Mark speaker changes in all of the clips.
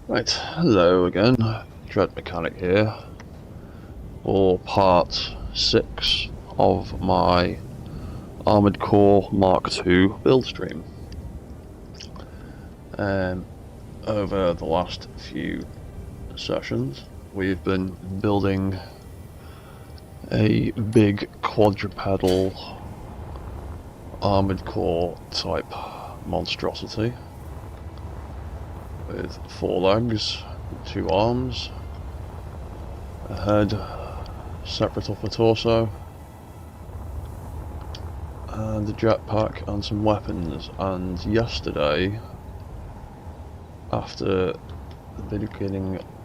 Speaker 1: Right, hello again, Dread Mechanic here, for part 6 of my Armoured Core Mark II build stream. Over the last few sessions, we've been building a big quadrupedal Armoured Core type monstrosity with 4 legs, 2 arms, a head separate off the torso, and a jetpack and some weapons. And yesterday, after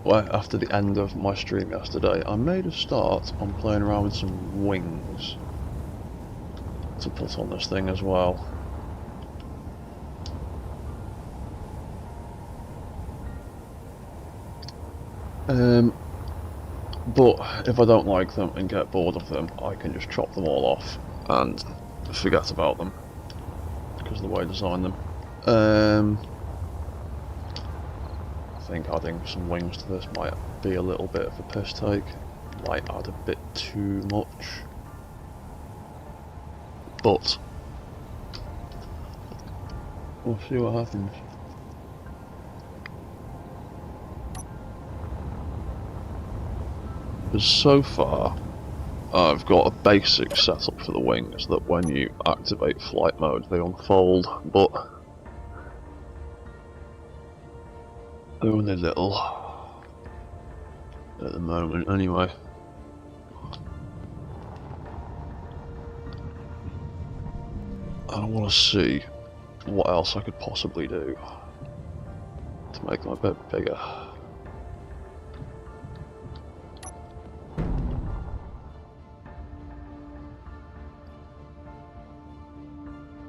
Speaker 1: the end of my stream yesterday, I made a start on playing around with some wings to put on this thing as well. But if I don't like them and get bored of them, I can just chop them all off and forget about them because of the way I designed them. I think adding some wings to this might be a little bit of a piss take, might add a bit too much, but we'll see what happens. Because so far, I've got a basic setup for the wings that when you activate flight mode they unfold, but they're only little at the moment anyway. I want to see what else I could possibly do to make them a bit bigger.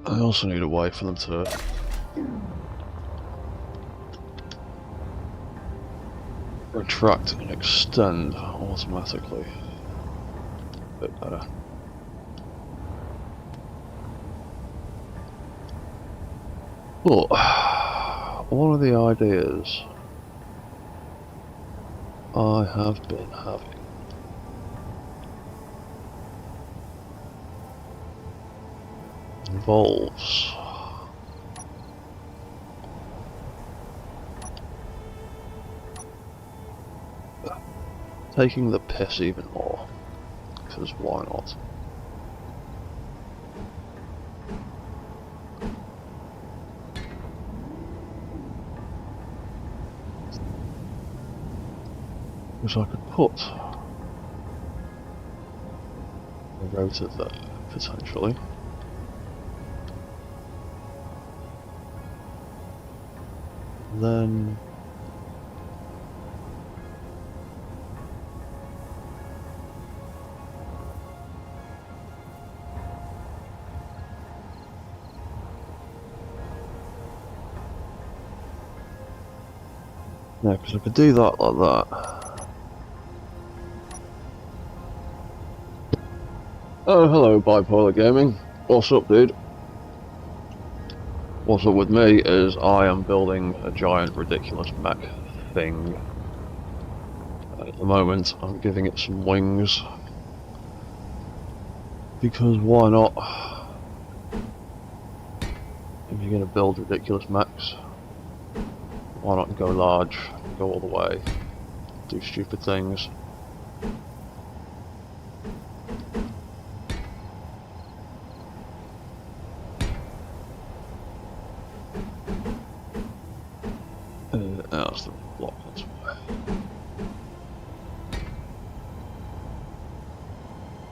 Speaker 1: I also need a way for them to retract and extend automatically. A bit better. But one of the ideas I have been having involves taking the piss even more, because why not? Because I could put a rotor there, potentially. Then yeah, because I could do that like that. Oh, hello, Bipolar Gaming. What's up, dude? What's up with me is I am building a giant, ridiculous mech thing. At the moment, I'm giving it some wings. Because why not? If you're going to build ridiculous mechs, why not go large, go all the way, do stupid things. That's the block, that's why.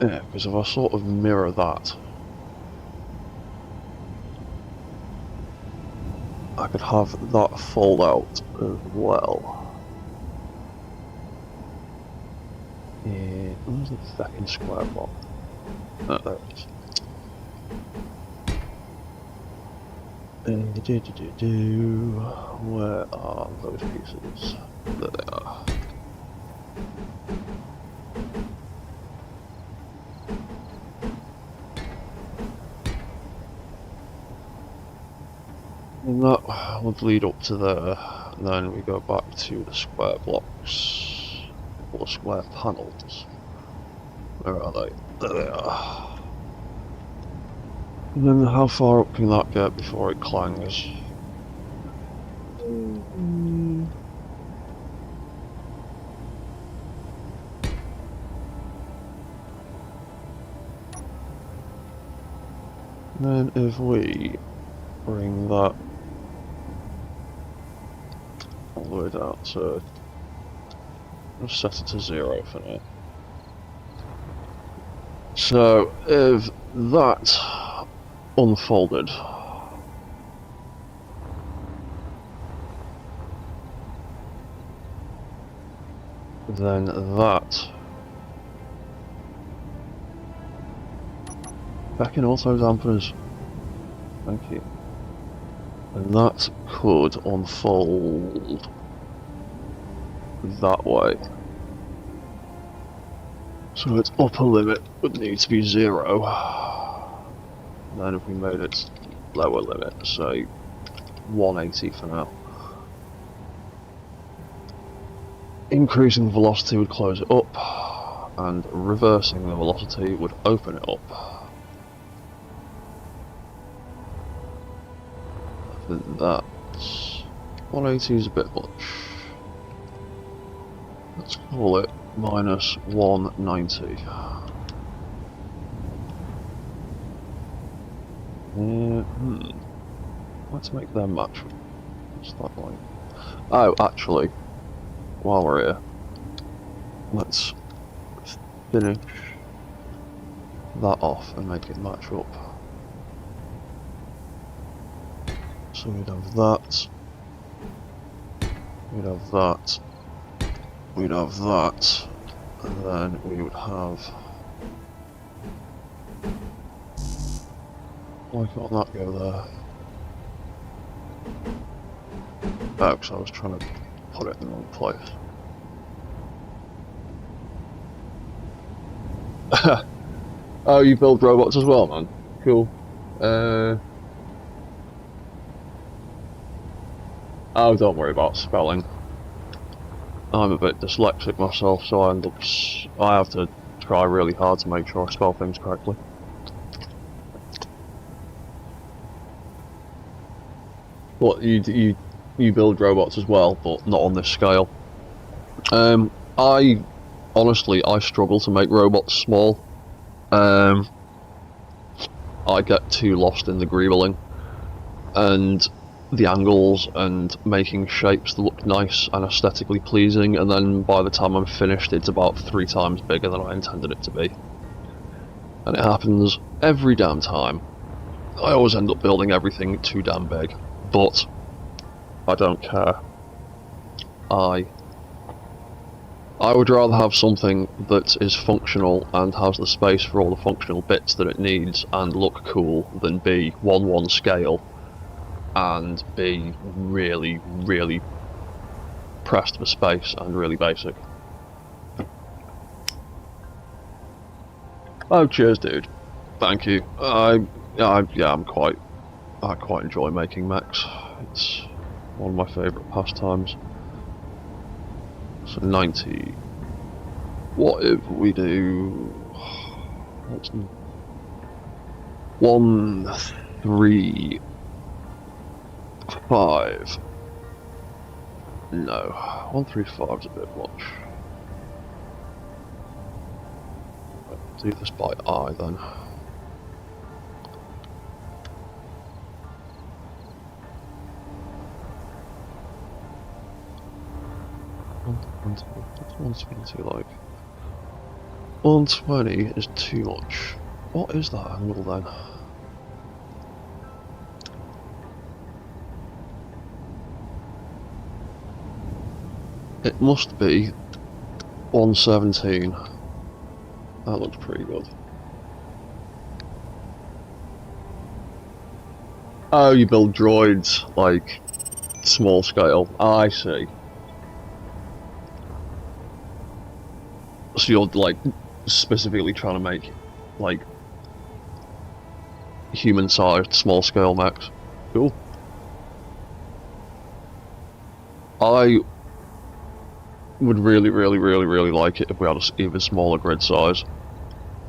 Speaker 1: Yeah, because if I sort of mirror that, I could have that fold out as well. Yeah, where's the second square block? Oh, there it is. Where are those pieces? There they are. And that would lead up to there, then we go back to the square blocks, or square panels. Where are they? There they are. And then how far up can that get before it clangs? Then if we bring that all the way down to, just set it to 0 for now. So if that unfolded, then that back in auto dampers. Thank you. And that could unfold that way. So its upper limit would need to be 0. And then if we made its lower limit, say 180 for now. Increasing the velocity would close it up, and reversing the velocity would open it up. I think that's 180 is a bit much. Let's call it minus 190. Let's make them match. What's that like? Oh, actually, while we're here, let's finish that off and make it match up. So we'd have that, we'd have that, we'd have that, and then we would have... Why can't that go there? Oh, because I was trying to put it in the wrong place. Oh, you build robots as well, man? Cool. Oh, don't worry about spelling. I'm a bit dyslexic myself, so I have to try really hard to make sure I spell things correctly. What, you build robots as well, but not on this scale? Honestly, I struggle to make robots small. I get too lost in the greebling and the angles and making shapes that look nice and aesthetically pleasing, and then by the time I'm finished it's about 3 times bigger than I intended it to be. And it happens every damn time. I always end up building everything too damn big, but I don't care. I would rather have something that is functional and has the space for all the functional bits that it needs and look cool than be 1:1 scale and be really, really pressed for space and really basic. Oh, cheers, dude. Thank you. I quite enjoy making mechs. It's one of my favourite pastimes. So 90. What if we do 1, 3, 5? No, 1, 3, 5 is a bit much. Do this by eye then. What's 120 like? 120 is too much. What is that angle then? It must be 117. That looks pretty good. Oh, you build droids, like, small scale. I see. So you're, like, specifically trying to make, like, human-sized, small-scale mechs. Cool. 120 is too much. 117 is like 117 is too much. 117 is like 117 is like human sized small scale mechs. Cool. 117 is too much. 117 is like 117 is like human sized small scale mechs. Cool. 117 is too much. 117 is like 117 is like human sized small scale mechs. Cool. I would really like it if we had an even smaller grid size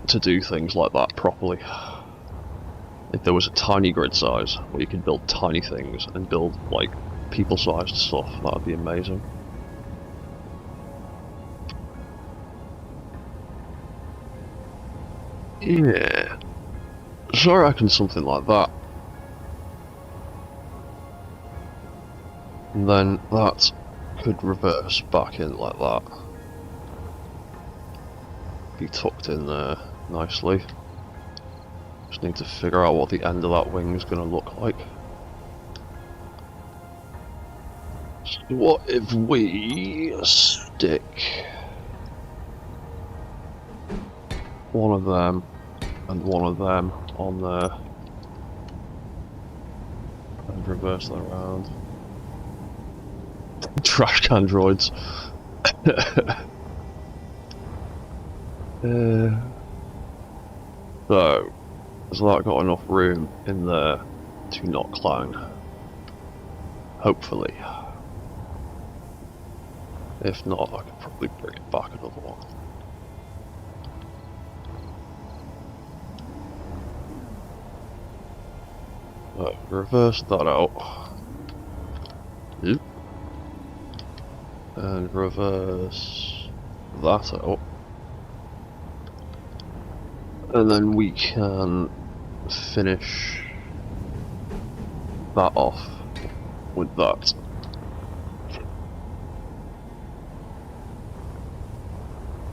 Speaker 1: to do things like that properly. If there was a tiny grid size where you could build tiny things and build like people-sized stuff, that would be amazing. Yeah, so I reckon something like that. And then that could reverse back in like that. Be tucked in there nicely. Just need to figure out what the end of that wing is going to look like. So what if we stick one of them and one of them on there and reverse that around? Trash can droids. So, has that got enough room in there to not clang? Hopefully. If not, I could probably bring it back another one. So, reverse that out. Oop. And reverse that out. And then we can finish that off with that.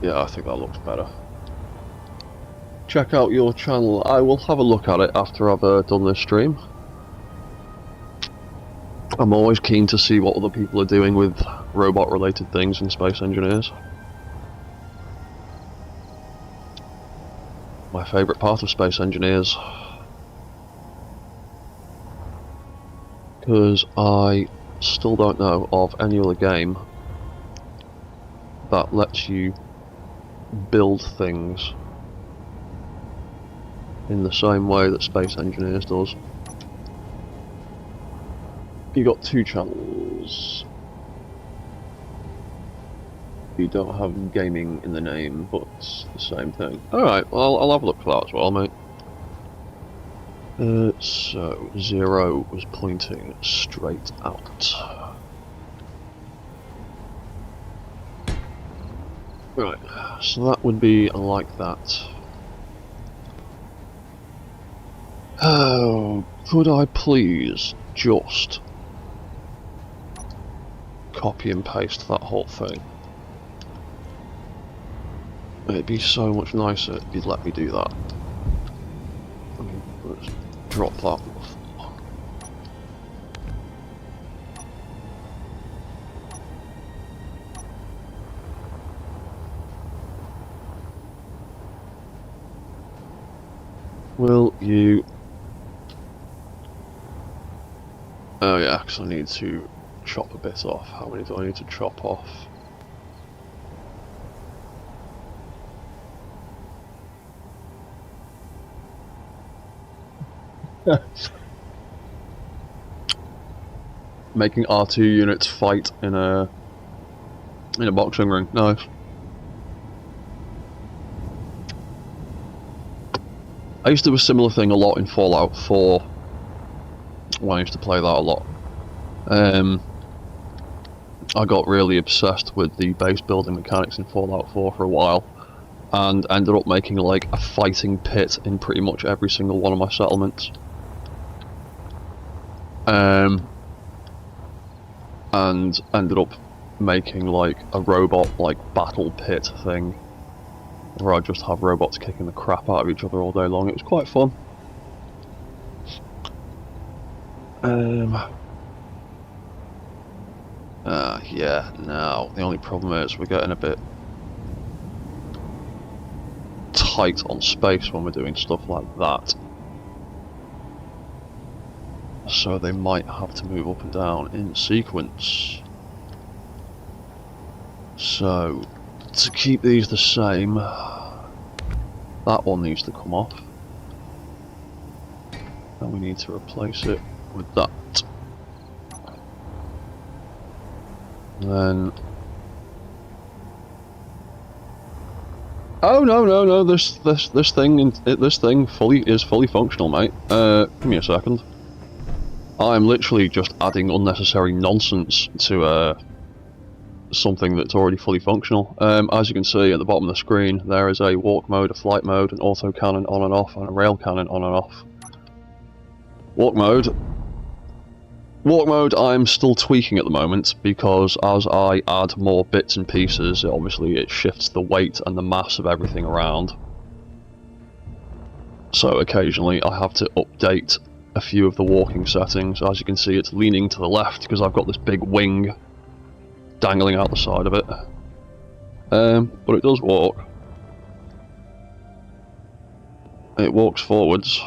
Speaker 1: Yeah, I think that looks better. Check out your channel. I will have a look at it after I've done this stream. I'm always keen to see what other people are doing with robot-related things in Space Engineers. My favourite part of Space Engineers. Because I still don't know of any other game that lets you build things in the same way that Space Engineers does. You got two channels. You don't have gaming in the name, but it's the same thing. Alright, well, I'll have a look for that as well, mate. So, 0 was pointing straight out. Right, so that would be like that. Oh, could I please just copy and paste that whole thing? It'd be so much nicer if you'd let me do that. Let's drop that. Will you... Oh yeah, because I need to chop a bit off. How many do I need to chop off? Making R2 units fight in a boxing ring. Nice. I used to do a similar thing a lot in Fallout 4 when I used to play that a lot. I got really obsessed with the base building mechanics in Fallout 4 for a while, and ended up making like a fighting pit in pretty much every single one of my settlements. And ended up making like a robot like battle pit thing, where I just have robots kicking the crap out of each other all day long. It was quite fun. Yeah, now the only problem is we're getting a bit tight on space when we're doing stuff like that. So they might have to move up and down in sequence. So, to keep these the same, that one needs to come off. And we need to replace it with that. And then... Oh no! This thing is fully functional, mate. Give me a second. I'm literally just adding unnecessary nonsense to something that's already fully functional. As you can see at the bottom of the screen, there is a walk mode, a flight mode, an auto cannon on and off, and a rail cannon on and off. Walk mode I'm still tweaking at the moment, because as I add more bits and pieces, obviously it shifts the weight and the mass of everything around. So occasionally I have to update a few of the walking settings. As you can see, it's leaning to the left because I've got this big wing dangling out the side of it. But it does walk. It walks forwards.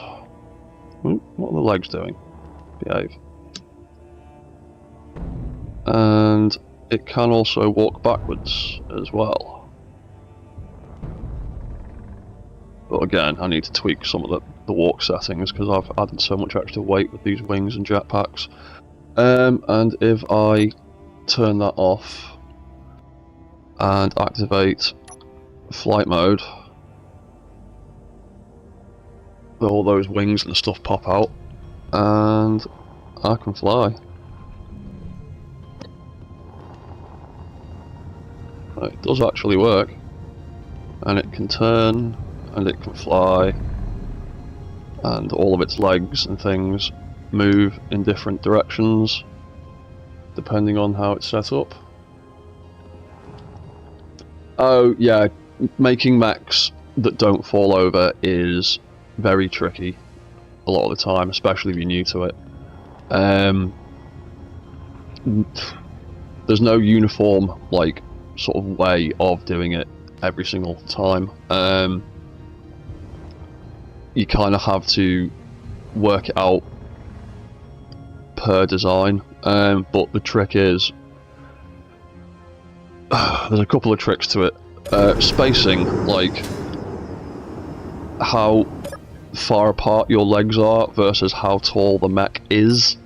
Speaker 1: Ooh, what are the legs doing? Behave. And it can also walk backwards as well. But again, I need to tweak some of the walk settings because I've added so much extra weight with these wings and jetpacks. And if I turn that off and activate flight mode, all those wings and stuff pop out and I can fly. It does actually work, and it can turn and it can fly, and all of its legs and things move in different directions depending on how it's set up. Oh yeah, making mechs that don't fall over is very tricky a lot of the time, especially if you're new to it. There's no uniform like sort of way of doing it every single time. You kind of have to work it out per design, but the trick is there's a couple of tricks to it. Spacing, like how far apart your legs are versus how tall the mech is,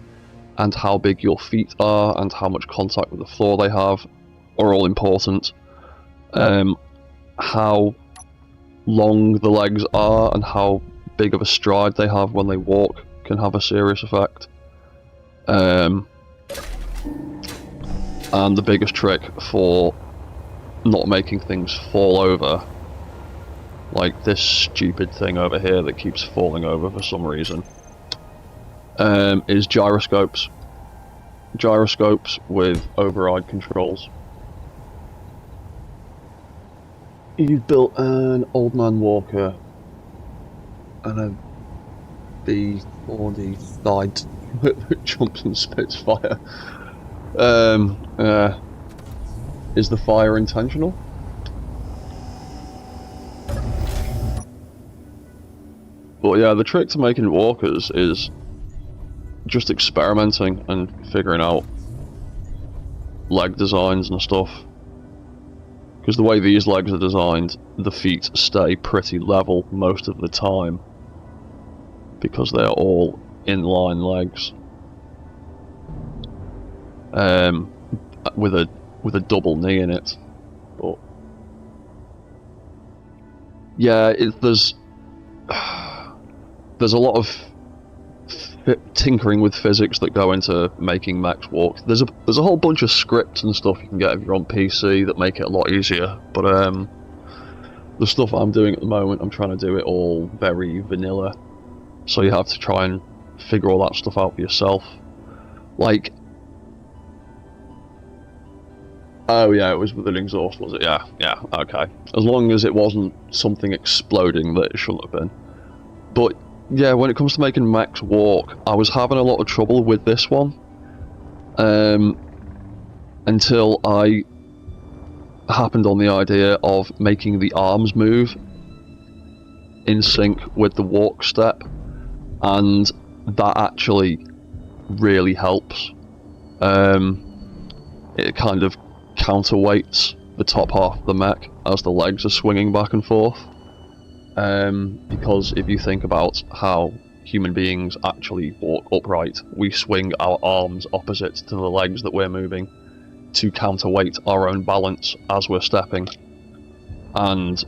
Speaker 1: and how big your feet are, and how much contact with the floor they have, are all important. How long the legs are and how big of a stride they have when they walk can have a serious effect. And the biggest trick for not making things fall over, like this stupid thing over here that keeps falling over for some reason, is gyroscopes. Gyroscopes with override controls. You've built an old man walker and a B-40 that jumps and spits fire. Is the fire intentional? But yeah, the trick to making walkers is just experimenting and figuring out leg designs and stuff. Because the way these legs are designed, the feet stay pretty level most of the time, because they're all inline legs, with a double knee in it. But yeah, there's a lot of tinkering with physics that go into making mechs walk. There's a whole bunch of scripts and stuff you can get if you're on PC that make it a lot easier, but the stuff I'm doing at the moment, I'm trying to do it all very vanilla, so you have to try and figure all that stuff out for yourself. Like, oh yeah, it was with an exhaust, was it? Yeah, okay. As long as it wasn't something exploding that it shouldn't have been. But yeah, when it comes to making mechs walk, I was having a lot of trouble with this one, until I happened on the idea of making the arms move in sync with the walk step, and that actually really helps. It kind of counterweights the top half of the mech as the legs are swinging back and forth. Because if you think about how human beings actually walk upright, we swing our arms opposite to the legs that we're moving to counterweight our own balance as we're stepping. And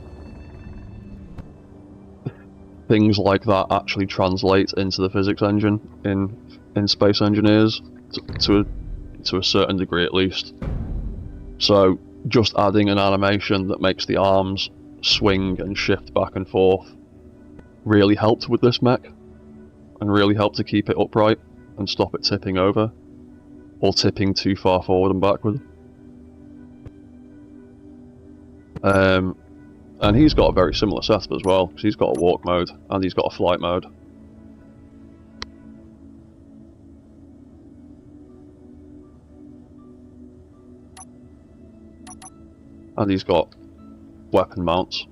Speaker 1: things like that actually translate into the physics engine in Space Engineers to a certain degree at least. So just adding an animation that makes the arms swing and shift back and forth really helped with this mech, and really helped to keep it upright and stop it tipping over or tipping too far forward and backward. And he's got a very similar setup as well, because he's got a walk mode and he's got a flight mode. And he's got weapon mounts.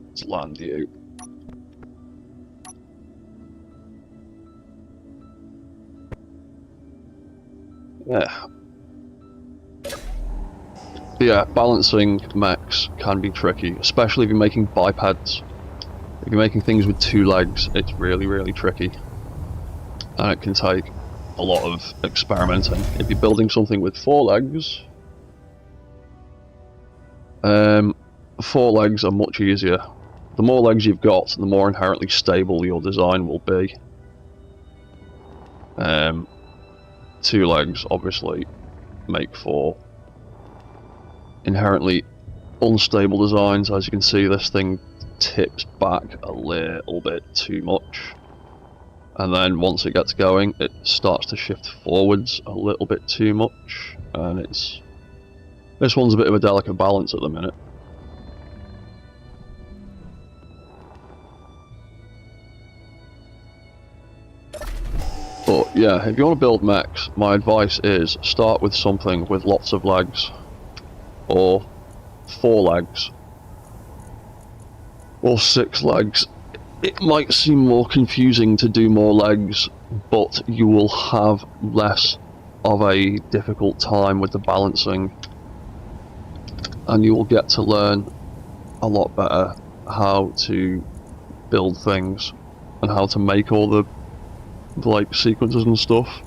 Speaker 1: Let's land you. Yeah. Yeah, balancing mechs can be tricky, especially if you're making bipeds. If you're making things with 2 legs, it's really, really tricky. And it can take a lot of experimenting. If you're building something with 4 legs, 4 legs are much easier. The more legs you've got, the more inherently stable your design will be. 2 legs obviously make for inherently unstable designs. As you can see, this thing tips back a little bit too much, and then once it gets going it starts to shift forwards a little bit too much, and this one's a bit of a delicate balance at the minute. But yeah, if you want to build mechs, my advice is start with something with lots of legs, or 4 legs, or 6 legs. It might seem more confusing to do more legs, but you will have less of a difficult time with the balancing, and you will get to learn a lot better how to build things and how to make all the like sequences and stuff.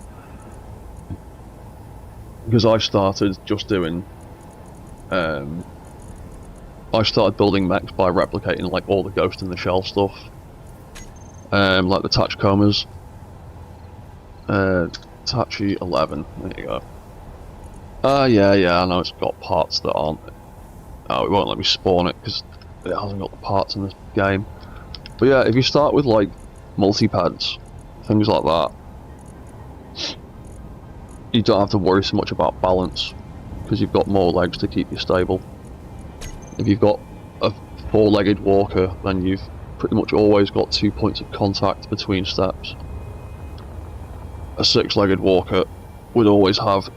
Speaker 1: Because I started just doing I started building mechs by replicating like all the Ghost in the Shell stuff, like the Tachikomas, Tachi 11. There you go. Yeah, I know it's got parts that aren't. Oh, it won't let me spawn it because it hasn't got the parts in this game. But yeah, if you start with like multi-pads, things like that, you don't have to worry so much about balance because you've got more legs to keep you stable. If you've got a 4-legged walker, then you've pretty much always got 2 points of contact between steps. A 6-legged walker would always have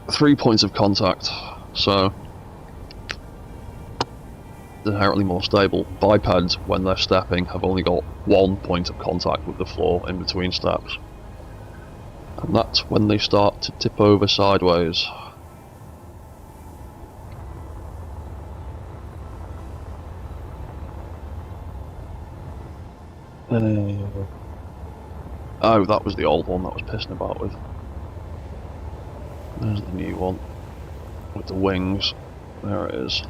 Speaker 1: 3 points of contact, so they're inherently more stable. Bipeds, when they're stepping, have only got 1 point of contact with the floor in between steps, and that's when they start to tip over sideways. Oh, that was the old one that I was pissing about with. There's the new one with the wings. There it is.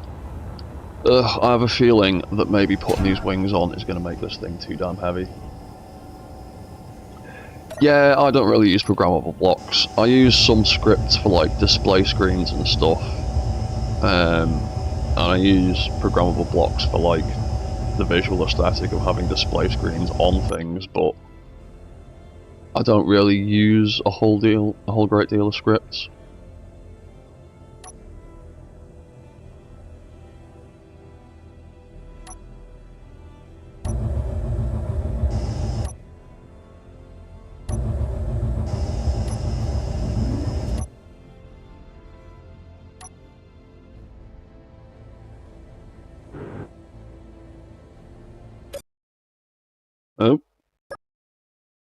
Speaker 1: I have a feeling that maybe putting these wings on is going to make this thing too damn heavy. Yeah, I don't really use programmable blocks. I use some scripts for like display screens and stuff, and I use programmable blocks for like the visual aesthetic of having display screens on things, but I don't really use a whole great deal of scripts. Oh.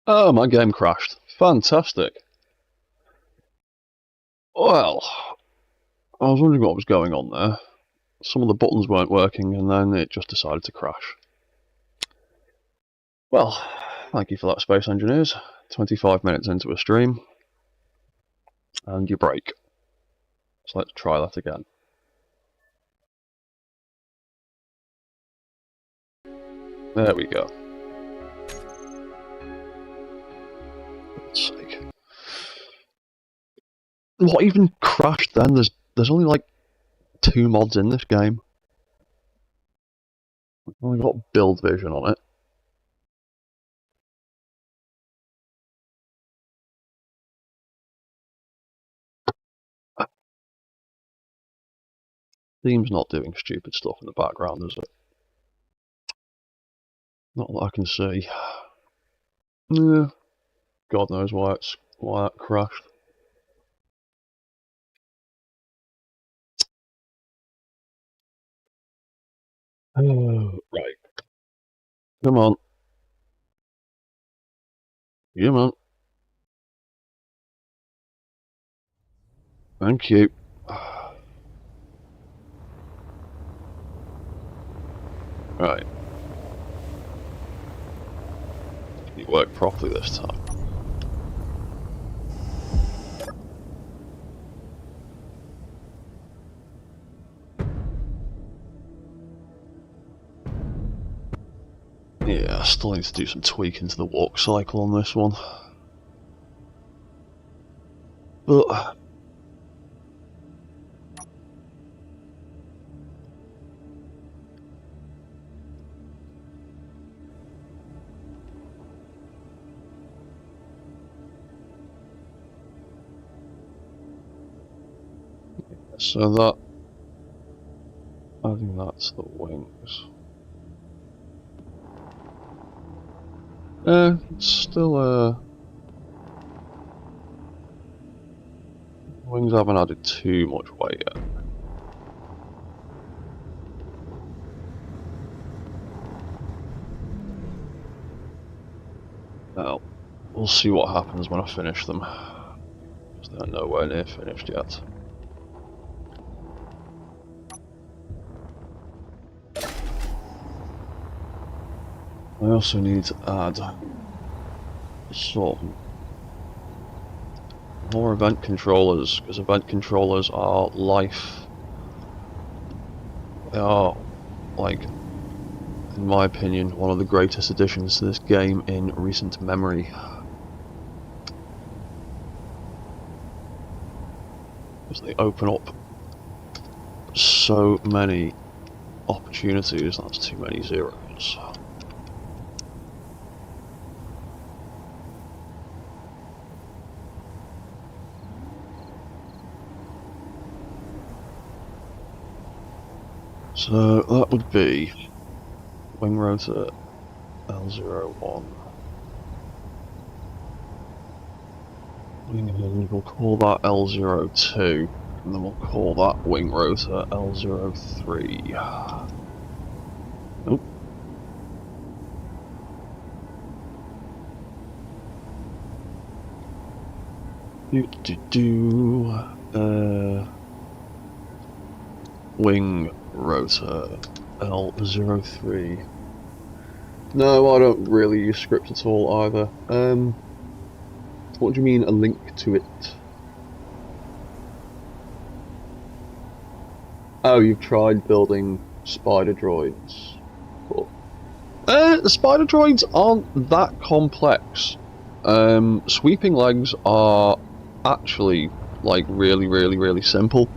Speaker 1: Oh, my game crashed. Fantastic. Well, I was wondering what was going on there. some of the buttons weren't working, and then it just decided to crash. Well, thank you for that, Space Engineers. 25 minutes into a stream, and you break. So let's try that again. There we go. For God's sake. What even crashed then? There's only like 2 mods in this game. We've only got build vision on it. Steam's not doing stupid stuff in the background, is it? Not that I can see. Yeah. God knows why it crashed. Oh, right. Come on. Come on. Thank you. Right. It worked properly this time. Yeah, I still need to do some tweaking to the walk cycle on this one. But so that adding that to the wings. Still wings haven't added too much weight yet. Now, we'll see what happens when I finish them. Because they're nowhere near finished yet. I also need to add some more event controllers, because event controllers are life. They are, like, in my opinion, one of the greatest additions to this game in recent memory. Because they open up so many opportunities. That's too many zeros. So that would be wing rotor L01. We'll call that L02, and then we'll call that wing rotor L03. Nope. Wing rotor L03. No, I don't really use script at all either. What do you mean, a link to it? Oh, you've tried building spider droids. Cool. The spider droids aren't that complex. Sweeping legs are actually, like, really simple.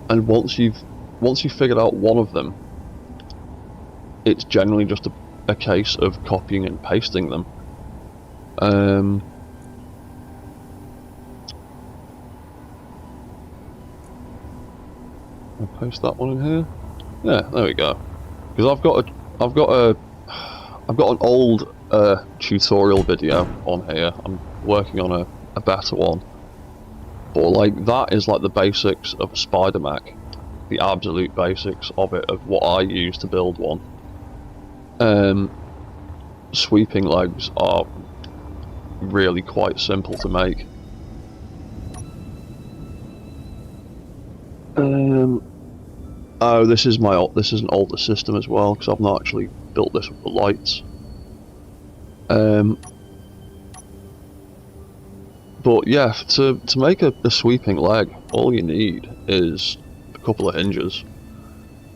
Speaker 1: And once you've figured out one of them, it's generally just a case of copying and pasting them. I'll paste that one in here. Yeah, there we go. Because I've got an old tutorial video on here. I'm working on a better one. But like, that is like the basics of a spider mech, the absolute basics of it, of what I use to build one. Sweeping legs are really quite simple to make. Um, oh, this is an older system as well because I've not actually built this with the lights. But yeah, to make a sweeping leg, all you need is a couple of hinges,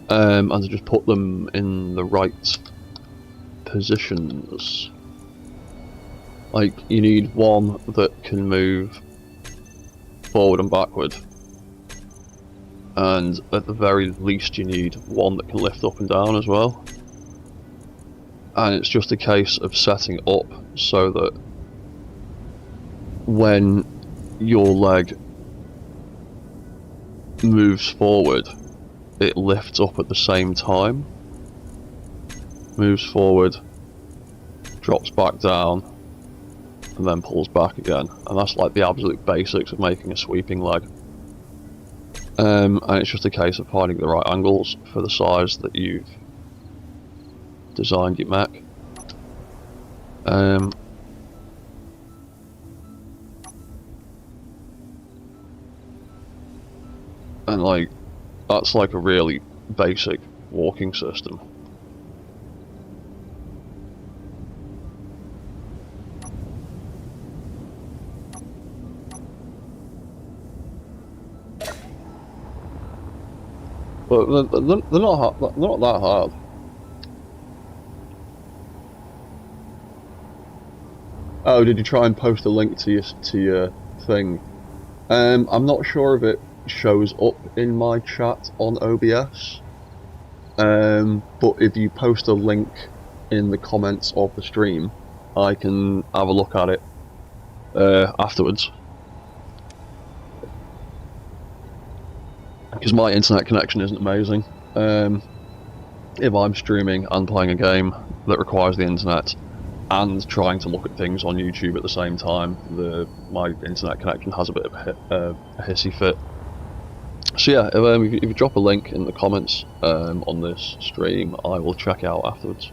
Speaker 1: and to just put them in the right positions. Like, you need one that can move forward and backward, and at the very least you need one that can lift up and down as well. And it's just a case of setting up so that when your leg moves forward, it lifts up at the same time, moves forward, drops back down, and then pulls back again. And that's like the absolute basics of making a sweeping leg. And it's just a case of finding the right angles for the size that you've designed your mech. And like, that's like a really basic walking system. But they're not hard, they're not that hard. Oh, did you try and post a link to your thing? I'm not sure if it shows up in my chat on OBS. But if you post a link in the comments of the stream, I can have a look at it afterwards. Because my internet connection isn't amazing. If I'm streaming and playing a game that requires the internet and trying to look at things on YouTube at the same time, my internet connection has a bit of a hissy fit. So yeah, if you drop a link in the comments on this stream, I will check it out afterwards.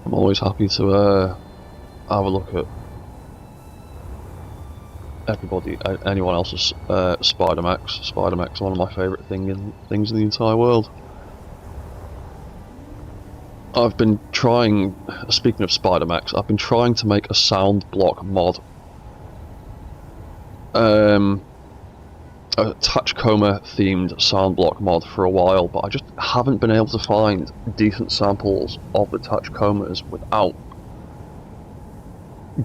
Speaker 1: I'm always happy to have a look at anyone else's Spider-Mechs. Spider-Mech's one of my favourite things in the entire world. I've been trying, speaking of Spider-Mechs, I've been trying to make a sound block mod. A Tachikoma themed sound block mod for a while, but I just haven't been able to find decent samples of the Tachikomas without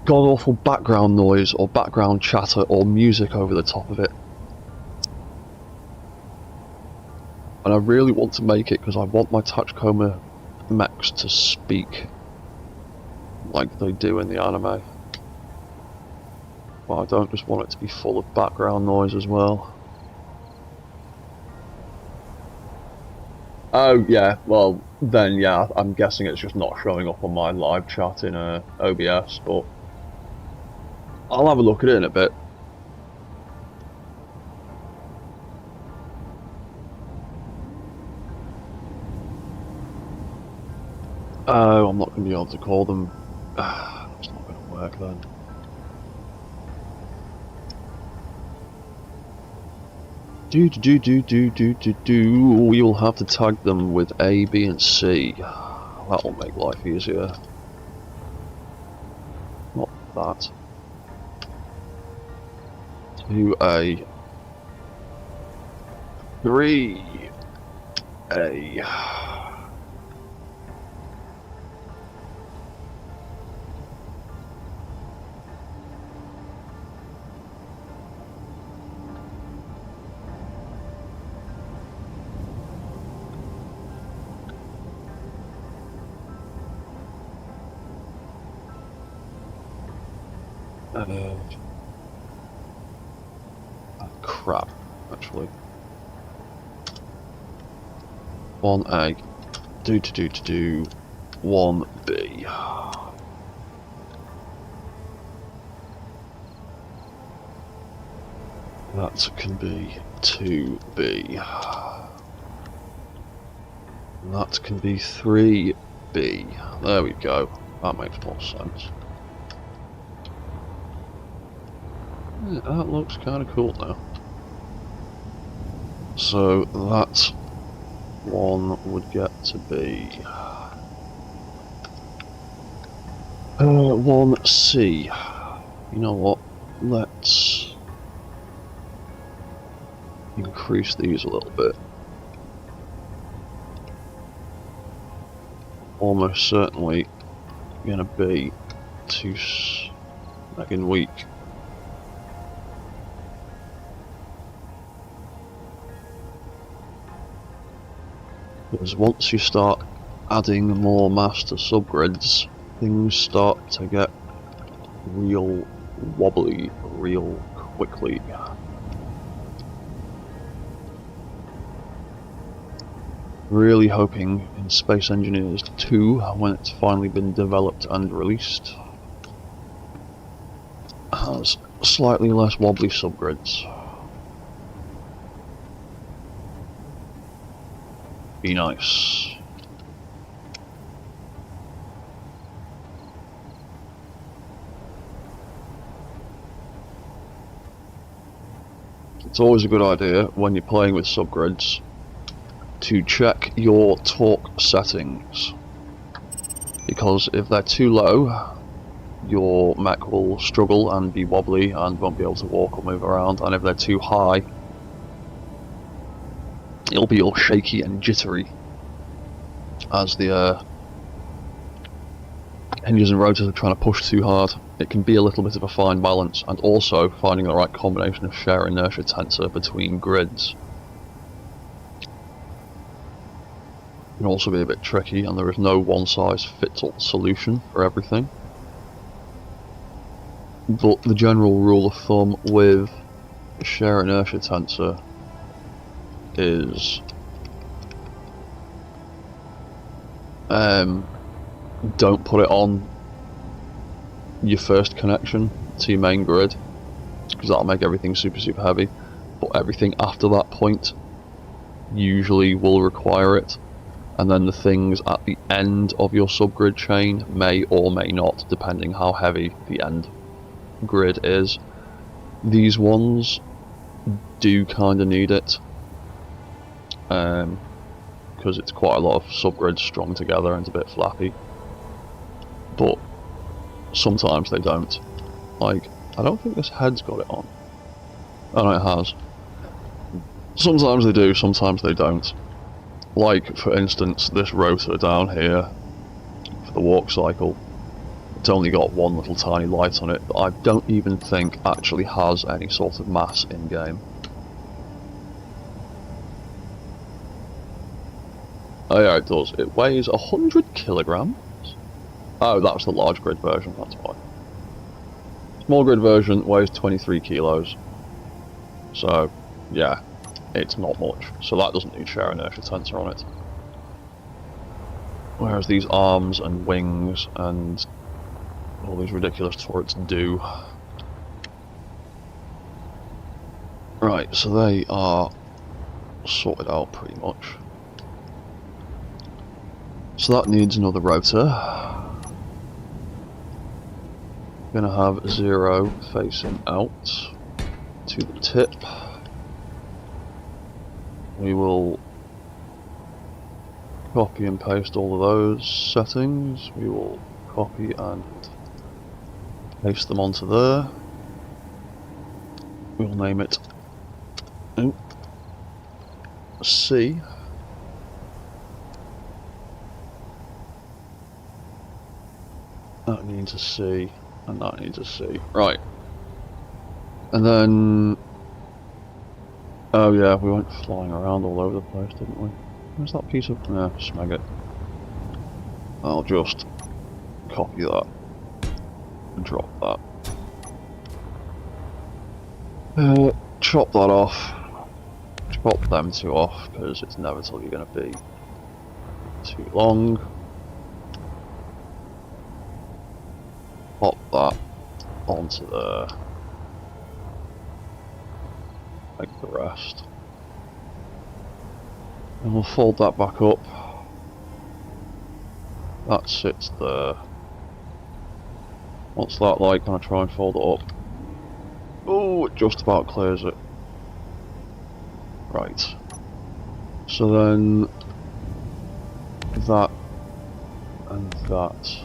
Speaker 1: god awful background noise or background chatter or music over the top of it. And I really want to make it because I want my Tachikoma mechs to speak like they do in the anime. But I don't just want it to be full of background noise as well. Oh yeah, well then yeah, I'm guessing it's just not showing up on my live chat in OBS, but I'll have a look at it in a bit. Oh, I'm not going to be able to call them. It's not going to work then. We will have to tag them with A, B, and C. That will make life easier. Not that. 2A. 3A. Crap, actually. 1A. 1B. That can be 2B. That can be 3B. There we go. That makes more sense. Yeah, that looks kind of cool now. So that one would get to be 1C. You know what? Let's increase these a little bit. Almost certainly gonna be too snagging weak. Because once you start adding more master subgrids, things start to get real wobbly real quickly. Really hoping in Space Engineers 2, when it's finally been developed and released, has slightly less wobbly subgrids. Be nice. It's always a good idea when you're playing with subgrids to check your torque settings, because if they're too low, your mech will struggle and be wobbly and won't be able to walk or move around, and if they're too high, it'll be all shaky and jittery as the hinges and rotors are trying to push too hard. It can be a little bit of a fine balance, and also finding the right combination of shear inertia tensor between grids can also be a bit tricky, and there is no one-size-fits-all solution for everything. But the general rule of thumb with shear inertia tensor is don't put it on your first connection to your main grid, because that'll make everything super heavy, but everything after that point usually will require it, and then the things at the end of your subgrid chain may or may not, depending how heavy the end grid is. These ones do kind of need it, because it's quite a lot of subgrids strung together and it's a bit flappy, but sometimes they don't. Like, I don't think this head's got it on. Oh no, it has. Sometimes they do, sometimes they don't. Like, for instance, this rotor down here for the walk cycle, it's only got one little tiny light on it that I don't even think actually has any sort of mass in game. Oh yeah, it does. It weighs 100 kilograms. Oh, that's the large grid version, that's why. Small grid version weighs 23 kilos. So, yeah, it's not much. So that doesn't need shear inertia tensor on it. Whereas these arms and wings and all these ridiculous turrets do. Right, so they are sorted out pretty much. So that needs another rotor. Gonna have 0 facing out to the tip. We will copy and paste all of those settings. We will copy and paste them onto there. We'll name it C. That needs a C, and that needs a C. Right. And then... oh yeah, we went flying around all over the place, didn't we? Where's that piece of... yeah, smeg it. I'll just copy that. And drop that. Chop that off. Chop them two off, because it's inevitably going to be too long. Pop that onto there. Like the rest. And we'll fold that back up. That sits there. What's that like? Can I try and fold it up? Oh, it just about clears it. Right. So then that and that.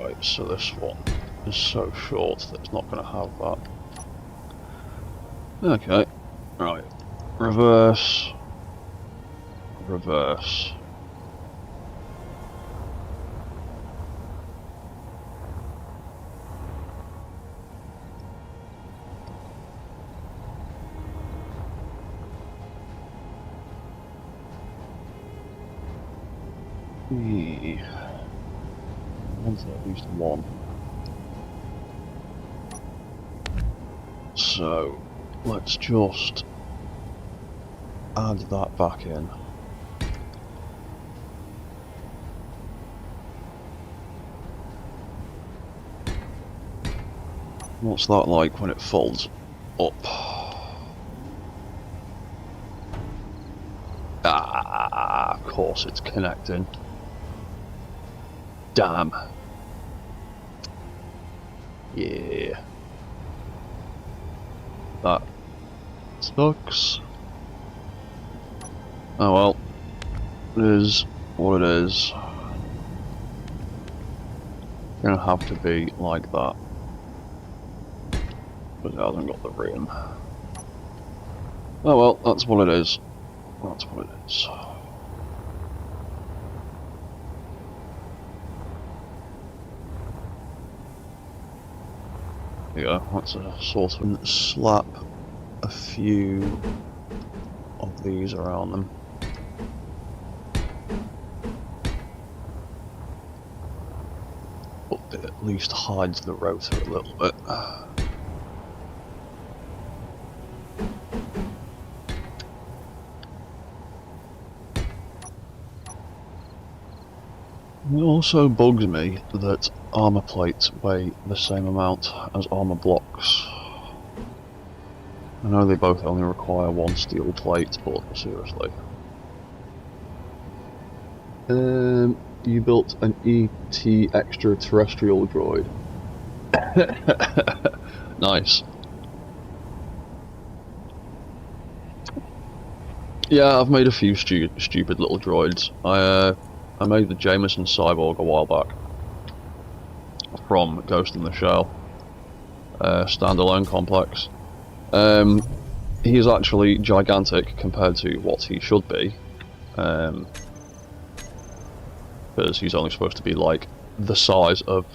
Speaker 1: Right, so this one is so short that it's not going to have that. Okay, right. Reverse. Reverse. I want at least one. So let's just add that back in. What's that like when it folds up? Ah, of course it's connecting. Damn. Yeah. That sucks. Oh well. It is what it is. Gonna have to be like that. But it hasn't got the rim. Oh well, that's what it is. That's what it is. There you go, that's a sort of slap a few of these around them. But it at least hides the rotor a little bit. It also bugs me that armour plates weigh the same amount as armour blocks. I know they both only require one steel plate, but seriously. You built an ET extraterrestrial droid. Nice. Yeah, I've made a few stupid little droids. I made the Jameson Cyborg a while back from Ghost in the Shell standalone complex. He is actually gigantic compared to what he should be, because he's only supposed to be like the size of...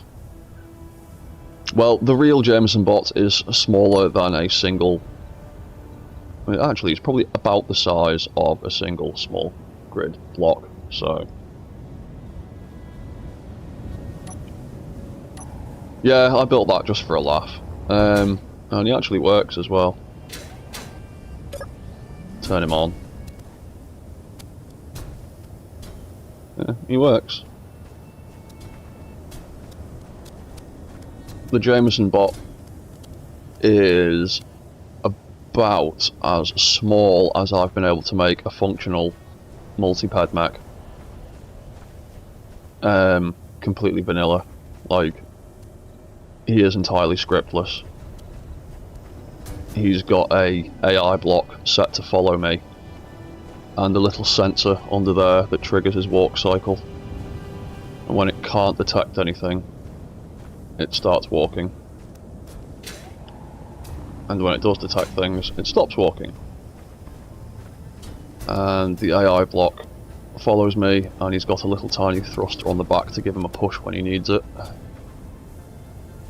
Speaker 1: Well, the real Jameson bot is smaller than a single... I mean, actually, it's probably about the size of a single small grid block, so... Yeah, I built that just for a laugh. And he actually works as well. Turn him on. Yeah, he works. The Jameson bot is about as small as I've been able to make a functional multi-pad mech. Completely vanilla. Like, he is entirely scriptless. He's got a AI block set to follow me, and a little sensor under there that triggers his walk cycle. And when it can't detect anything, it starts walking. And when it does detect things, it stops walking. And the AI block follows me, and he's got a little tiny thruster on the back to give him a push when he needs it.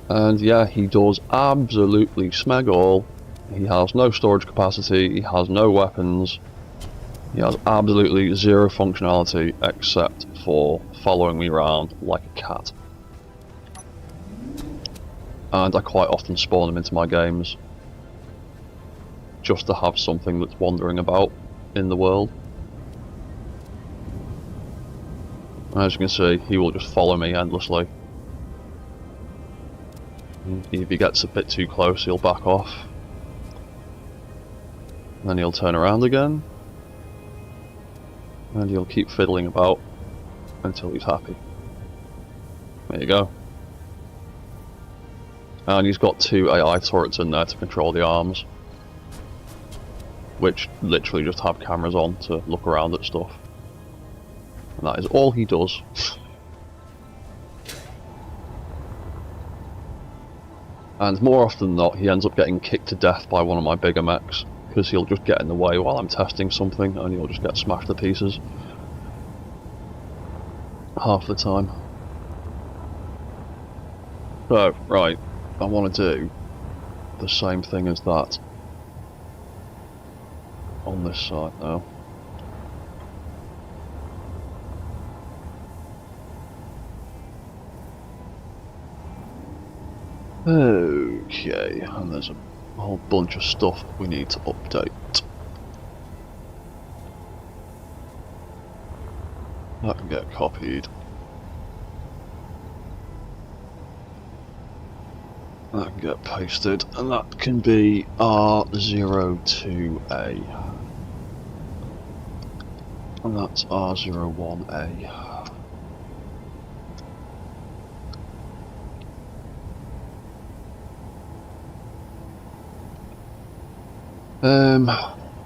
Speaker 1: And yeah, he does absolutely smeg all. He has no storage capacity, he has no weapons, he has absolutely zero functionality except for following me around like a cat. And I quite often spawn him into my games just to have something that's wandering about in the world. As you can see, he will just follow me endlessly. If he gets a bit too close, he'll back off. Then he'll turn around again. And he'll keep fiddling about until he's happy. There you go. And he's got 2 AI turrets in there to control the arms, which literally just have cameras on to look around at stuff. And that is all he does. And more often than not, he ends up getting kicked to death by one of my bigger mechs, because he'll just get in the way while I'm testing something, and he'll just get smashed to pieces. Half the time. So, right, I want to do the same thing as that on this side now. Okay, and there's a whole bunch of stuff we need to update. That can get copied. That can get pasted, and that can be R02A. And that's R01A.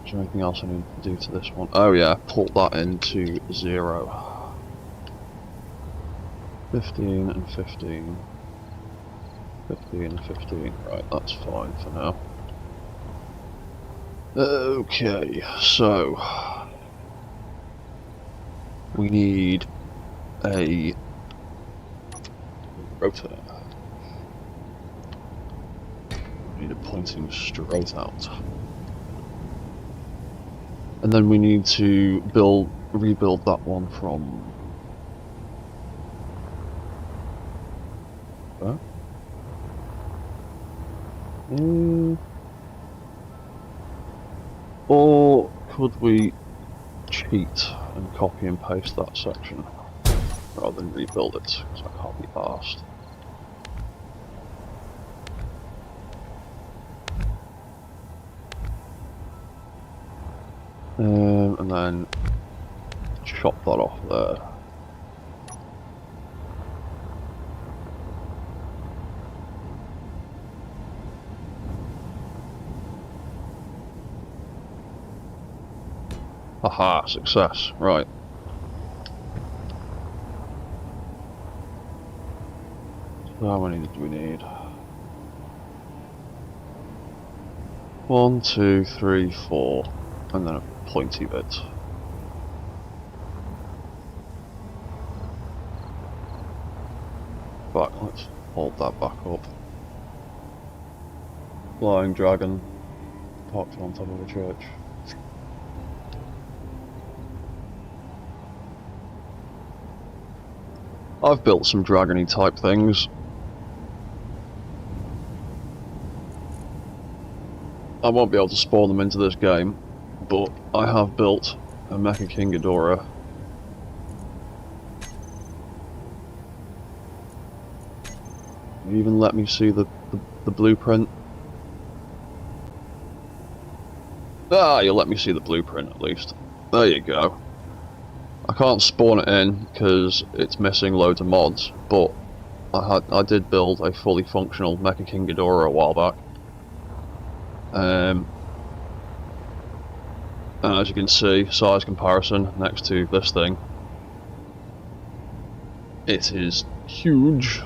Speaker 1: Is there anything else I need to do to this one? Oh yeah, put that into 0. 15 and 15. 15 and 15. Right, that's fine for now. Okay, so we need a rotor. We need it pointing straight out. And then we need to rebuild that one from... Or could we cheat and copy and paste that section rather than rebuild it, because I can't be arsed. And then chop that off there. Aha, success, right. So how many do we need? 1, 2, 3, 4, and then a pointy bit. Back, let's hold that back up. Flying dragon parked on top of a church. I've built some dragony type things. I won't be able to spawn them into this game, but I have built a Mecha King Ghidorah. You even let me see the blueprint. Ah, you'll let me see the blueprint at least. There you go. I can't spawn it in because it's missing loads of mods, but I did build a fully functional Mecha King Ghidorah a while back. And as you can see, size comparison next to this thing, it is huge.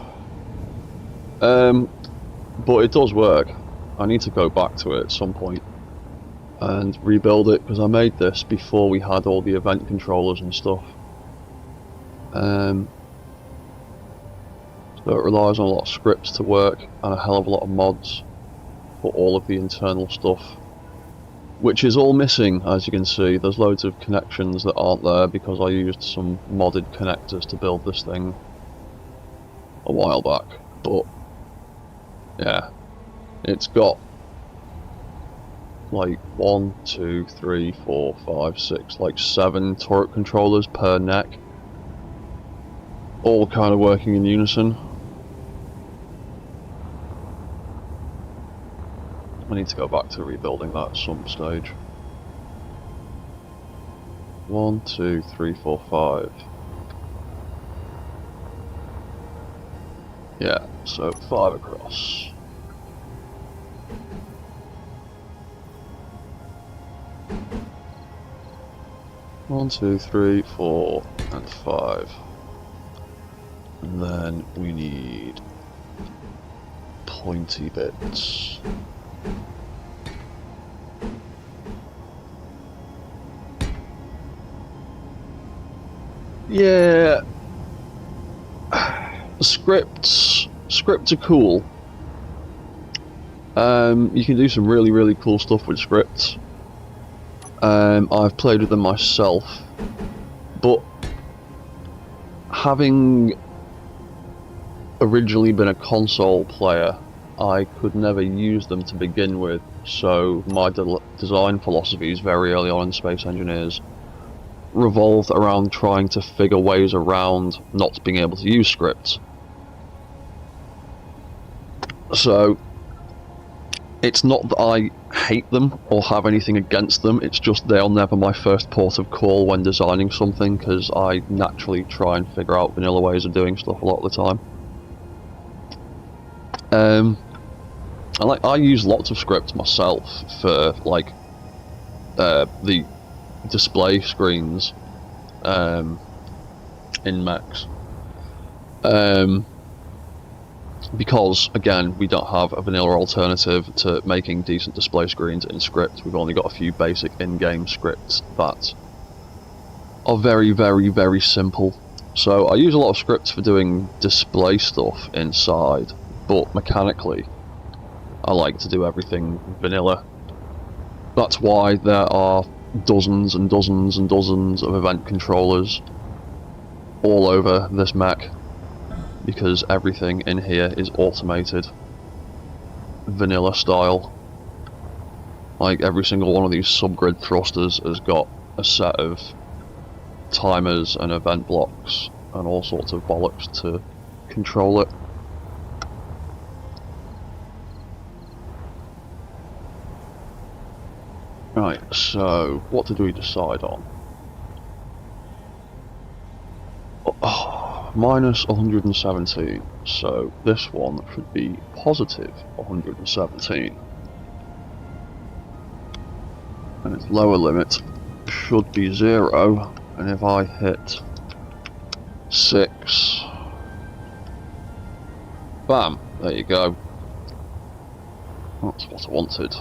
Speaker 1: But it does work. I need to go back to it at some point and rebuild it, because I made this before we had all the event controllers and stuff. So it relies on a lot of scripts to work and a hell of a lot of mods for all of the internal stuff, which is all missing. As you can see, there's loads of connections that aren't there because I used some modded connectors to build this thing a while back. But yeah, it's got like 1, 2, 3, 4, 5, 6, like 7 turret controllers per neck, all kind of working in unison. I need to go back to rebuilding that at some stage. 1, 2, 3, 4, 5. Yeah, so 5 across. One, two, three, 4, and 5. And then we need pointy bits. Yeah, scripts are cool. You can do some really cool stuff with scripts. I've played with them myself, but having originally been a console player, I could never use them to begin with, so my design philosophies very early on in Space Engineers revolved around trying to figure ways around not being able to use scripts. So it's not that I hate them or have anything against them, it's just they are never my first port of call when designing something, because I naturally try and figure out vanilla ways of doing stuff a lot of the time. I use lots of scripts myself for like the display screens in mechs. Because, again, we don't have a vanilla alternative to making decent display screens in script. We've only got a few basic in-game scripts that are very simple. So I use a lot of scripts for doing display stuff inside, but mechanically I like to do everything vanilla. That's why there are dozens and dozens and dozens of event controllers all over this mech, because everything in here is automated, vanilla style. Like every single one of these subgrid thrusters has got a set of timers and event blocks and all sorts of bollocks to control it. Right, so what did we decide on? Oh, minus 117, so this one should be positive 117. And its lower limit should be 0, and if I hit 6, bam, there you go. That's what I wanted.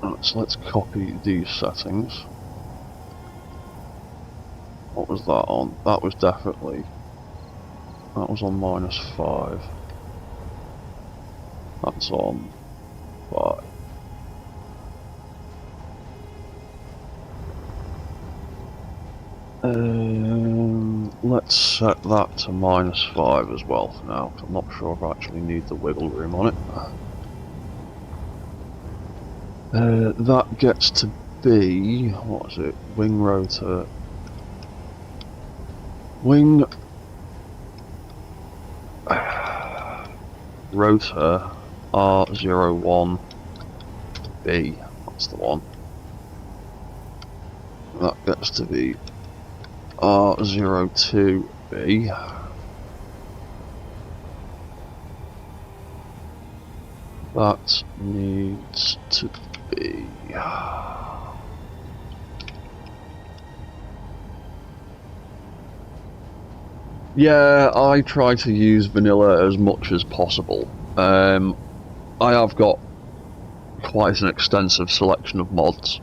Speaker 1: Right, so let's copy these settings. What was that on? That was definitely... that was on minus 5. That's on 5. Let's set that to minus 5 as well for now, 'cause I'm not sure if I actually need the wiggle room on it. That gets to be... what is it? Wing rotor... wing... rotor R01B, that's the one. That gets to be R02B. That needs to be... yeah, I try to use vanilla as much as possible. I have got quite an extensive selection of mods.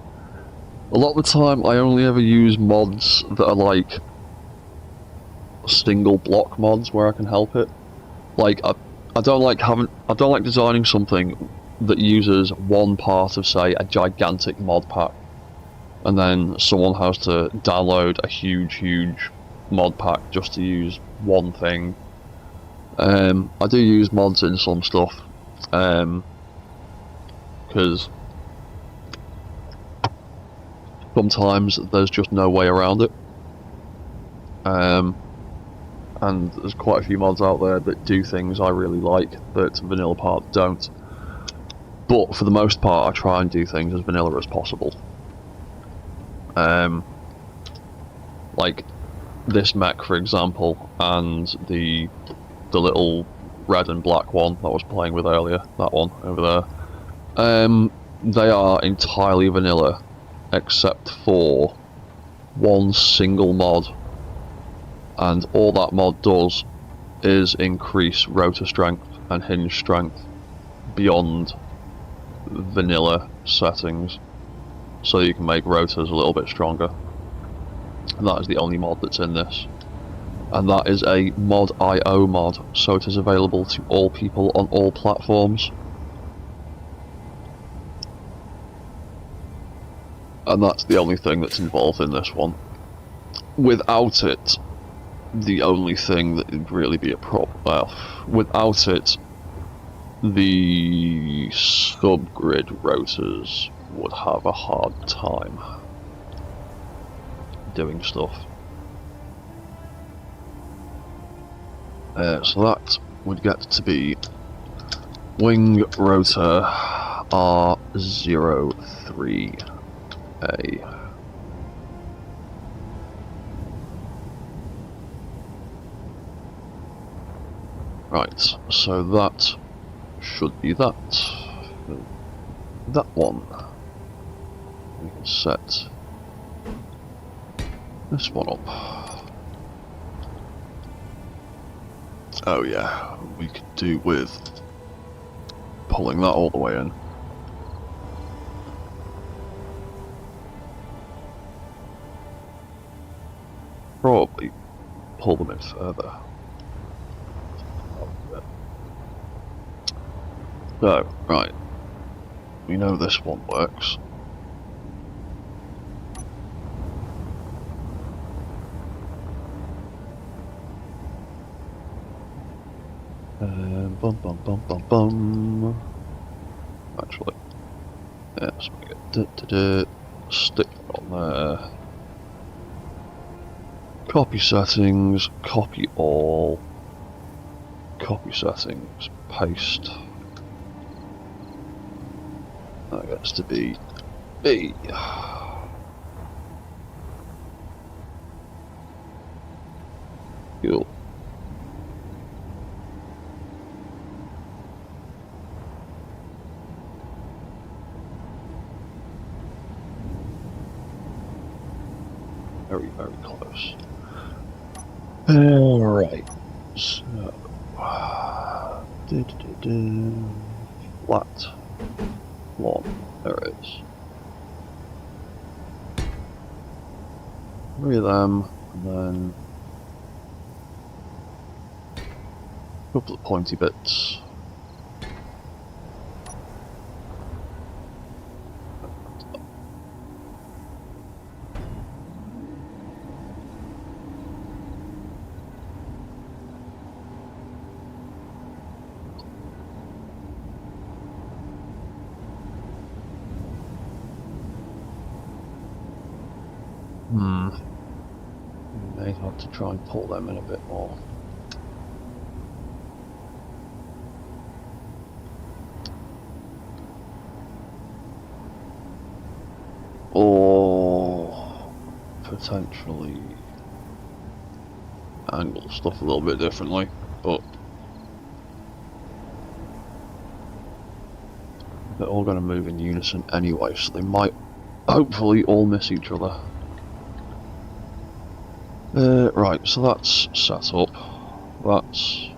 Speaker 1: A lot of the time I only ever use mods that are like single block mods where I can help it. Like I don't like designing something that uses one part of, say, a gigantic mod pack, and then someone has to download a huge mod pack just to use one thing. I do use mods in some stuff, because sometimes there's just no way around it. And there's quite a few mods out there that do things I really like that vanilla parts don't. But for the most part, I try and do things as vanilla as possible. Like, this mech, for example, and the little red and black one that I was playing with earlier, that one over there, they are entirely vanilla, except for one single mod, and all that mod does is increase rotor strength and hinge strength beyond vanilla settings, so you can make rotors a little bit stronger. And that is the only mod that's in this. And that is a mod.io mod, so it is available to all people on all platforms. And that's the only thing that's involved in this one. Without it, the only thing that would really be a problem, well, without it, the subgrid rotors would have a hard time doing stuff. So that would get to be wing rotor R03A. Right, so that should be that. That one. We can set this one up. Oh yeah, we could do with pulling that all the way in. Probably pull them in further. So, right, we know this one works. Bum bum bum bum bum. Actually, yeah, so we get stick on there. Copy settings, copy all. Copy settings, paste. That gets to be B. Cool. Very, very close. Alright. So flat one. There it is. 3 of them, and then a couple of pointy bits. We may have to try and pull them in a bit more. Or potentially angle stuff a little bit differently, but they're all going to move in unison anyway, so they might hopefully all miss each other. Right, so that's set up, that's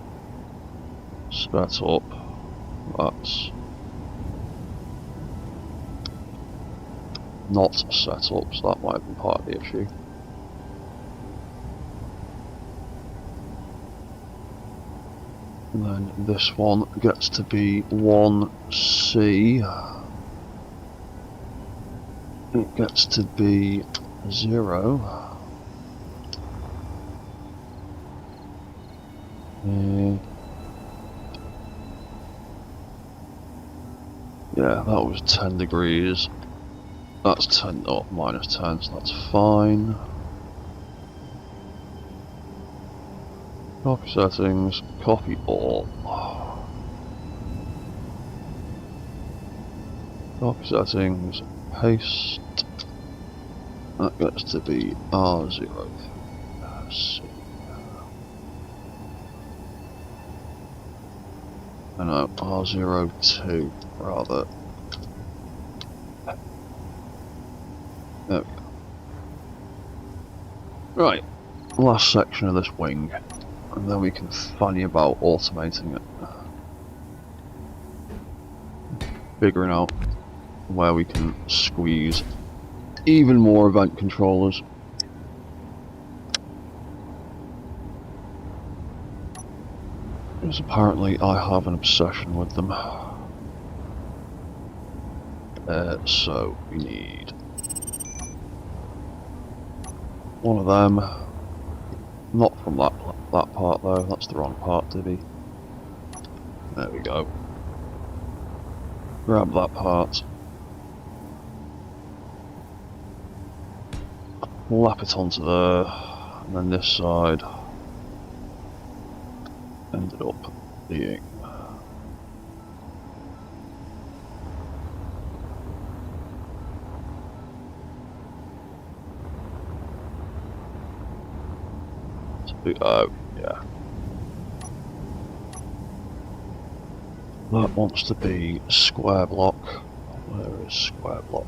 Speaker 1: set up, that's not set up, so that might have been part of the issue. And then this one gets to be 1C. It gets to be 0. Yeah, that was 10 degrees. That's 10, oh, minus 10, so that's fine. Copy settings, copy all. Copy settings, paste. That gets to be R0. see. I know, R02, rather. There we go. Right, last section of this wing, and then we can fanny about automating it. Figuring out where we can squeeze even more event controllers. Because apparently I have an obsession with them. So we need one of them. Not from that part though, that's the wrong part, Divvy. There we go. Grab that part. Lap it onto there, and then this side ended up being oh, yeah. That wants to be square block. Where is square block?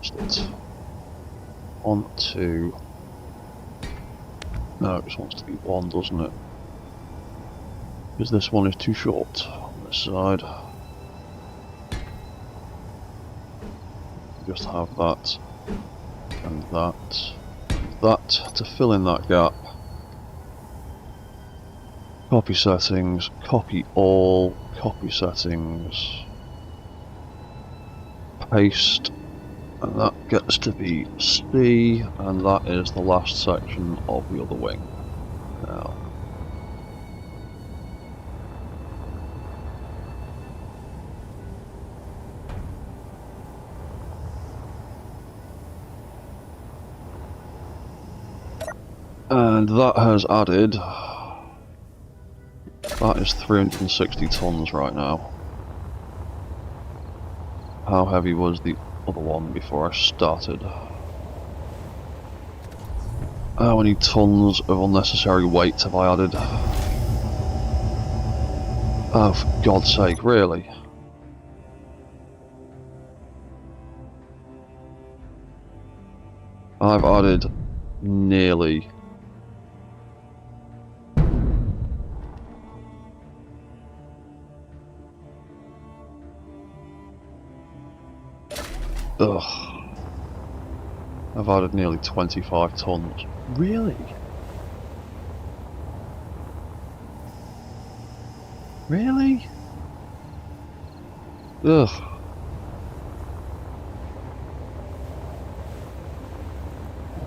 Speaker 1: That's it. 1, 2. No, it just wants to be 1, doesn't it? Because this one is too short on this side. Just have that and that and that to fill in that gap. Copy settings, copy all, copy settings, paste, and that gets to be C, and that is the last section of the other wing. Now, and that has added, that is 360 tons right now. How heavy was the other one before I started? How many tons of unnecessary weight have I added? Oh, for God's sake, really? I've added nearly I've added nearly 25 tons. Really? Really? Ugh.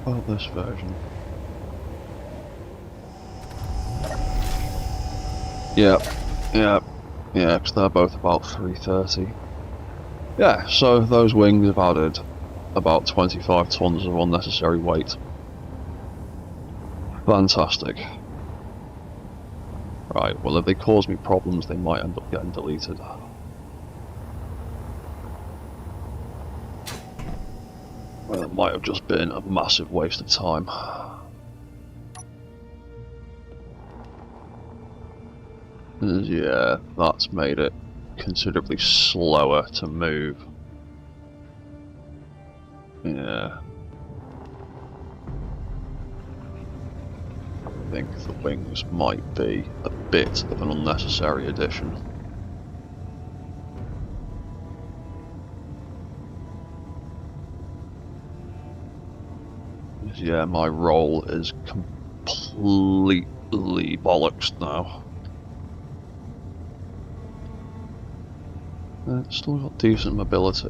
Speaker 1: What about this version? Yeah, because they're both about 330. Yeah, so those wings have added about 25 tons of unnecessary weight. Fantastic. Right, well if they cause me problems they might end up getting deleted. Well, it might have just been a massive waste of time. Yeah, that's made it considerably slower to move. Yeah. I think the wings might be a bit of an unnecessary addition. Yeah, my roll is completely bollocks now. It's still got decent mobility.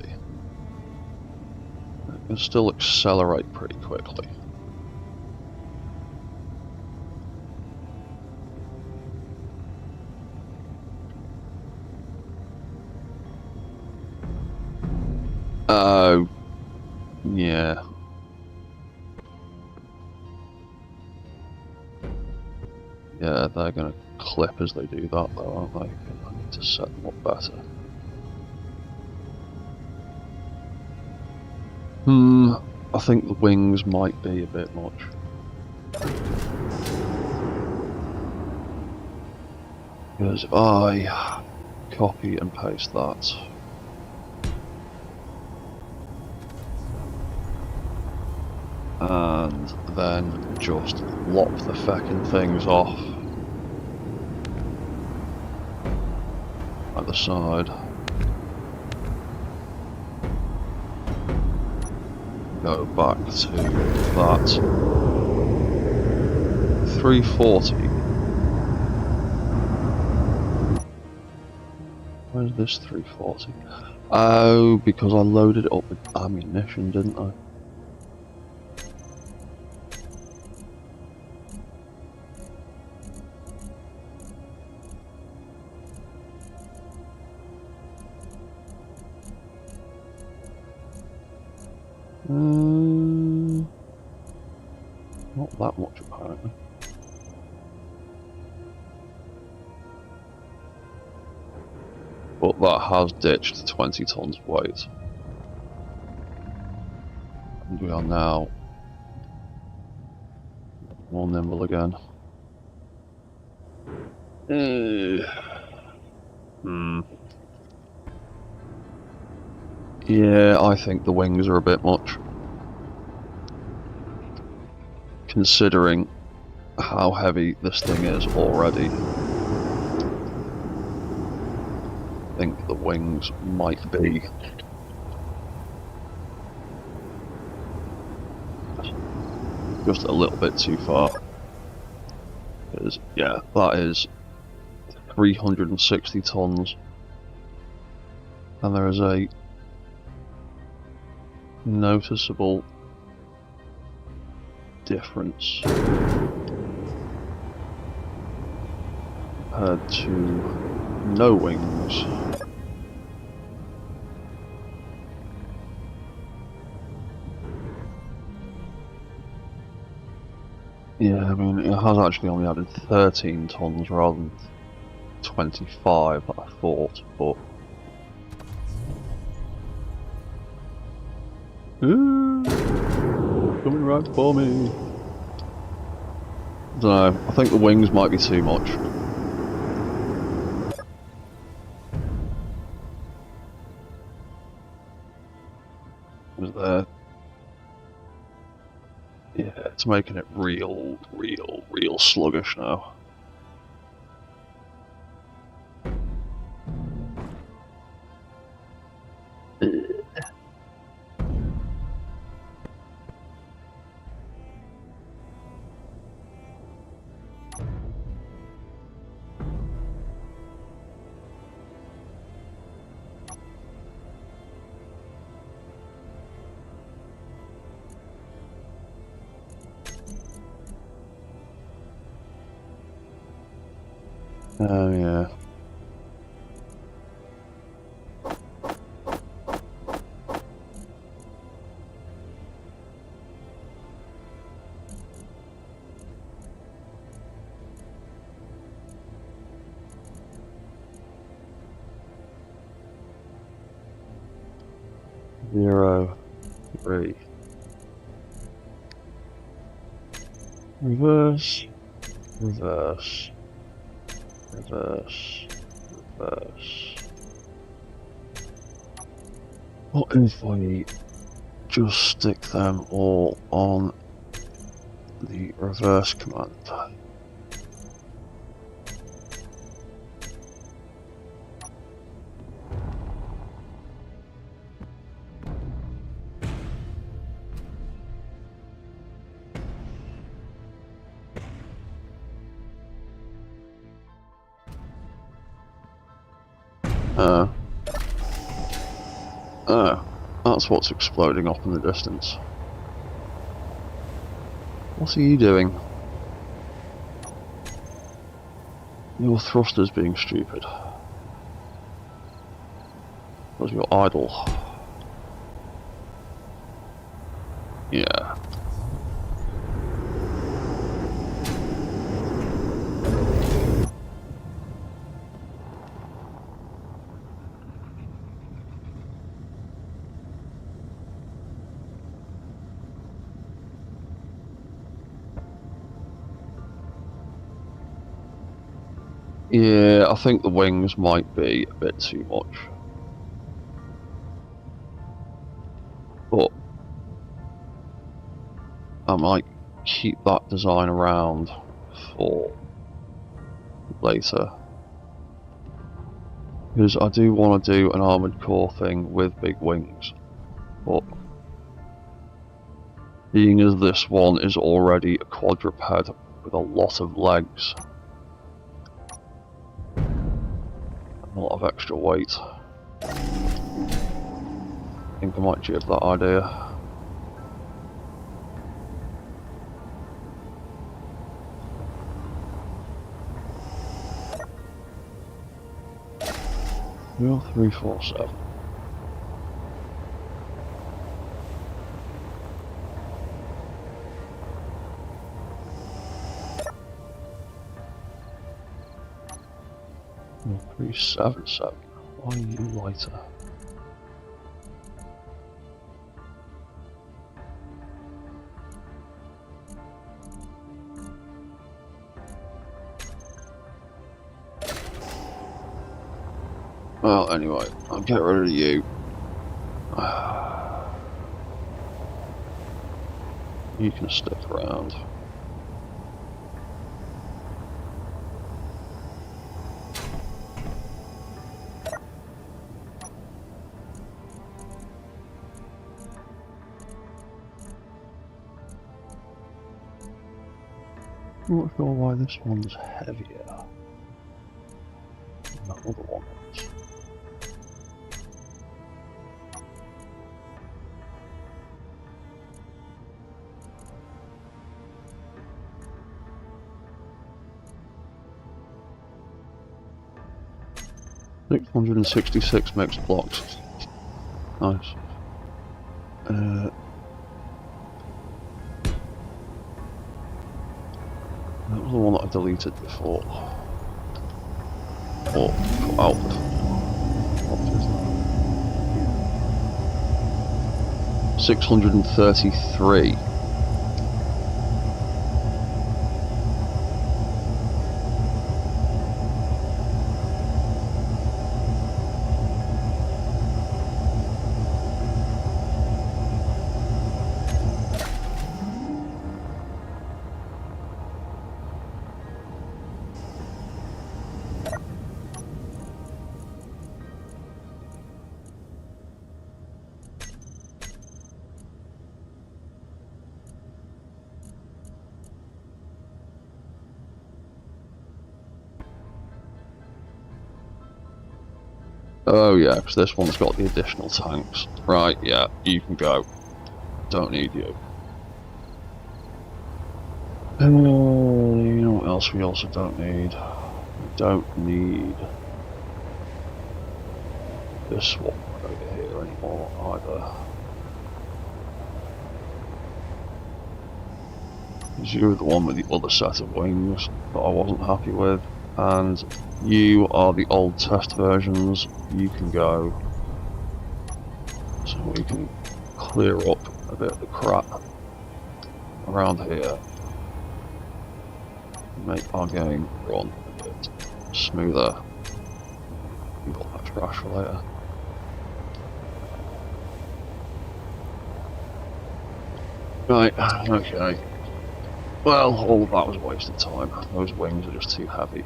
Speaker 1: It can still accelerate pretty quickly. Oh, yeah. Yeah, they're gonna clip as they do that though, aren't they? I need to set them up better. I think the wings might be a bit much. Because if I copy and paste that, and then just lop the feckin' things off at the side. Go back to that 340. Where's this 340? Oh, because I loaded it up with ammunition, didn't I? Not that much apparently. But that has ditched 20 tons of weight. And we are now more nimble again. Yeah, I think the wings are a bit much. Considering how heavy this thing is already. I think the wings might be just a little bit too far. Because, yeah, that is 360 tons. And there is a noticeable difference compared to no wings. Yeah, I mean, it has actually only added 13 tons rather than 25 that I thought, but... Ooh, coming right for me. I don't know, I think the wings might be too much. There. Yeah, it's making it real sluggish now. Oh yeah. Zero, 3. Reverse, reverse, reverse, reverse. What if we just stick them all on the reverse command? That's what's exploding off in the distance. What are you doing? Your thruster's being stupid. Because you're idle. Yeah. Yeah, I think the wings might be a bit too much. But I might keep that design around for later. Because I do want to do an armoured core thing with big wings. But being as this one is already a quadruped with a lot of legs, a lot of extra weight, I think I might jib that idea. Wheel 347. Wheel 377. Why are you lighter? Well, anyway, I'll get rid of you. You can stick around. I'm not sure why this one's heavier than that other one is. $666 mixed blocks. Nice. That was the one that I deleted before. Or put out. What is that? 633. Oh yeah, because this one's got the additional tanks. Right, yeah, you can go. Don't need you. You know what else we also don't need? We don't need this one over here anymore either. Because you're the one with the other set of wings that I wasn't happy with, and you are the old test versions. You can go, so we can clear up a bit of the crap around here, make our game run a bit smoother. We've got that trash for later. Right, okay. Well, all of that was a waste of time. Those wings are just too heavy.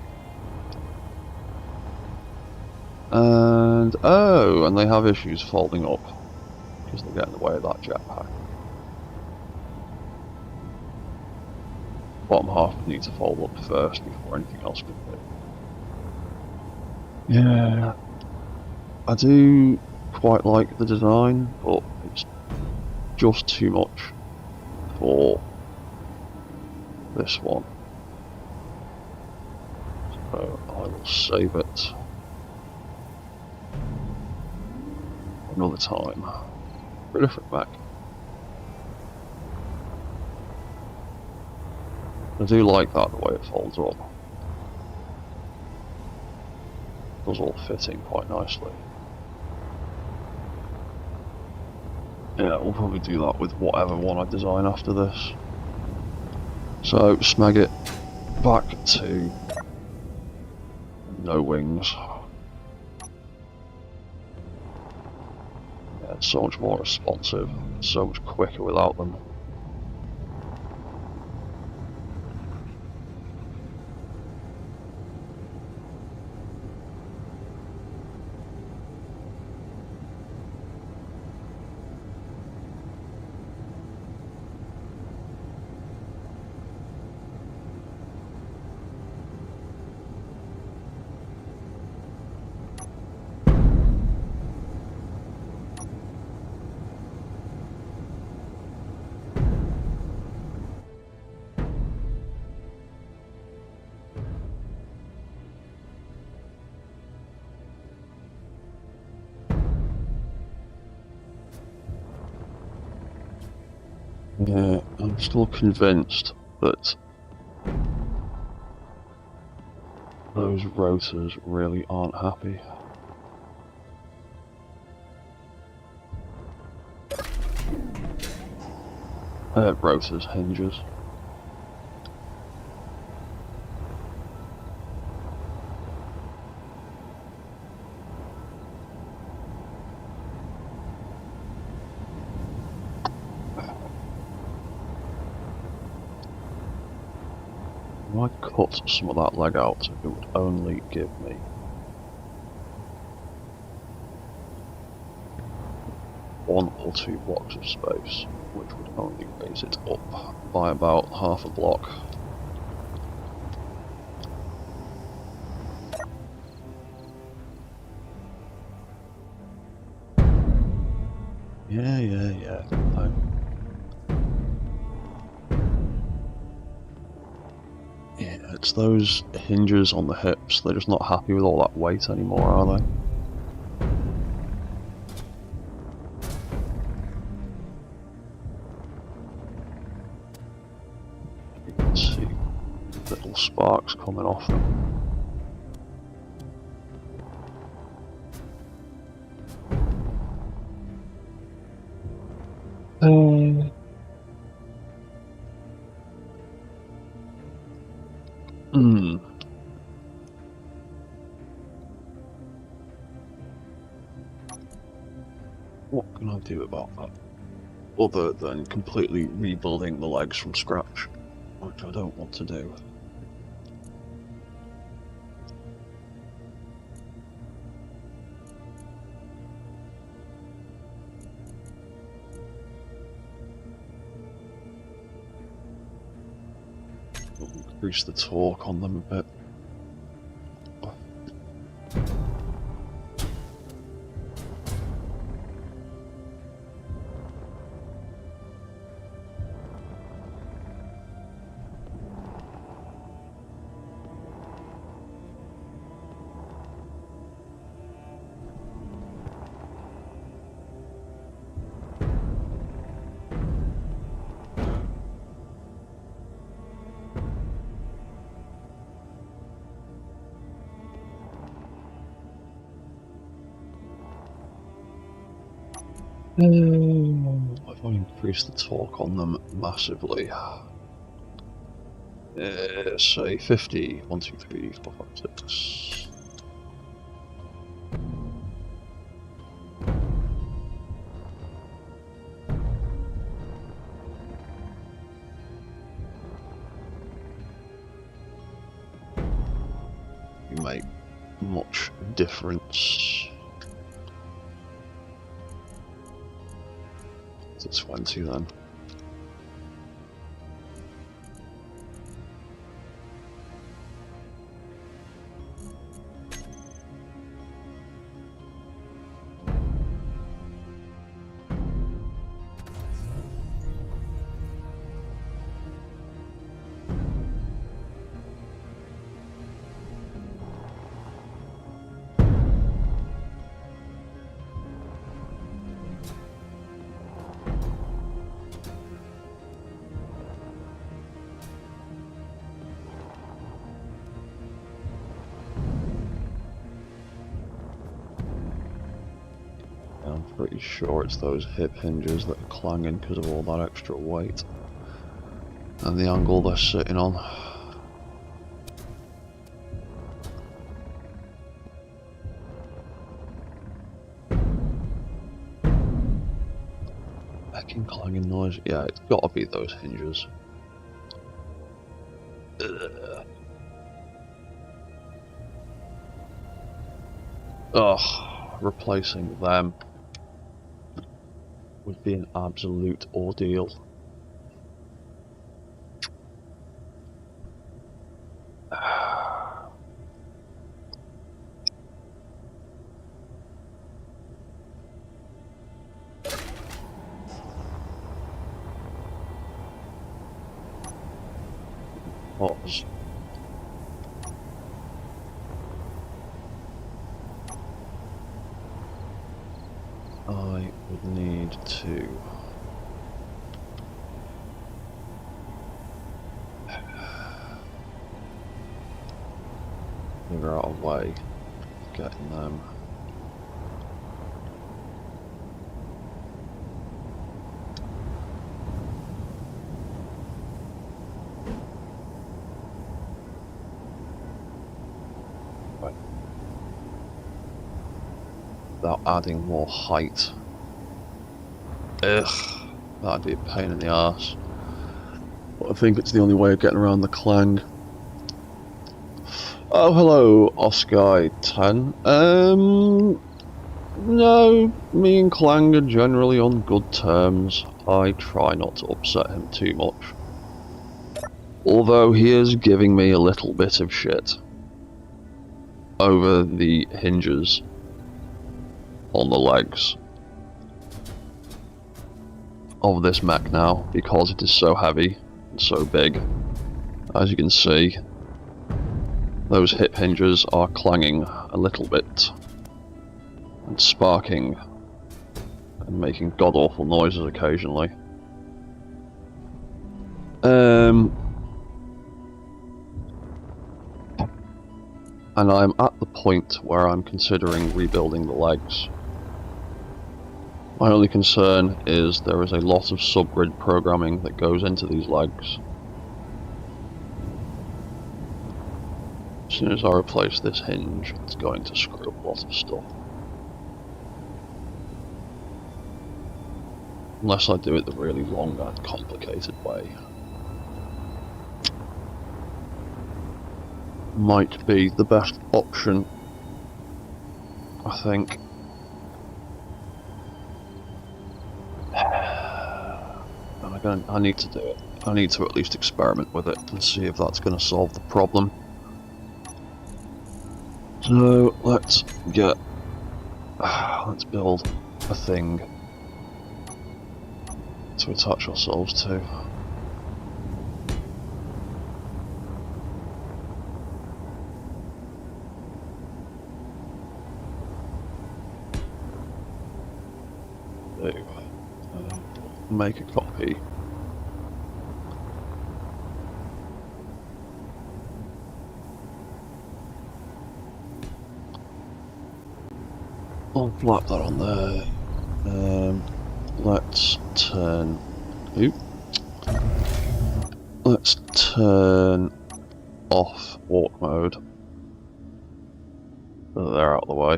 Speaker 1: And, oh, and they have issues folding up, because they get in the way of that jetpack. Bottom half would need to fold up first before anything else can do. Yeah, I do quite like the design, but it's just too much for this one. So I will save it another time for a different Mac. I do like that, the way it folds up. It does all fit in quite nicely. Yeah, we'll probably do that with whatever one I design after this. So, smeg it back to no wings. Yeah, it's so much more responsive, so much quicker without them. Yeah, I'm still convinced that those rotors really aren't happy. Rotors, hinges. If I cut some of that leg out, it would only give me one or two blocks of space, which would only raise it up by about half a block. Yeah. Yeah, it's those hinges on the hips. They're just not happy with all that weight anymore, are they? You can see little sparks coming off them. What can I do about that? Other than completely rebuilding the legs from scratch, which I don't want to do. We'll increase the torque on them a bit. I've increased the torque on them massively. Say 50. 1, 2, 3, 4, 5, 6. You make much difference. To 20 then. I'm pretty sure it's those hip hinges that are clanging because of all that extra weight and the angle they're sitting on. Banging noise. Yeah, it's got to be those hinges. Ugh, replacing them would be an absolute ordeal. Pause. I would need to figure out a way of getting them. Right. Without adding more height. Ugh, that'd be a pain in the arse. But I think it's the only way of getting around the clang. Oh, hello, Oscar 10. No, me and Clang are generally on good terms. I try not to upset him too much. Although he is giving me a little bit of shit over the hinges on the legs of this mech now, because it is so heavy and so big. As you can see, those hip hinges are clanging a little bit and sparking and making god-awful noises occasionally. And I'm at the point where I'm considering rebuilding the legs. My only concern is there is a lot of subgrid programming that goes into these legs. As soon as I replace this hinge, it's going to screw up a lot of stuff. Unless I do it the really long and complicated way. Might be the best option, I think. And I need to do it. I need to at least experiment with it and see if that's going to solve the problem. So let's build a thing to attach ourselves to. Make a copy. I'll flap that on there. Let's turn. Let's turn off walk mode. They're out of the way.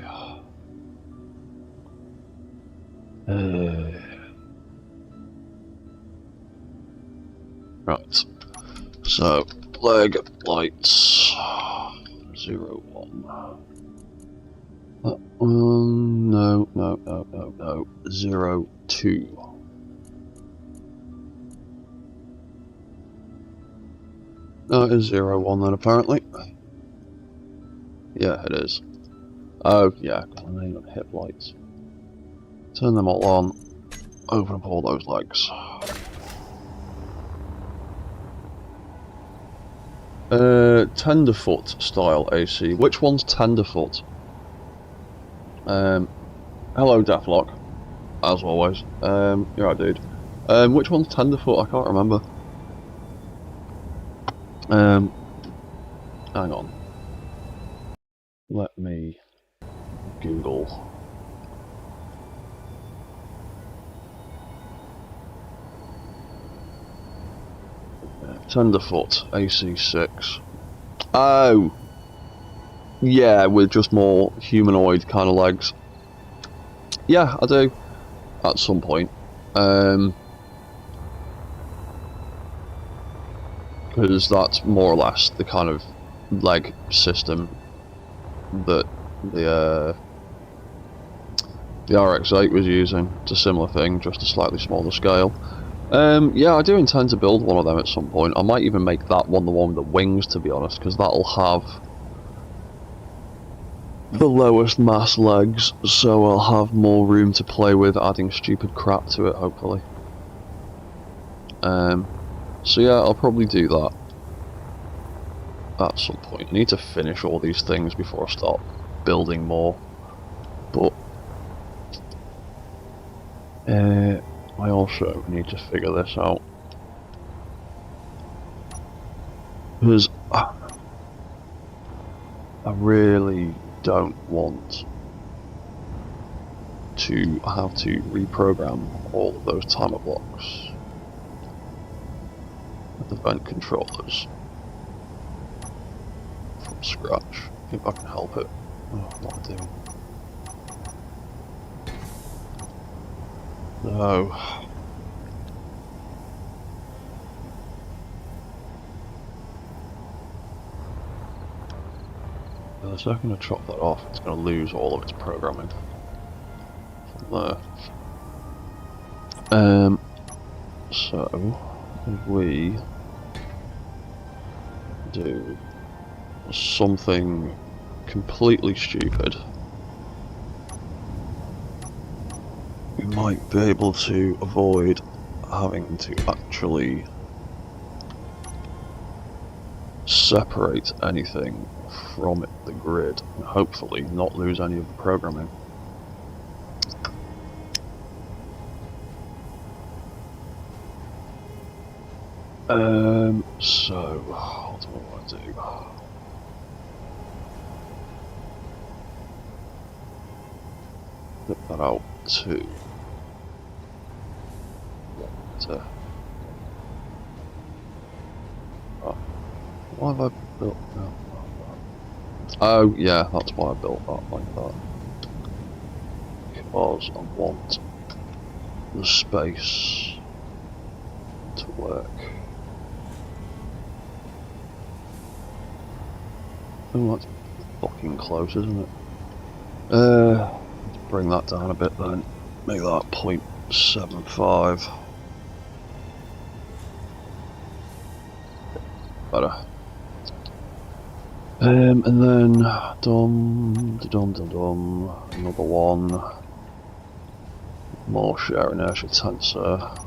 Speaker 1: Right. So leg lights 01. No. 02. No, it is 01 then apparently. Yeah, it is. Oh, yeah, I need hip lights. Turn them all on. Open up all those legs. Tenderfoot style AC. Which one's Tenderfoot? Hello, Deathlock. As always. You're right, dude. Which one's Tenderfoot? I can't remember. Hang on. Let me Google. Tenderfoot AC6. Oh! Yeah, with just more humanoid kind of legs. Yeah, I do. At some point. because that's more or less the kind of leg system that the RX-8 was using. It's a similar thing, just a slightly smaller scale. Yeah, I do intend to build one of them at some point. I might even make that one the one with the wings, to be honest, because that'll have the lowest mass legs, so I'll have more room to play with adding stupid crap to it, hopefully. So yeah, I'll probably do that at some point. I need to finish all these things before I start building more, but I also need to figure this out, because I really don't want to have to reprogram all of those timer blocks with the vent controllers from scratch, if I can help it. Oh, what am I doing? No. The second I chop that off, it's going to lose all of its programming from there. So if we do something completely stupid, we might be able to avoid having to actually separate anything from the grid, and hopefully not lose any of the programming. So what do I want to do? Flip that out to why have I built that? Oh yeah, that's why I built that like that. Because I want the space to work. Oh, that's fucking close, isn't it? Let's bring that down a bit then. Make that 0.75. Better. And then another one. More share inertia tensor.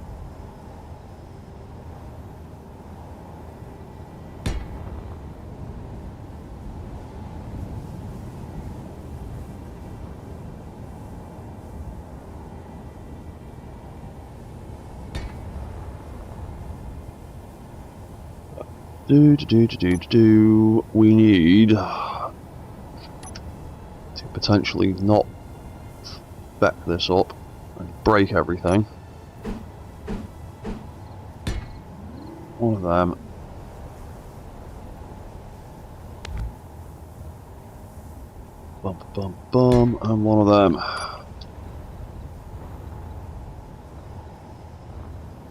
Speaker 1: We need to potentially not back this up and break everything. One of them. Bum, and one of them.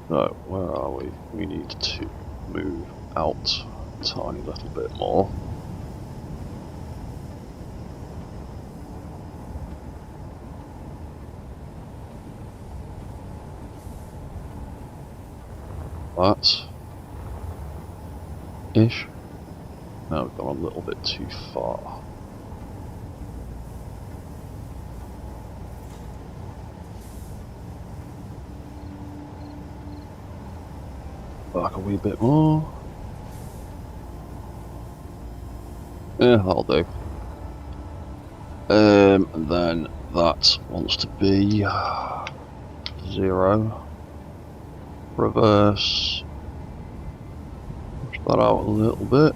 Speaker 1: So, where are we? We need to move out a tiny little bit more. That ish. Now we've gone a little bit too far. Back a wee bit more. Yeah, that'll do. And then that wants to be 0. Reverse. Push that out a little bit.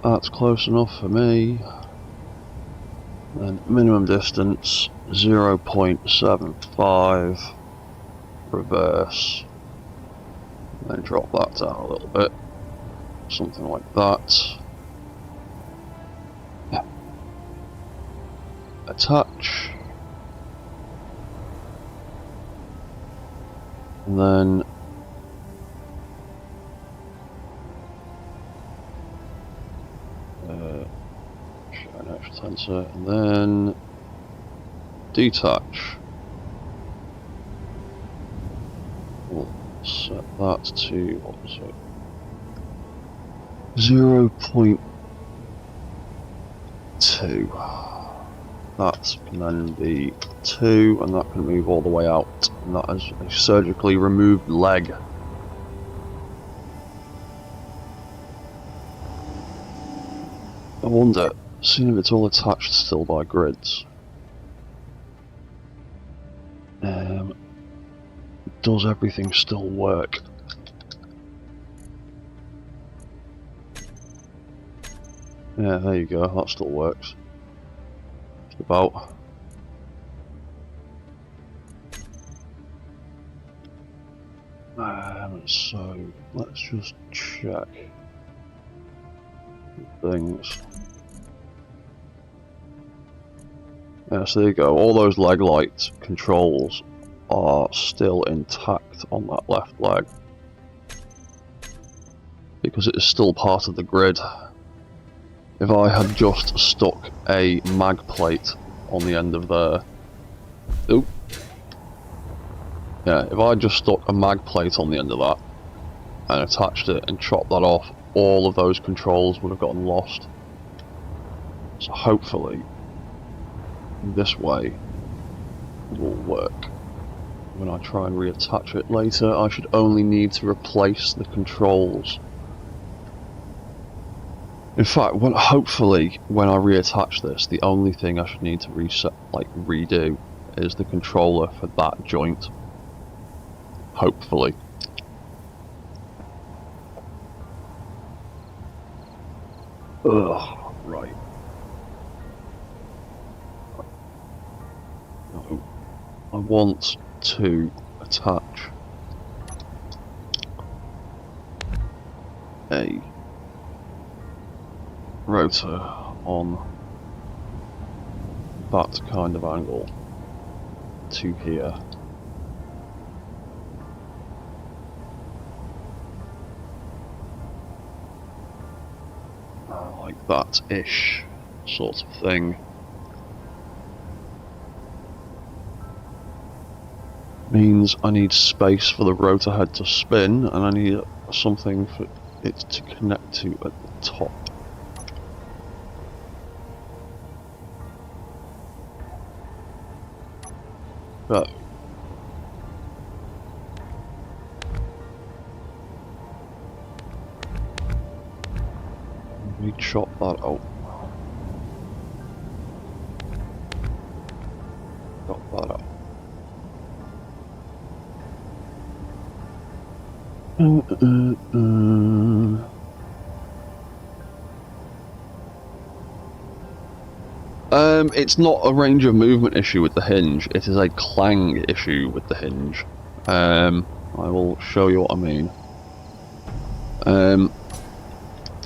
Speaker 1: That's close enough for me. Then minimum distance 0.75. Reverse. Then drop that down a little bit. Something like that. Yeah. Attach. And then Sensor, and then detach. We'll set that to, what was it? 0.2. That can then be 2, and that can move all the way out. And that is a surgically removed leg. I wonder, seeing if it's all attached still by grids. Does everything still work? Yeah, there you go, that still works. Just about. So, let's just check things. Yeah, so there you go, all those leg light controls are still intact on that left leg. Because it is still part of the grid. If I had just stuck a mag plate on the end of there... Oop. Yeah, if I just stuck a mag plate on the end of that and attached it and chopped that off, all of those controls would have gotten lost. So hopefully this way will work. When I try and reattach it later, I should only need to replace the controls. In fact, hopefully when I reattach this, the only thing I should need to redo is the controller for that joint. Hopefully. Ugh, right. No. I want to attach a rotor on that kind of angle to here. Like that-ish sort of thing. Means I need space for the rotor head to spin, and I need something for it to connect to at the top. So, we chop that out. Chop that out. It's not a range of movement issue with the hinge, it is a clang issue with the hinge. I will show you what I mean.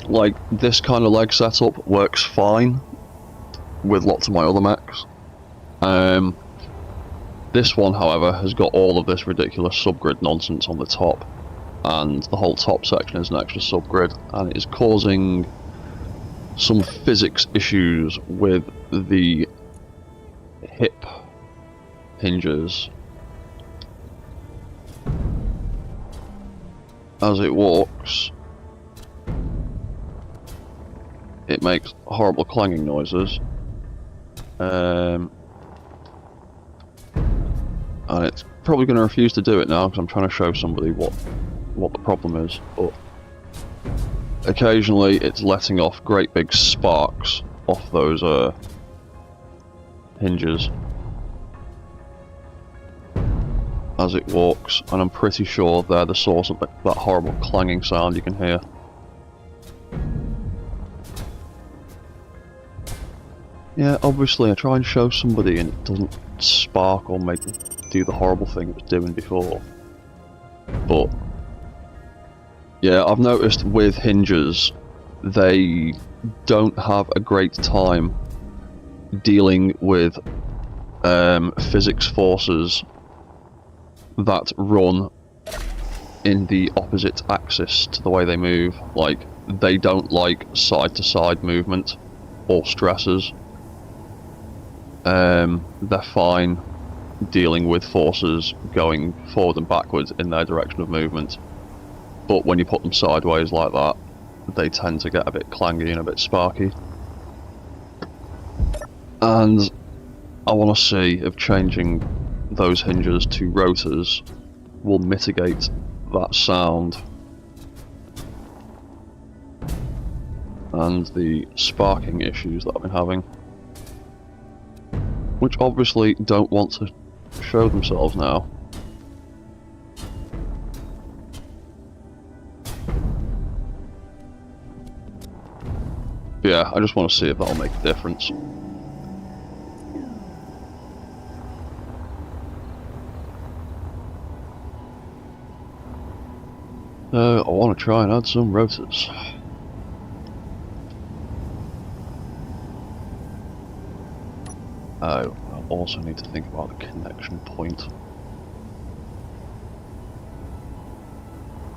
Speaker 1: Like, this kind of leg setup works fine with lots of my other mechs. This one, however, has got all of this ridiculous subgrid nonsense on the top, and the whole top section is an extra subgrid, and it is causing some physics issues with the hip hinges as it walks. It makes horrible clanging noises, and it's probably going to refuse to do it now because I'm trying to show somebody what the problem is, but occasionally it's letting off great big sparks off those hinges as it walks, and I'm pretty sure they're the source of that horrible clanging sound you can hear. Yeah, obviously I try and show somebody and it doesn't spark or make them do the horrible thing it was doing before. But yeah, I've noticed with hinges, they don't have a great time dealing with physics forces that run in the opposite axis to the way they move. Like, they don't like side-to-side movement or stresses. they're fine dealing with forces going forward and backwards in their direction of movement. But when you put them sideways like that, they tend to get a bit clangy and a bit sparky. And I want to see if changing those hinges to rotors will mitigate that sound and the sparking issues that I've been having, which obviously don't want to show themselves now. But yeah, I just want to see if that'll make a difference. I want to try and add some rotors. I also need to think about the connection point.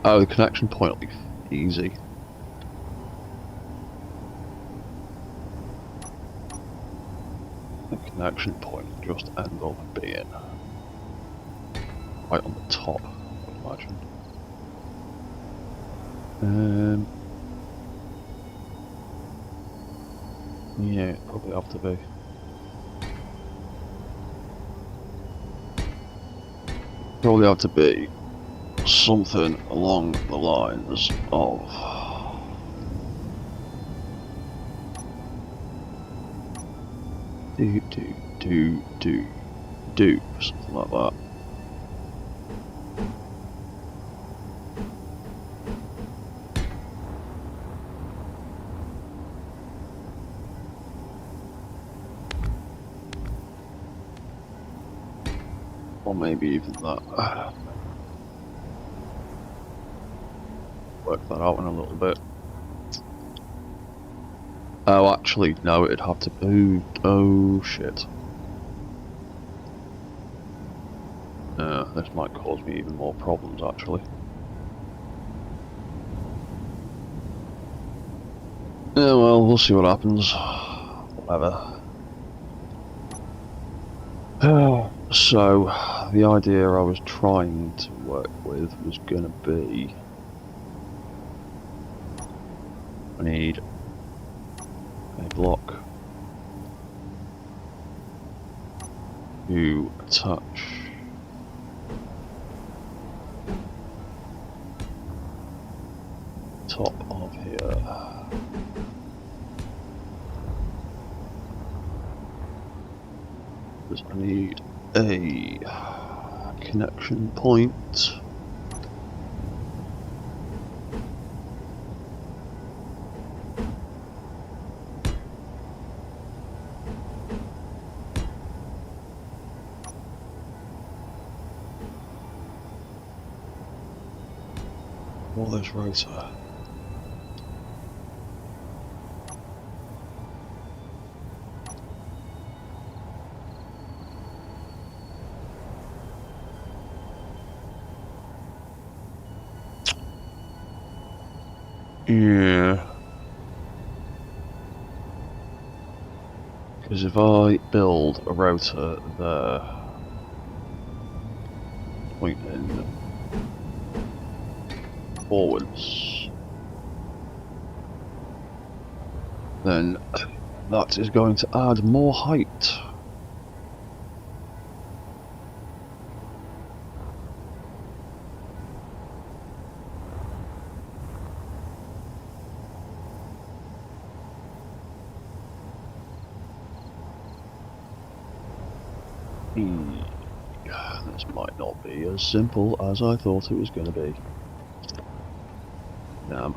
Speaker 1: Oh, the connection point will be easy. The connection point will just end up being right on the top, I would imagine. Yeah, it'd probably have to be. Probably have to be something along the lines of do something like that. Or maybe even that. Work that out in a little bit. Oh, actually, no, it'd have to be. Oh, shit. This might cause me even more problems, actually. Yeah, well, we'll see what happens. Whatever. So, the idea I was trying to work with was gonna be... I need a block to attach top of here. Because I need a connection point. All those rotor. Yeah. Because if I build a rotor there, pointing forwards, then that is going to add more height. This might not be as simple as I thought it was going to be. Damn.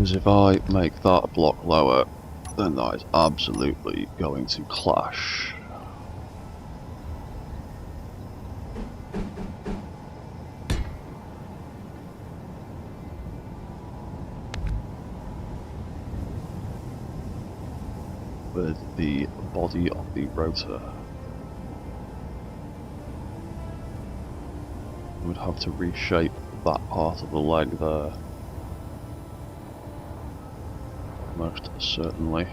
Speaker 1: Because if I make that a block lower, then that is absolutely going to clash. With the body of the rotor. I would have to reshape that part of the leg there. Most certainly.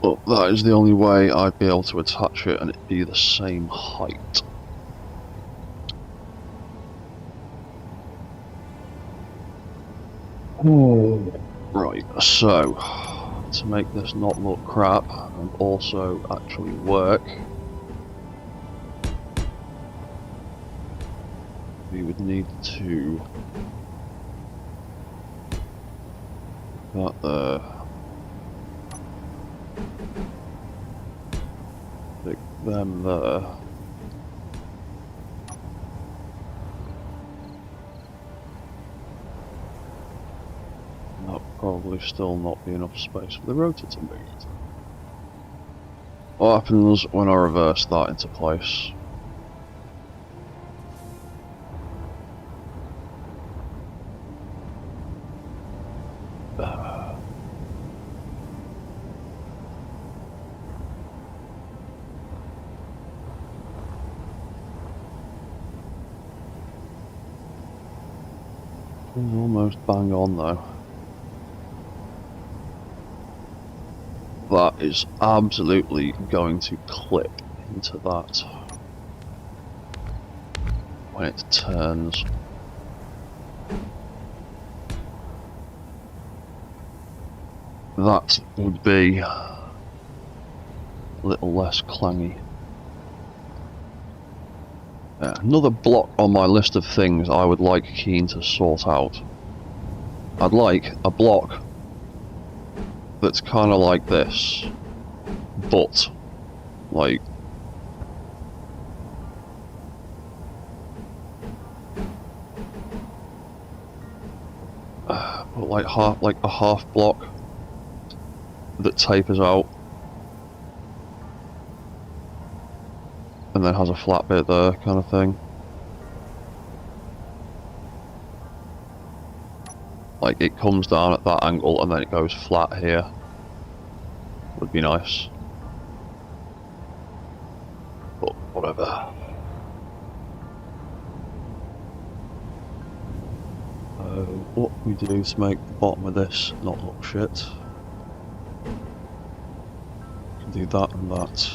Speaker 1: But that is the only way I'd be able to attach it and it'd be the same height. Right, so to make this not look crap and also actually work, we would need to that there, stick them there. That would probably still not be enough space for the rotor to move. What happens when I reverse that into place? Almost bang on though. That is absolutely going to clip into that when it turns. That would be a little less clangy. Another block on my list of things I would like Keen to sort out. I'd like a block that's kind of like this, but like like a half block that tapers out and then has a flat bit there, kind of thing. Like it comes down at that angle and then it goes flat here. Would be nice. But whatever. What we do to make the bottom of this not look shit. We can do that and that.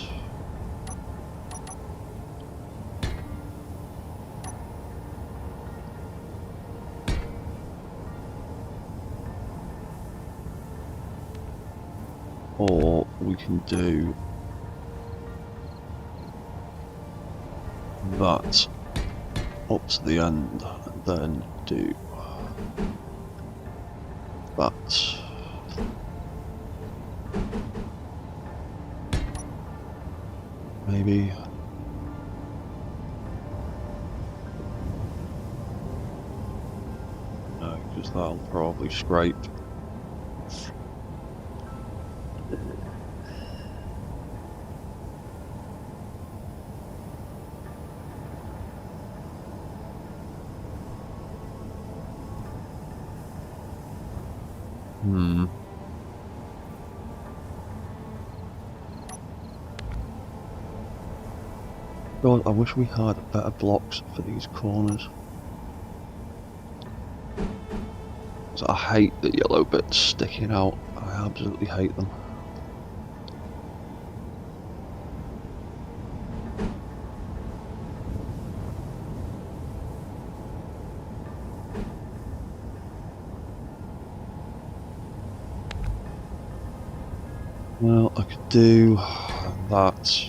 Speaker 1: Or we can do that up to the end and then do that. Maybe. No, because that'll probably scrape. God, I wish we had better blocks for these corners. So I hate the yellow bits sticking out. I absolutely hate them. Well, I could do that,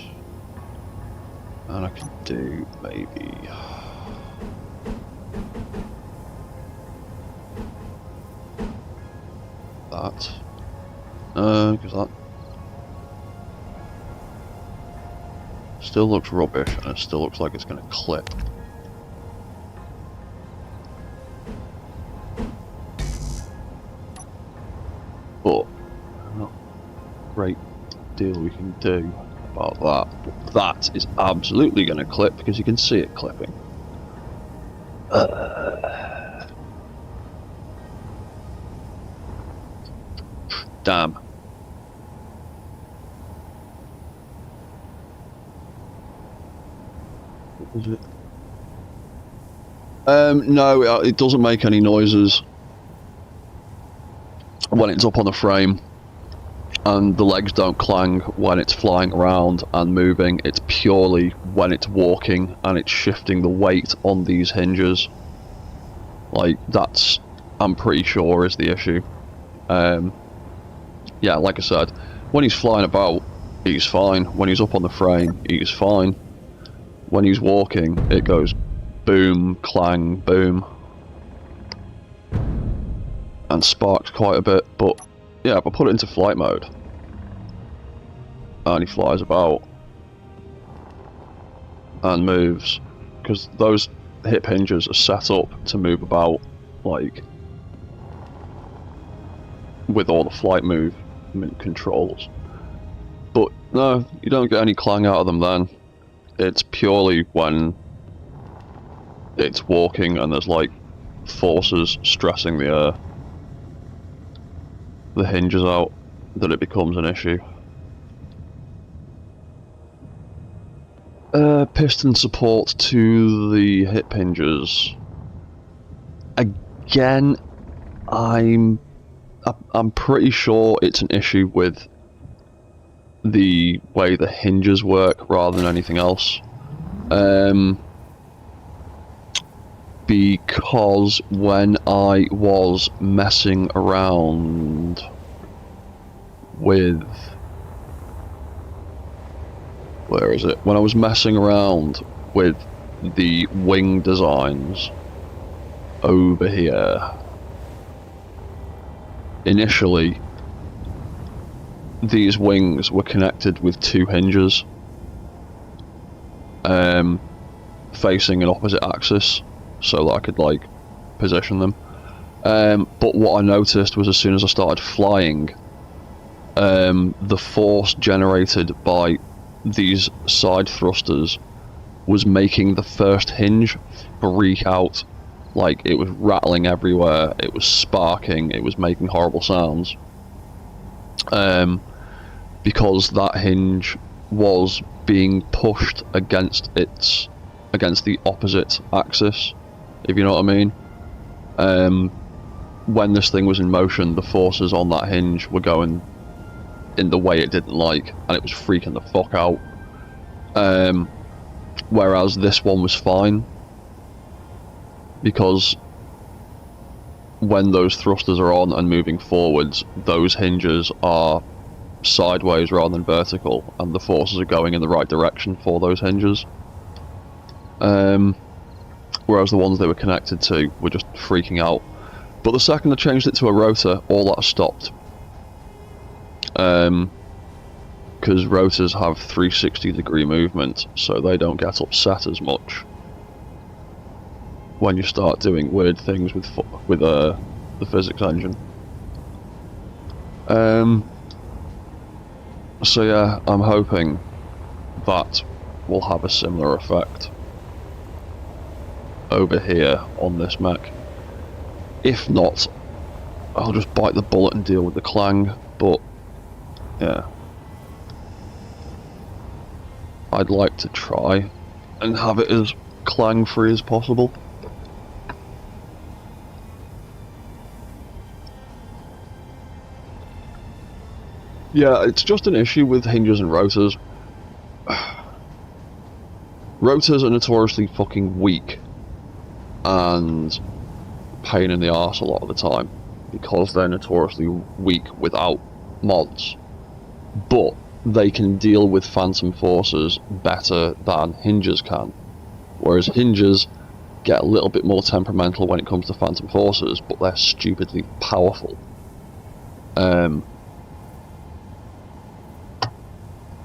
Speaker 1: and I could do maybe that. because that still looks rubbish, and it still looks like it's going to clip. But not a great deal we can do about that. But that is absolutely going to clip, because you can see it clipping. Damn. What was it? No, it doesn't make any noises when it's up on the frame, and the legs don't clang when it's flying around and moving. It's purely when it's walking and it's shifting the weight on these hinges. Like, that's, I'm pretty sure, is the issue. Yeah, like I said, when he's flying about, he's fine. When he's up on the frame, he's fine. When he's walking, it goes boom, clang, boom, and sparks quite a bit. But yeah, if I put it into flight mode and he flies about and moves, because those hip hinges are set up to move about, like, with all the flight movement controls. But no, you don't get any clang out of them then. It's purely when it's walking and there's like forces stressing the hinges out that it becomes an issue. Piston support to the hip hinges. Again, I'm pretty sure it's an issue with the way the hinges work rather than anything else. Because when I was messing around with... where is it? When I was messing around with the wing designs over here, initially these wings were connected with two hinges facing an opposite axis, so that I could like position them. But what I noticed was, as soon as I started flying, the force generated by these side thrusters was making the first hinge freak out. Like, it was rattling everywhere, it was sparking, it was making horrible sounds. Because that hinge was being pushed against the opposite axis, if you know what I mean. When this thing was in motion, the forces on that hinge were going in the way it didn't like, and it was freaking the fuck out. Whereas this one was fine, because when those thrusters are on and moving forwards, those hinges are sideways rather than vertical, and the forces are going in the right direction for those hinges. Whereas the ones they were connected to were just freaking out. But the second I changed it to a rotor, all that stopped. Because rotors have 360-degree movement, so they don't get upset as much when you start doing weird things with the physics engine. So yeah, I'm hoping that will have a similar effect over here on this mech. If not, I'll just bite the bullet and deal with the clang. But yeah, I'd like to try and have it as clang free as possible. Yeah, it's just an issue with hinges and rotors. Rotors are notoriously fucking weak and pain in the arse a lot of the time, because they're notoriously weak without mods. But they can deal with phantom forces better than hinges can. Whereas hinges get a little bit more temperamental when it comes to phantom forces, but they're stupidly powerful.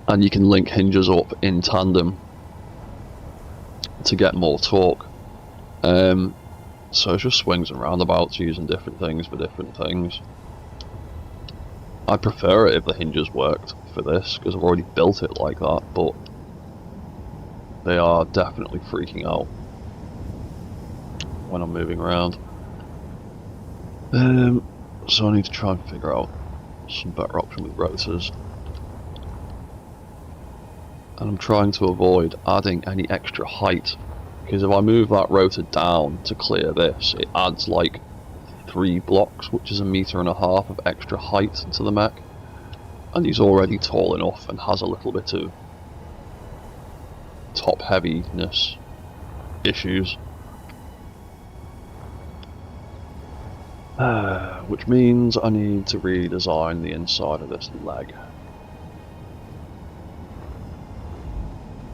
Speaker 1: and you can link hinges up in tandem to get more torque. So it's just swings and roundabouts using different things for different things. I'd prefer it if the hinges worked for this, because I've already built it like that, but they are definitely freaking out when I'm moving around. So I need to try and figure out some better option with rotors. And I'm trying to avoid adding any extra height, because if I move that rotor down to clear this, it adds like 3 blocks, which is 1.5 meters of extra height to the mech, and he's already tall enough and has a little bit of top heaviness issues, which means I need to redesign the inside of this leg,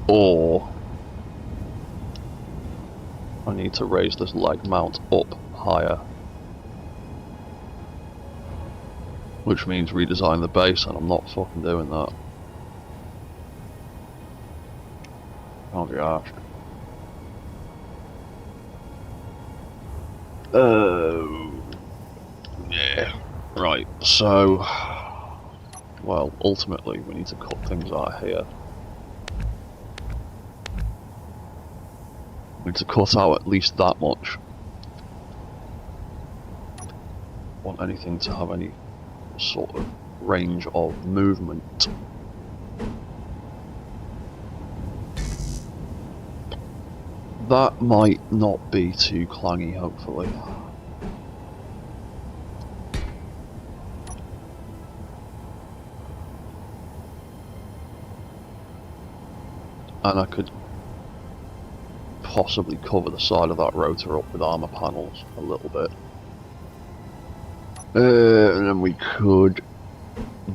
Speaker 1: or I need to raise this leg mount up higher, which means redesign the base, and I'm not fucking doing that. Oh gosh. Yeah. Right, so, well, ultimately we need to cut things out here. We need to cut out at least that much. Want anything to have any sort of range of movement. That might not be too clangy, hopefully. And I could possibly cover the side of that rotor up with armor panels a little bit. And then we could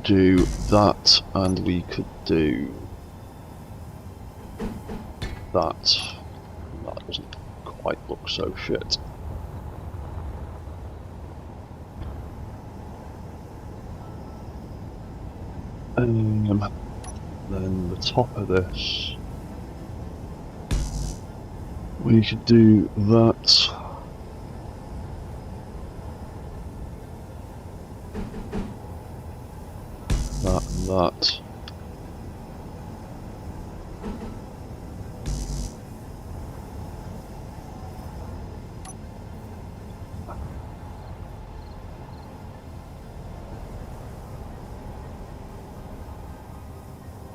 Speaker 1: do that, and we could do that. That doesn't quite look so shit. Then the top of this, we could do that. That and that.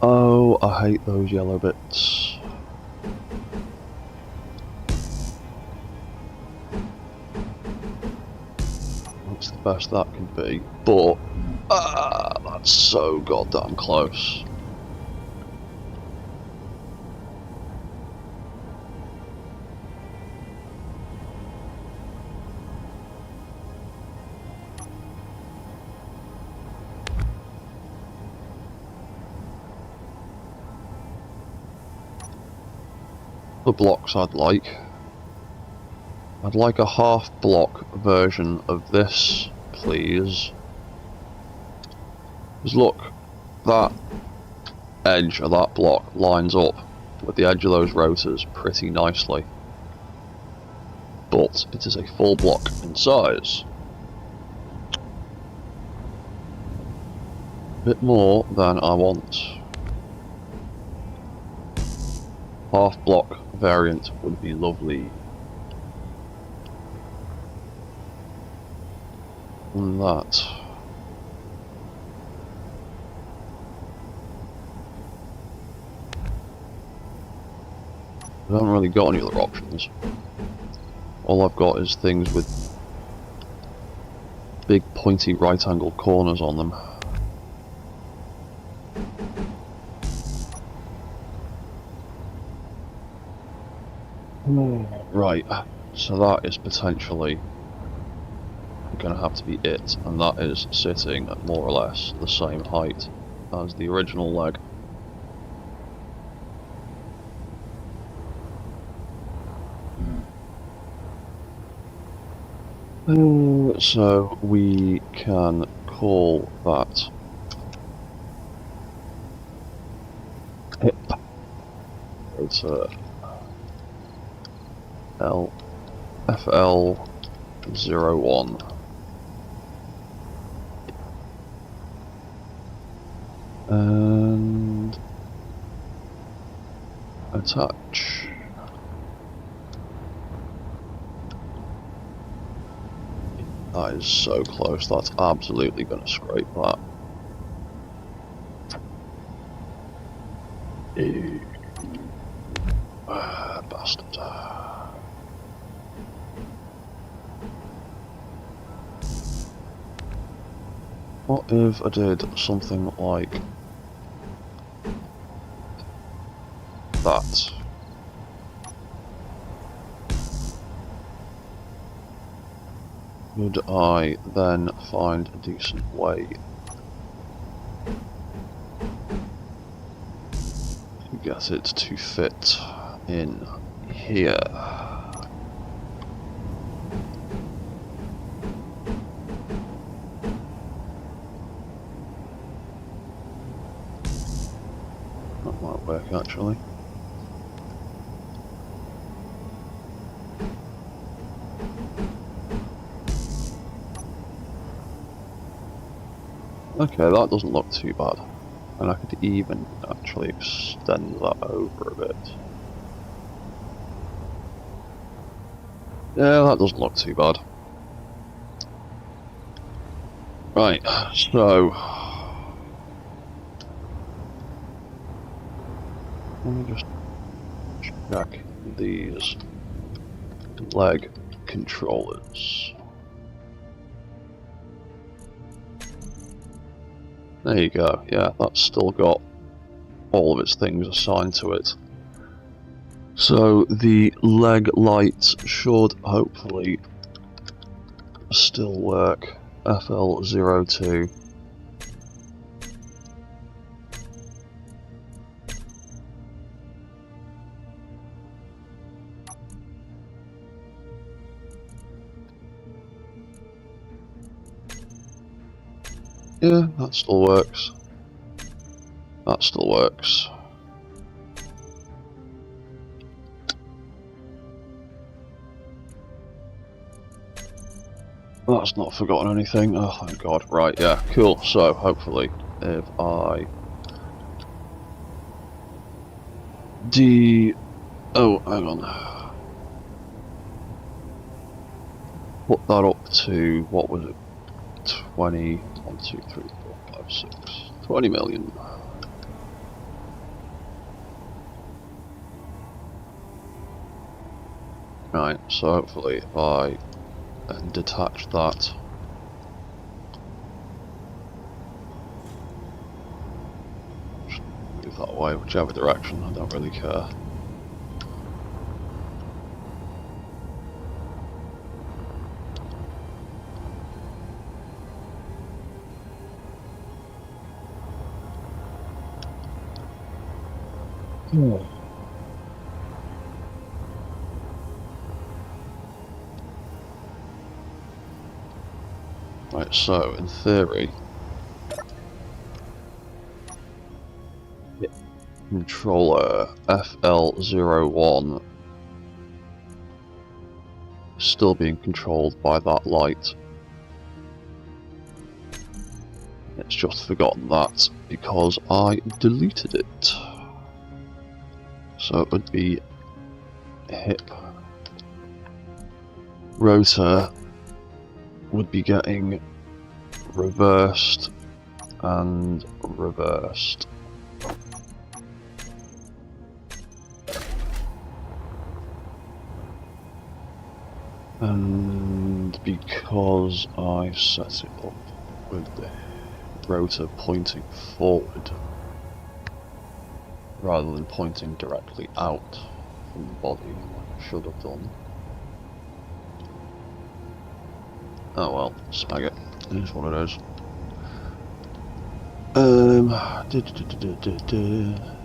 Speaker 1: Oh, I hate those yellow bits. That's the best that can be, but that's so goddamn close. The blocks I'd like a half block version of this, please. Because look, that edge of that block lines up with the edge of those rotors pretty nicely, but it is a full block in size. A bit more than I want. Half block variant would be lovely. And that. I haven't really got any other options. All I've got is things with big pointy right angle corners on them. Right, so that is potentially going to have to be it, and that is sitting at more or less the same height as the original leg. So we can call that rotor FL01. And attach. That is so close, that's absolutely going to scrape that. Bastard. What if I did something like that? Would I then find a decent way to get it to fit in here? That might work actually. Okay, that doesn't look too bad. And I could even actually extend that over a bit. Yeah, that doesn't look too bad. Right, so let me just check these leg controllers. There you go, yeah, that's still got all of its things assigned to it. So the leg lights should hopefully still work. FL02. Yeah, that still works. That still works. That's not forgotten anything. Oh, thank God. Right, yeah, cool. So, hopefully, if I... Oh, hang on. Put that up to, what was it? 20... 1, 2, 3, 4, 5, 6... 20 million. Right, so hopefully if I detach that, just move that way, whichever direction, I don't really care. Right, so in theory, controller FL01 is still being controlled by that light. It's just forgotten that because I deleted it. So it would be hip rotor would be getting reversed and reversed. And because I set it up with the rotor pointing forward rather than pointing directly out from the body like I should have done. Oh well, snag it. It is what it is.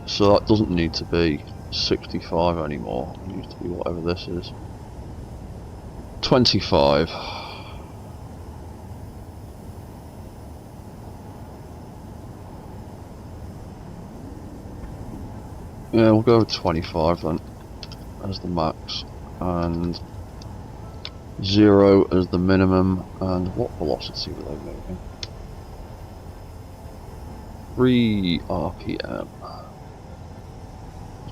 Speaker 1: So that doesn't need to be 65 anymore. It needs to be whatever this is. 25. Yeah, we'll go with 25 then, as the max, and 0 as the minimum, and what velocity were they moving? 3 RPM.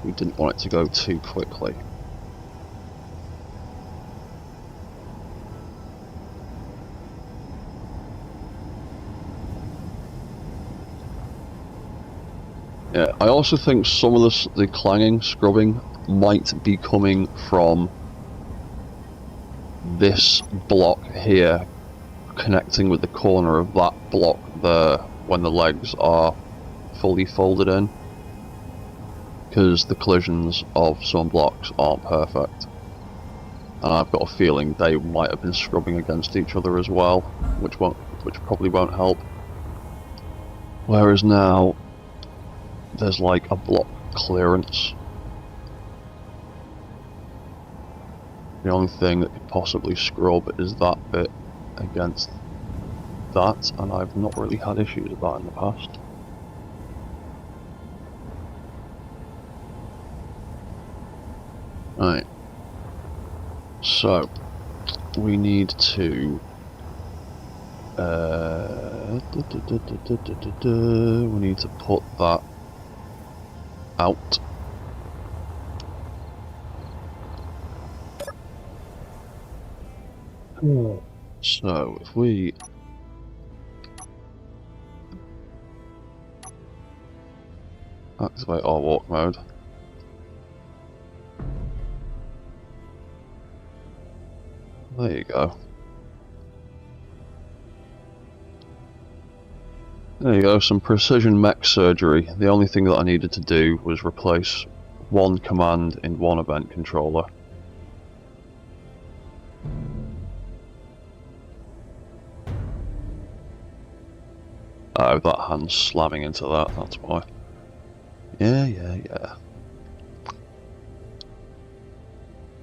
Speaker 1: We didn't want it to go too quickly. Yeah, I also think some of the clanging, scrubbing, might be coming from this block here, connecting with the corner of that block there when the legs are fully folded in, because the collisions of some blocks aren't perfect, and I've got a feeling they might have been scrubbing against each other as well, which probably won't help. Whereas now there's like a block clearance. The only thing that could possibly scrub is that bit against that, and I've not really had issues with that in the past. Right, so we need to we need to put that out. So if we activate our walk mode, there you go. There you go, some precision mech surgery. The only thing that I needed to do was replace one command in one event controller. Oh, that hand's slamming into that, that's why. Yeah.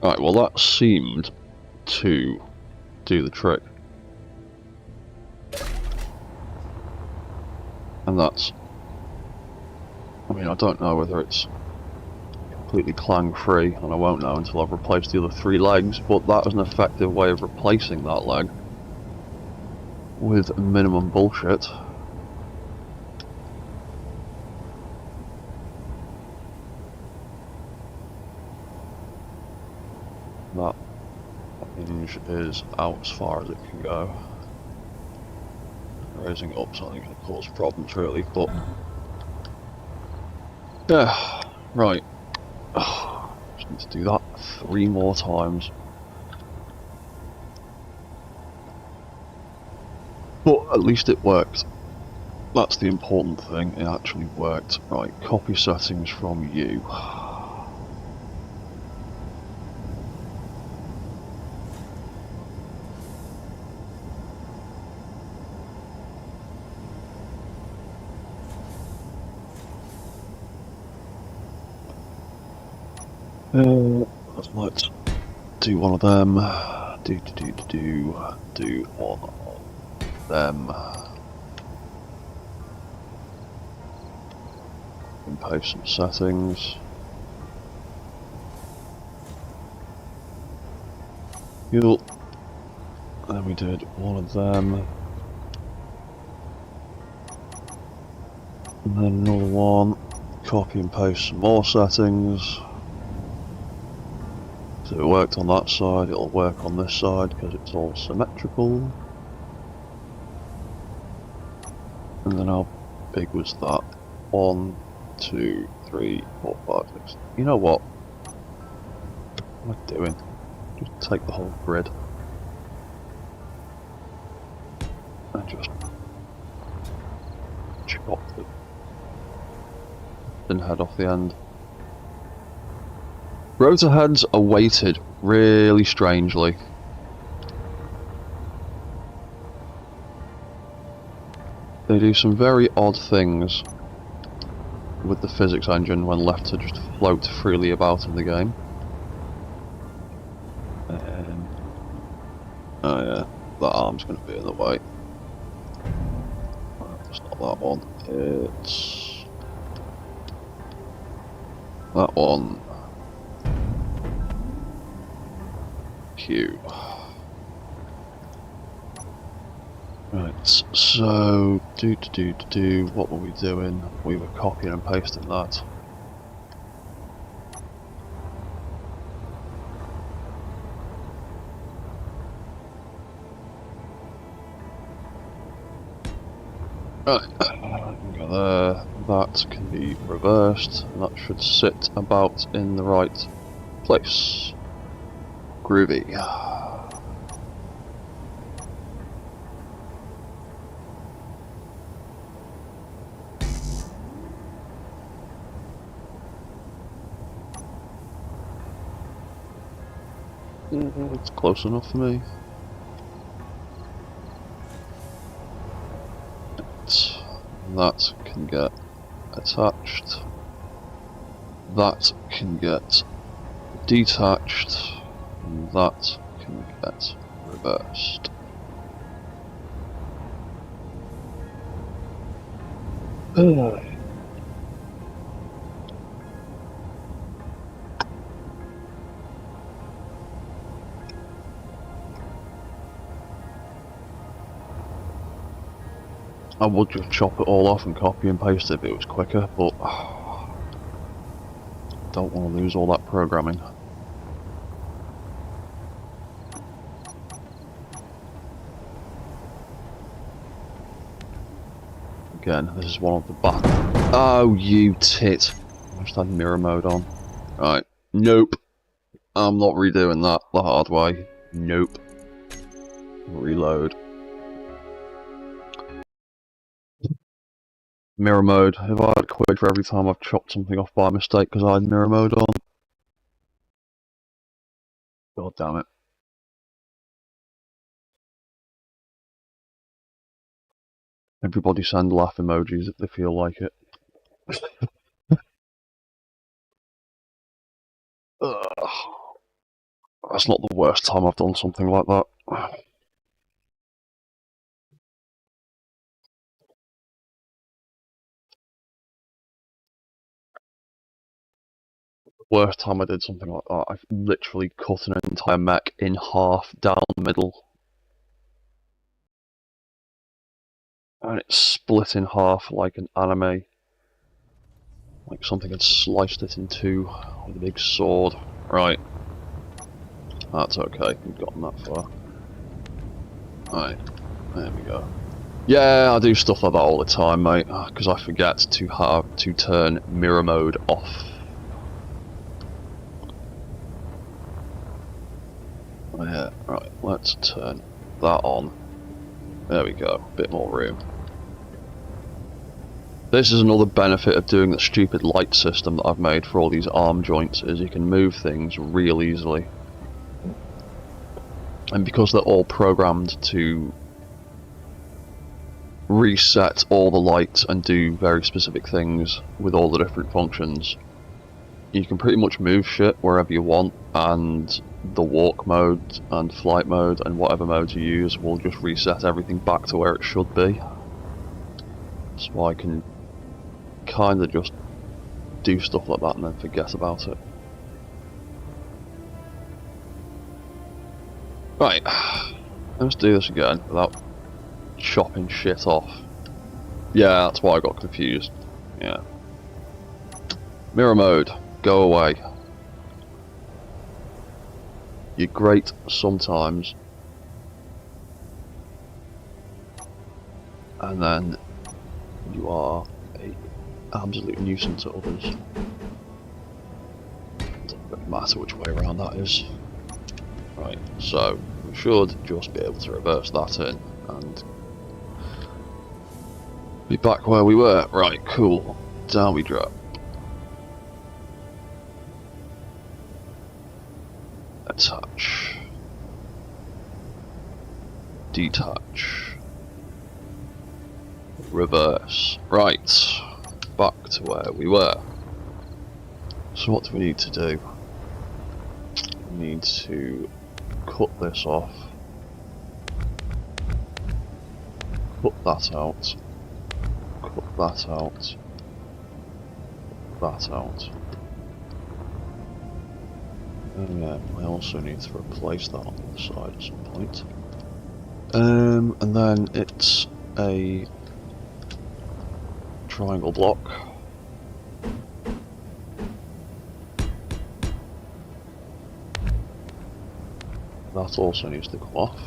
Speaker 1: Right, well that seemed to do the trick. And that's... I mean, I don't know whether it's completely clang free, and I won't know until I've replaced the other 3 legs, but that is an effective way of replacing that leg with minimum bullshit. That hinge is out as far as it can go. Raising it up is only going to cause problems really, but... yeah, right. Just need to do that 3 more times. But at least it worked. That's the important thing, it actually worked. Right, copy settings from you. Let's do one of them. Do one of them. And paste some settings. Cool. Then we did one of them. And then another one. Copy and paste some more settings. So it worked on that side, it'll work on this side because it's all symmetrical. And then how big was that? 1, 2, 3, 4, 5, 6. You know what? What am I doing? Just take the whole grid. And just chop the thin head off the end. Rotor heads are weighted really strangely. They do some very odd things with the physics engine when left to just float freely about in the game. Oh yeah, that arm's going to be in the way. It's not that one, it's... that one. Q. Right, so what were we doing? We were copying and pasting that. Right, go there. That can be reversed, and that should sit about in the right place. Groovy. It's close enough for me. That can get attached. That can get detached. And that can get reversed. I would just chop it all off and copy and paste it if it was quicker, but don't want to lose all that programming. Again, this is one of the back. Oh, you tit! I just had mirror mode on. Right, nope. I'm not redoing that the hard way. Nope. Reload. Mirror mode. If I had quit for every time I've chopped something off by mistake because I had mirror mode on. God damn it. Everybody send laugh emojis if they feel like it. Ugh. That's not the worst time I've done something like that. Worst time I did something like that, I've literally cut an entire mech in half down the middle. And it's split in half like an anime. Like something had sliced it in two with a big sword. Right. That's okay, we've gotten that far. Right, there we go. Yeah, I do stuff like that all the time, mate, because I forget to turn mirror mode off. Yeah, right, let's turn that on. There we go, bit more room. This is another benefit of doing the stupid light system that I've made for all these arm joints, is you can move things real easily. And because they're all programmed to reset all the lights and do very specific things with all the different functions, you can pretty much move shit wherever you want, and the walk mode and flight mode and whatever modes you use will just reset everything back to where it should be. So I can kind of just do stuff like that and then forget about it. Right, let's do this again without chopping shit off. Yeah, that's why I got confused. Yeah. Mirror mode, go away. You're great sometimes, and then you are an absolute nuisance to others. Doesn't matter which way around that is. Right, so we should just be able to reverse that in and be back where we were. Right, cool. Down we drop. Attach. Detach. Reverse. Right, back to where we were. So what do we need to do? We need to cut this off. Cut that out. Cut that out. That out. Yeah, I also need to replace that on the side at some point. And then it's a triangle block. That also needs to come off.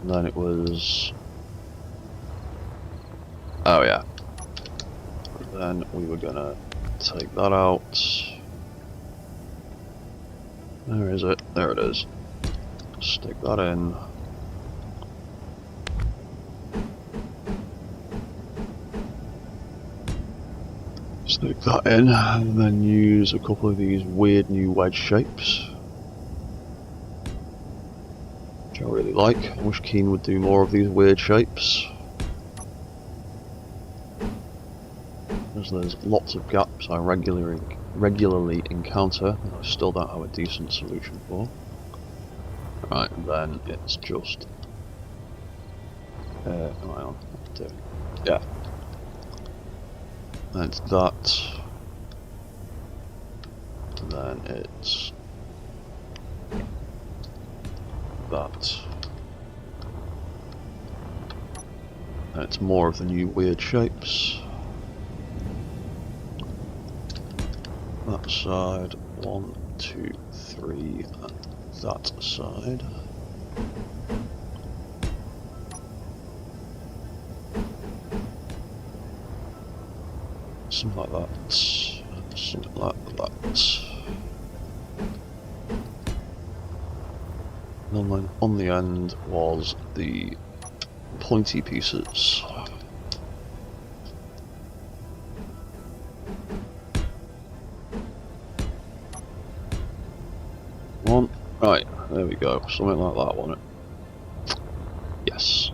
Speaker 1: And then it was... oh yeah. And then we were gonna take that out. Where is it? There it is. Stick that in. Stick that in, and then use a couple of these weird new wedge shapes, which I really like. I wish Keen would do more of these weird shapes, because there's lots of gaps I regularly encounter and I still don't have a decent solution for. Right, and then it's just hang on, yeah. And it's that, and then it's that, and it's more of the new weird shapes. That side, 1, 2, 3, and that side. Something like that, something like that. And then on the end was the pointy pieces. One, right, there we go, something like that, wasn't it? Yes.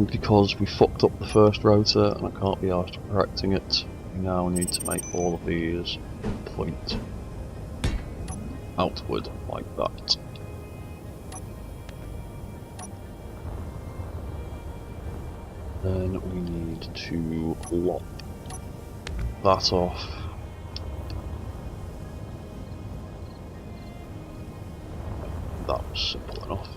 Speaker 1: Because we fucked up the first rotor and I can't be arsed correcting it, we now need to make all of these point outward like that. Then we need to lock that off. That was simple enough.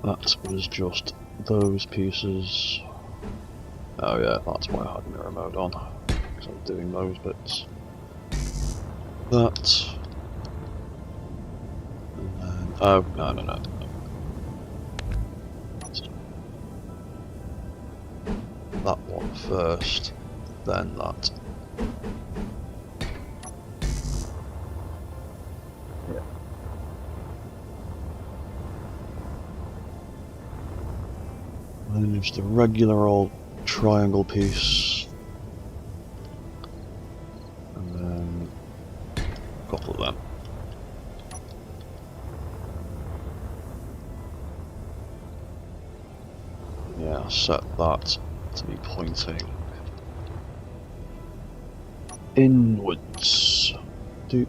Speaker 1: That was just those pieces. Oh yeah, that's why I had mirror mode on, because I was doing those bits. That. And then, oh, no. That one first, then that. Yeah. And then just a regular old triangle piece. And then a couple of them. Yeah, set that to be pointing inwards. Do.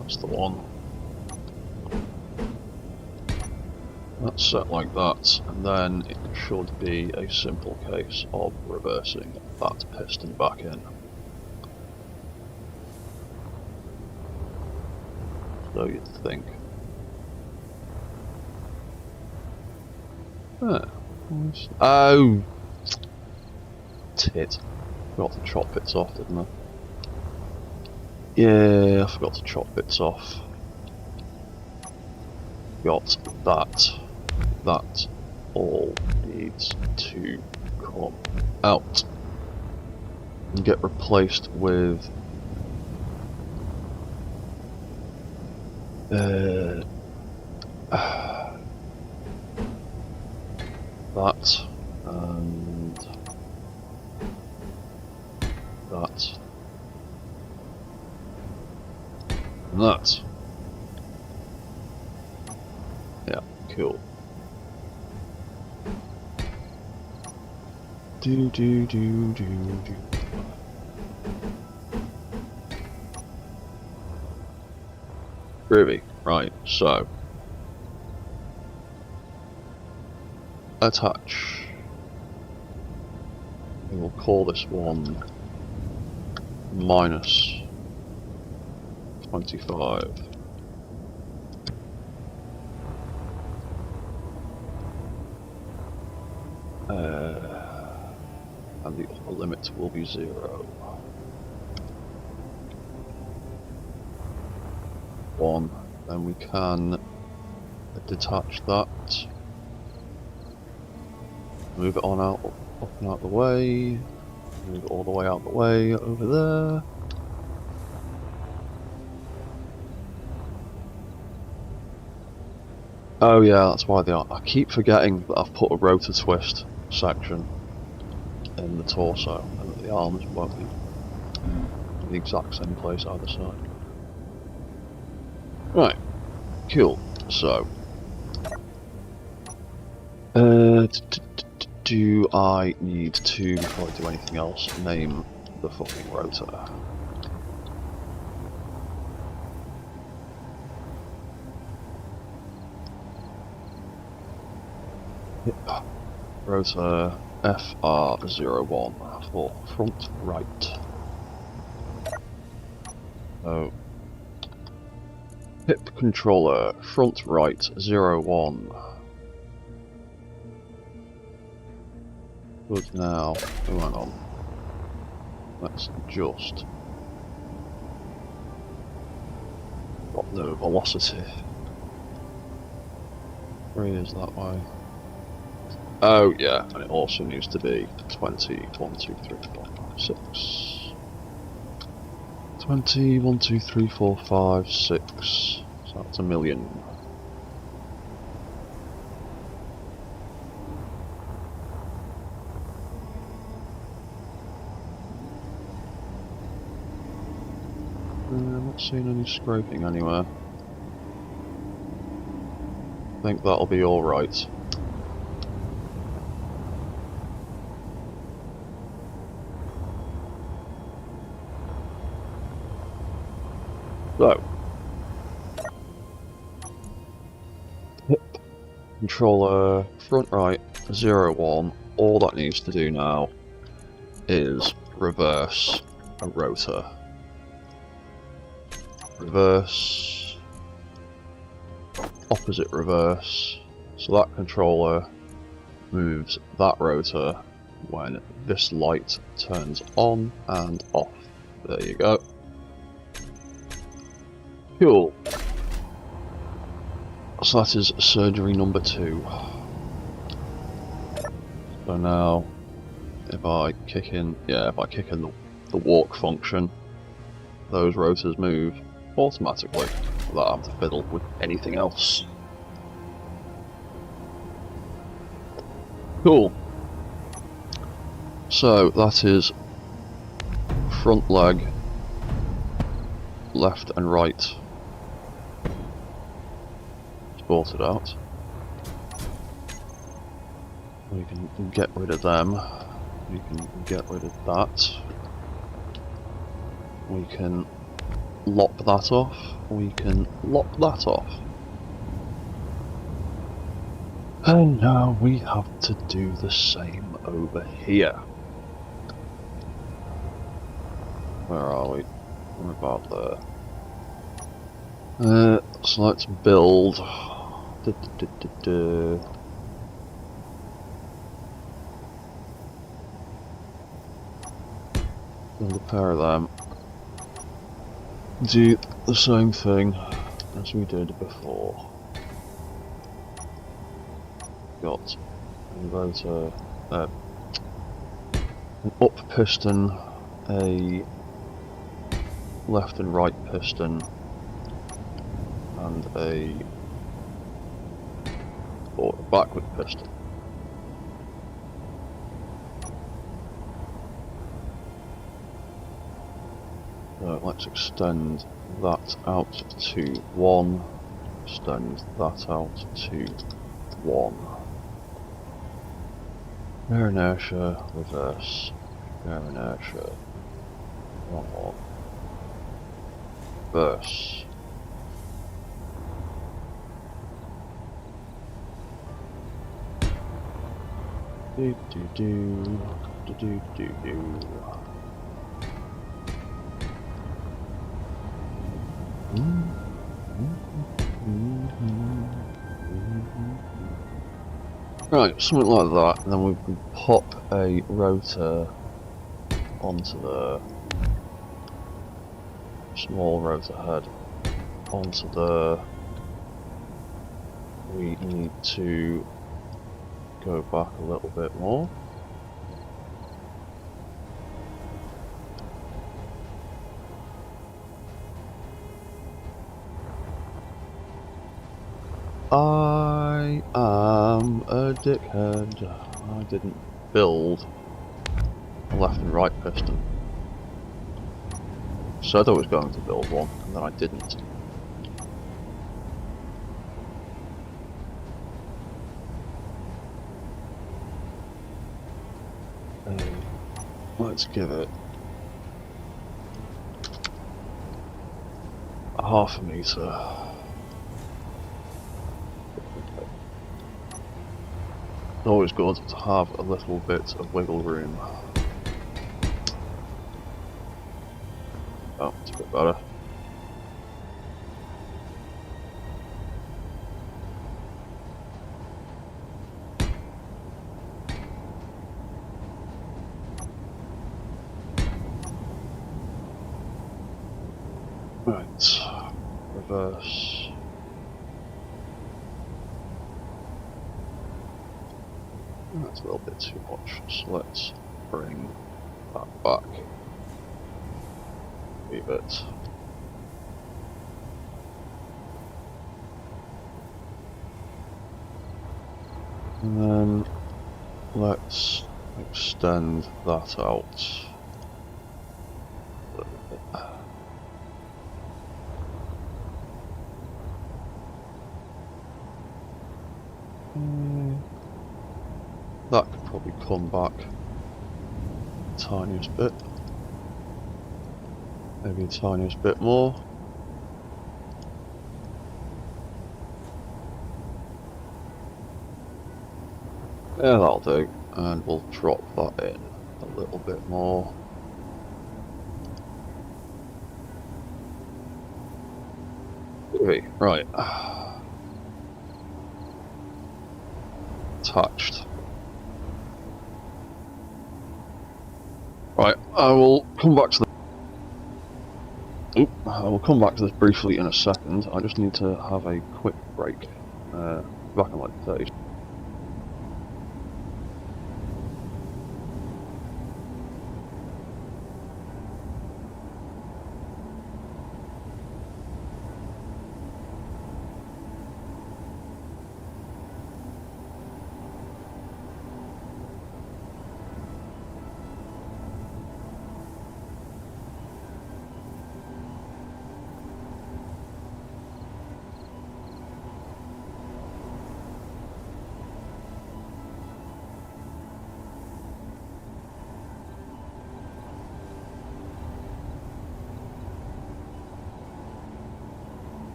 Speaker 1: That's the one. That's set like that, and then it should be a simple case of reversing that piston back in. So you'd think. Oh! Tit. Forgot to chop bits off, didn't I? Yeah, I forgot to chop bits off. Got that. That all needs to come out and get replaced with that and that and that. Yeah, cool. Do. Groovy. Right, so attach we'll call this one minus 25. And the upper limit will be 0. 1. Then we can detach that. Move it on out, up and out the way. Move it all the way out the way over there. Oh yeah, that's why they are. I keep forgetting that I've put a rotor twist section in the torso, and that the arms won't be in the exact same place either side. Right, cool. So, do I need to, before I do anything else, name the fucking rotor? Yep. Rotor FR01 for front right. So, hip controller front right 01. Good now. Oh, hang on. Let's just got the velocity. Where is that way? Oh yeah, and it also needs to be 20, 1, 2, 3, 4, 5, 6. 20, 1, 2, 3, 4, 5, 6. So that's 1,000,000. I'm not seeing any scraping anywhere. I think that'll be alright. So, hip controller front right 01. All that needs to do now is reverse a rotor. Reverse, opposite reverse. So that controller moves that rotor when this light turns on and off. There you go. Cool. So that is surgery number 2. So now, if I kick in, the walk function, those rotors move automatically without having to fiddle with anything else. Cool. So that is front leg, left and right sorted out. We can get rid of them. We can get rid of that. We can lop that off. We can lop that off. And now we have to do the same over here. Where are we? We're about there. So let's build. Build a pair of them. Do the same thing as we did before. Got a rotor, an up piston, a left and right piston, and a backward piston. So let's extend that out to 1, extend that out to 1. Air inertia, reverse, air inertia, 1, reverse. Do. Right, something like that, and then we can pop a rotor onto the small rotor head onto the. We need to go back a little bit more. I am a dickhead. I didn't build a left and right piston. Said I was going to build one, and then I didn't. Let's give it a half a metre. Always good to have a little bit of wiggle room. Oh, it's a bit better. Right, reverse. That's a little bit too much, so let's bring that back. Leave it. And then let's extend that out a little bit. That could probably come back the tiniest bit. Maybe the tiniest bit more. Yeah, that'll do. And we'll drop that in a little bit more. Right. Attached. Right, I will come back to I will come back to this briefly in a second. I just need to have a quick break. Back in like 30.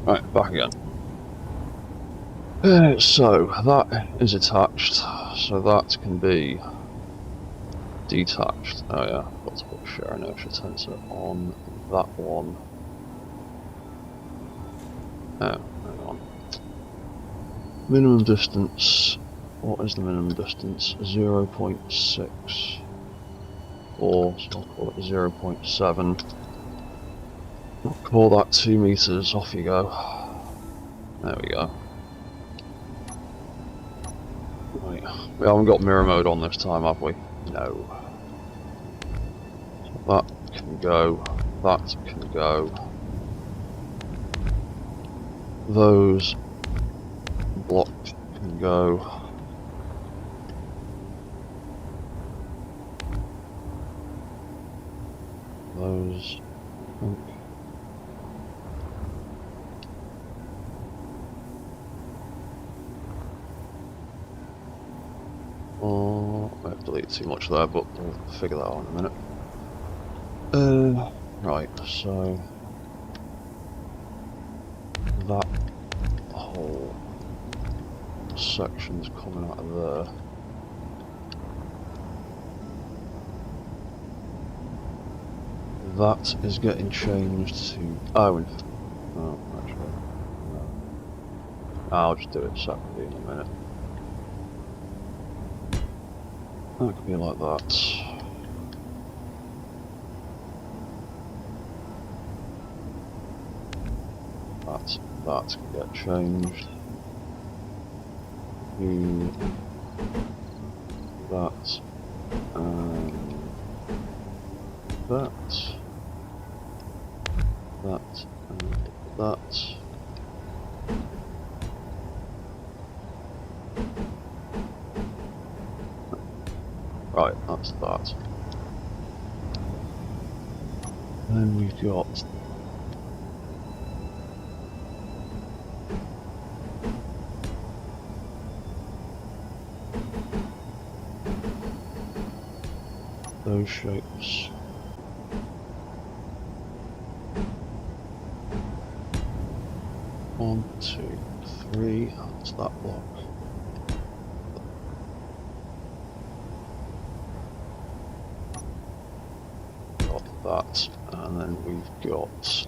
Speaker 1: Right, back again. So that is attached, so that can be detached. Oh yeah, I've got to put share inertia tensor on that one. Oh, hang on. Minimum distance. What is the minimum distance? 0.6. Or so I'll call it 0.7. I'll call that 2 meters. Off you go. There we go. Right. We haven't got mirror mode on this time, have we? No. So that can go. That can go. Those blocked can go. Those. Oh, I have deleted too much there, but we'll figure that out in a minute. Right, so that hole sections coming out of there. That is getting changed to... Oh, actually, no. I'll just do it separately in a minute. That could be like that. That can get changed. That and that. That and that. Right, that's that. Then we've got those shapes. One, two, three, that's that block. Got that, and then we've got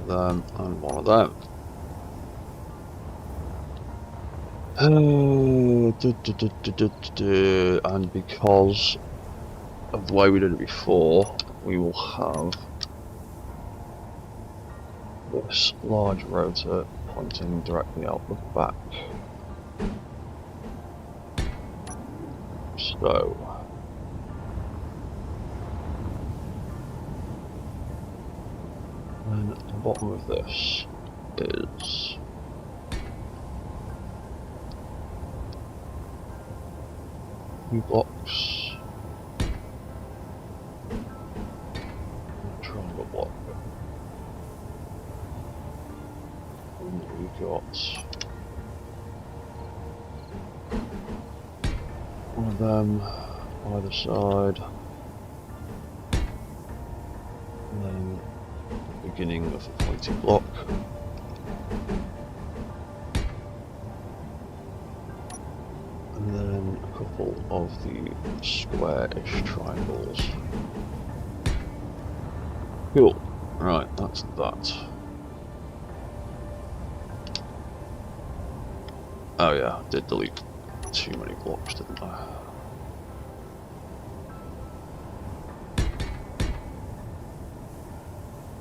Speaker 1: them and one of them. And because of the way we did it before, we will have this large rotor pointing directly out the back. So then at the bottom of this is two blocks, triangle block, and we've got one of them either side, and then the beginning of a pointy block. And then a couple of the square-ish triangles. Cool. Right, that's that. Oh yeah, I did delete too many blocks, didn't I?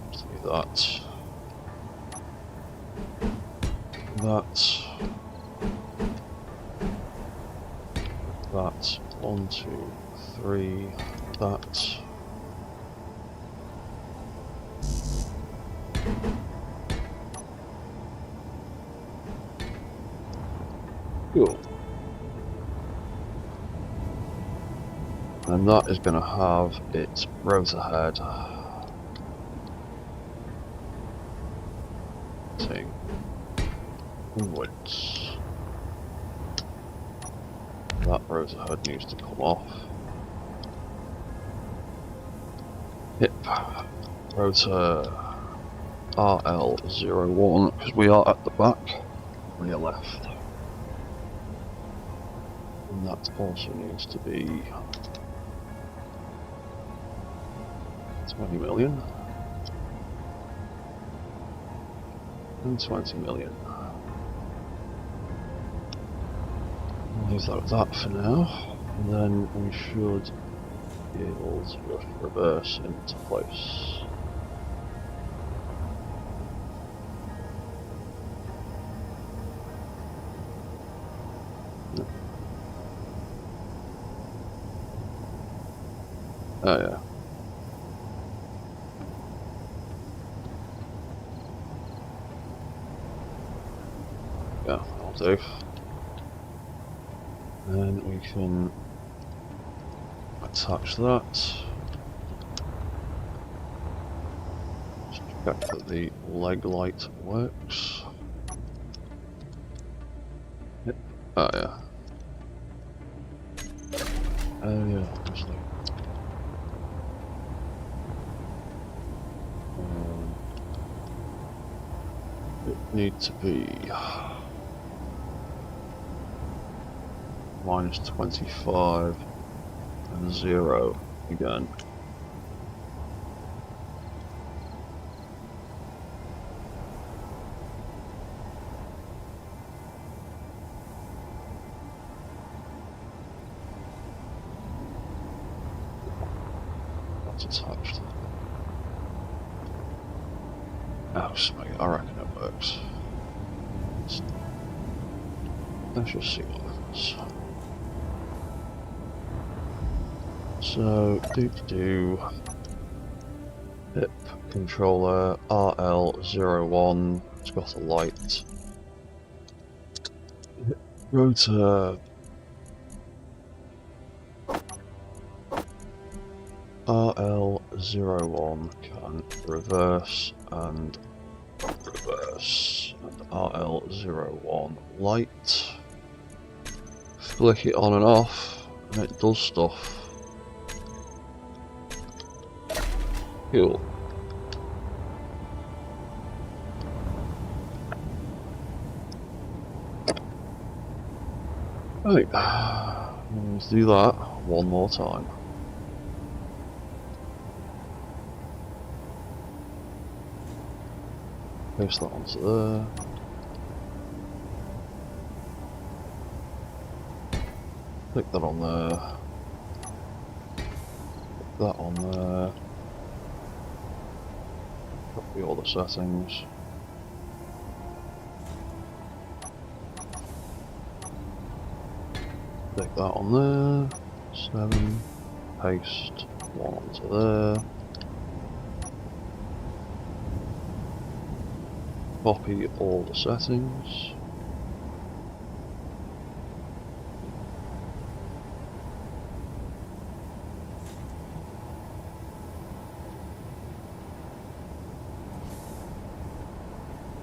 Speaker 1: Let's do that. That. That. 1, 2, 3. That. Cool. And that is going to have its rotor head thing inwards. That rotor head needs to come off. Hip rotor RL01, because we are at the back, rear left. And that also needs to be 20 million and 20 million. I'll leave that at that for now, and then we should be able to just reverse into place. Oh yeah. Yeah, that'll do. Then we can attach that. Just check that the leg light works. Yep. Oh yeah. Oh yeah, obviously. need to be minus 25 and 0 again. That's attached. Oh, sweet. I reckon it works. Let's just see what happens. So, pip controller RL01, it's got a light. Rotor RL01 can reverse and reverse, and RL01 light. Flick it on and off, and it does stuff. Cool. Right, let's do that one more time. Paste that onto there. Click that on there. Click that on there. Copy all the settings. Click that on there. 7. Paste 1 onto there. Copy all the settings.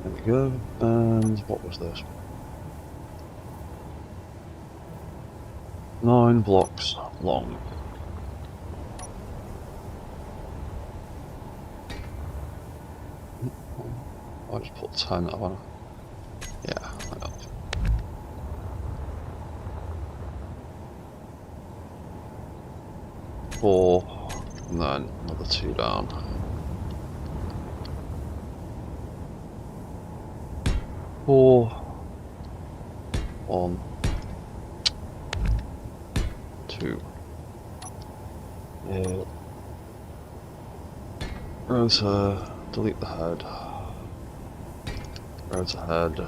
Speaker 1: There we go. And what was this? 9 blocks long. I just put 10 on. Yeah, I know. Four, and then another 2 down. 4, 1, 2. Yeah. Rotor, delete the head. Rotor head.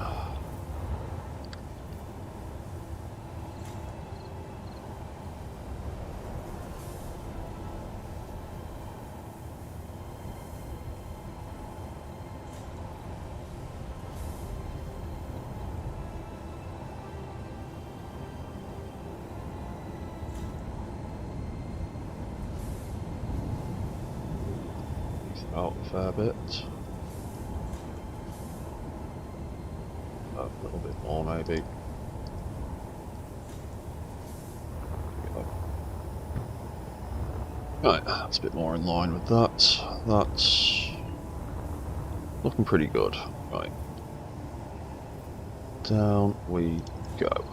Speaker 1: Out a fair bit. A little bit more maybe. Right, that's a bit more in line with that. That's looking pretty good. Right. Down we go.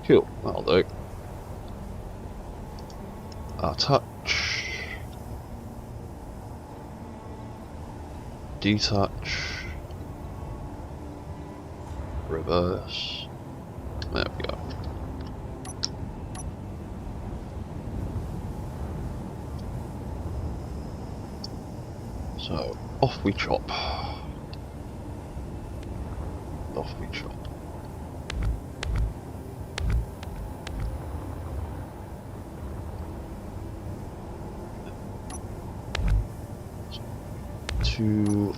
Speaker 1: Cool, that'll do. Attach. Detach. Reverse. There we go. So, off we chop. Off we chop. To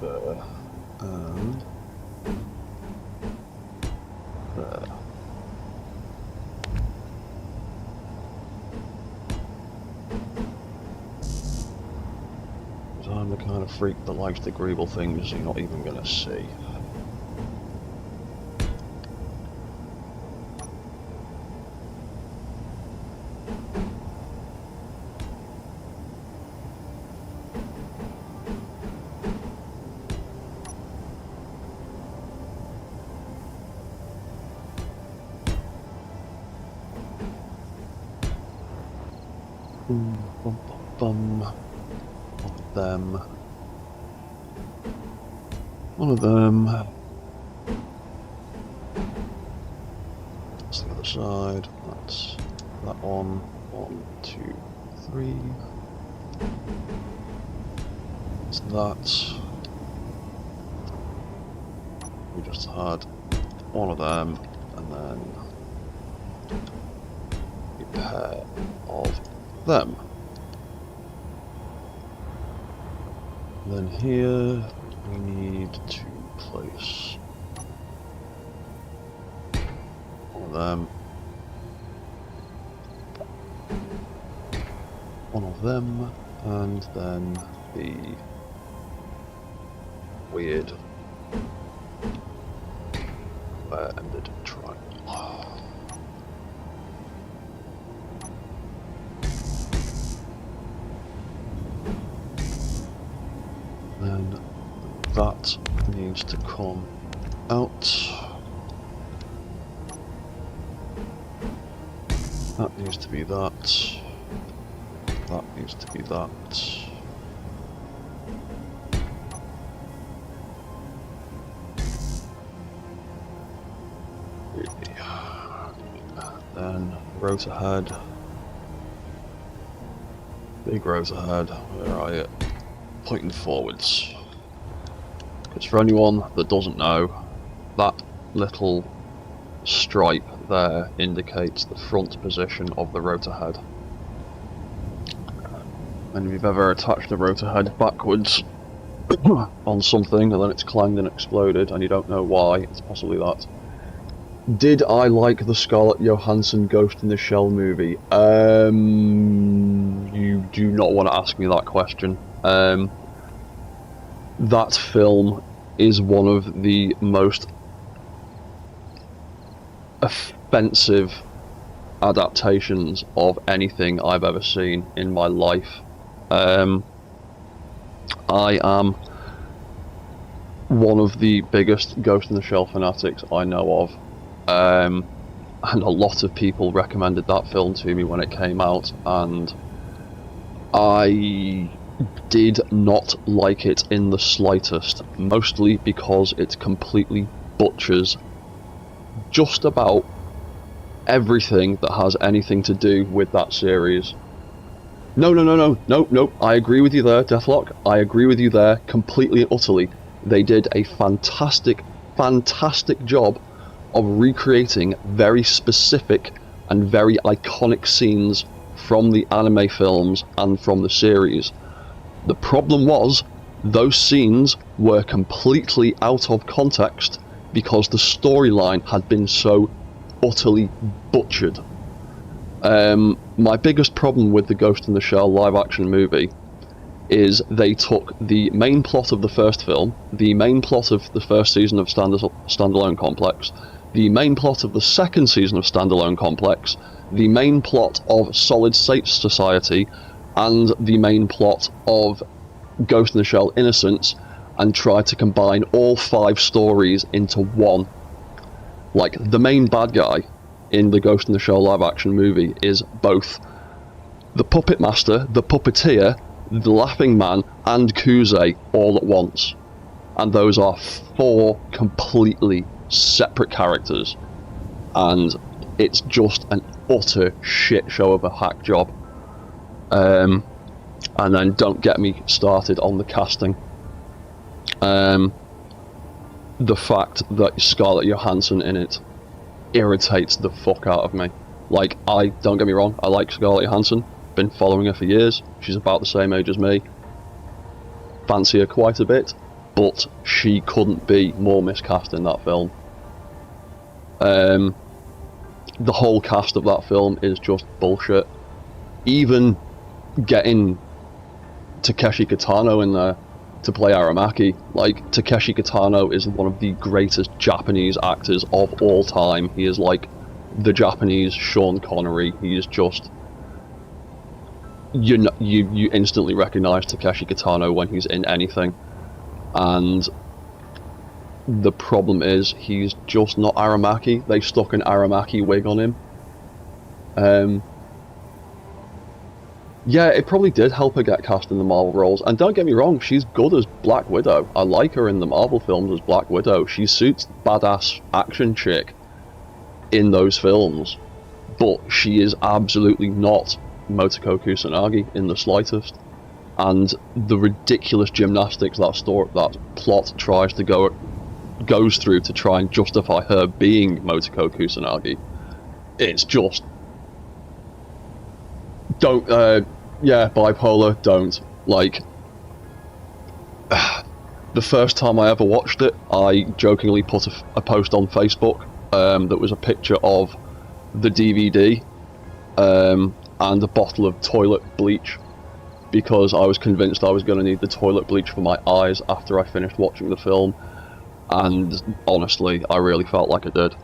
Speaker 1: there and there. Because I'm the kind of freak that likes the greeble things you're not even gonna see. Bum, bum, bum. One of them. One of them. That's the other side. That's that one. 1, 2, 3. That's that. We just had one of them, and then a pair of them. And then here we need to place one of them, one of them, and then the weird ended triangle. Then that needs to come out. That needs to be that. That needs to be that. Then rows ahead. Big rows ahead. Where are you? Pointing forwards. Because for anyone that doesn't know, that little stripe there indicates the front position of the rotor head. And if you've ever attached the rotor head backwards on something and then it's clanged and exploded and you don't know why, it's possibly that. Did I like the Scarlett Johansson Ghost in the Shell movie? You do not want to ask me that question. That film is one of the most offensive adaptations of anything I've ever seen in my life. I am one of the biggest Ghost in the Shell fanatics I know of. And a lot of people recommended that film to me when it came out, and I did not like it in the slightest, mostly because it completely butchers just about everything that has anything to do with that series. No, I agree with you there, Deathlock. I agree with you there completely and utterly. They did a fantastic job of recreating very specific and very iconic scenes from the anime films and from the series. The problem was, those scenes were completely out of context because the storyline had been so utterly butchered. My biggest problem with the Ghost in the Shell live-action movie is they took the main plot of the first film, the main plot of the first season of Standalone Complex, the main plot of the second season of Standalone Complex, the main plot of Solid State Society, and the main plot of Ghost in the Shell Innocence, and tried to combine all 5 stories into one. Like, the main bad guy in the Ghost in the Shell live-action movie is both the Puppet Master, the Puppeteer, the Laughing Man, and Kuze all at once. And those are 4 completely separate characters, and it's just an utter shit show of a hack job. And then don't get me started on the casting. The fact that Scarlett Johansson in it irritates the fuck out of me. Like, don't get me wrong, I like Scarlett Johansson, been following her for years, she's about the same age as me, fancy her quite a bit, but she couldn't be more miscast in that film. The whole cast of that film is just bullshit. Even getting Takeshi Kitano in there to play Aramaki, like, Takeshi Kitano is one of the greatest Japanese actors of all time. He is like the Japanese Sean Connery. He is just, you instantly recognize Takeshi Kitano when he's in anything, and the problem is he's just not Aramaki. They stuck an Aramaki wig on him. Yeah, it probably did help her get cast in the Marvel roles. And don't get me wrong, she's good as Black Widow. I like her in the Marvel films as Black Widow. She suits badass action chick in those films. But she is absolutely not Motoko Kusanagi in the slightest. And the ridiculous gymnastics that plot tries to goes through to try and justify her being Motoko Kusanagi, it's just don't. Yeah, bipolar. Don't like. The first time I ever watched it, I jokingly put a post on Facebook that was a picture of the DVD and a bottle of toilet bleach, because I was convinced I was going to need the toilet bleach for my eyes after I finished watching the film, and honestly, I really felt like I did.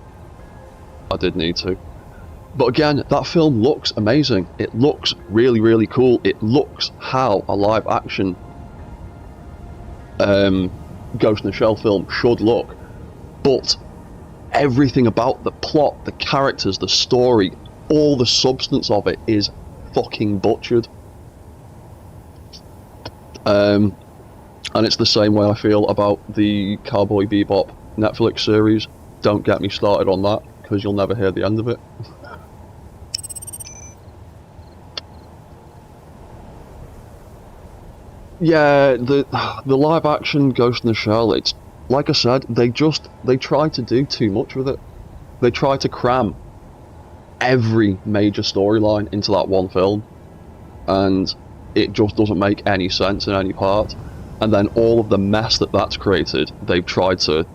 Speaker 1: I did need to. But again, that film looks amazing. It looks really, really cool. It looks how a live action Ghost in the Shell film should look. But everything about the plot, the characters, the story, all the substance of it is fucking butchered. And it's the same way I feel about the Cowboy Bebop Netflix series. Don't get me started on that, because you'll never hear the end of it. Yeah, the live action Ghost in the Shell, it's like I said, they try to do too much with it. They try to cram every major storyline into that one film, and it just doesn't make any sense in any part. And then all of the mess that's created, they've tried to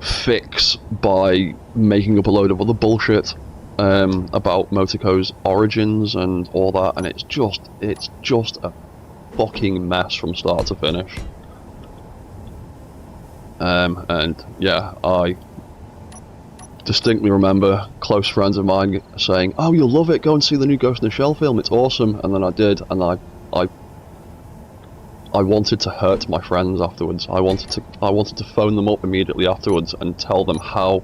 Speaker 1: fix by making up a load of other bullshit about Motoko's origins and all that, and it's just a fucking mess from start to finish. And yeah, I distinctly remember close friends of mine saying, "Oh, you'll love it, go and see the new Ghost in the Shell film, it's awesome." And then I did, and I wanted to hurt my friends afterwards. I wanted to phone them up immediately afterwards and tell them how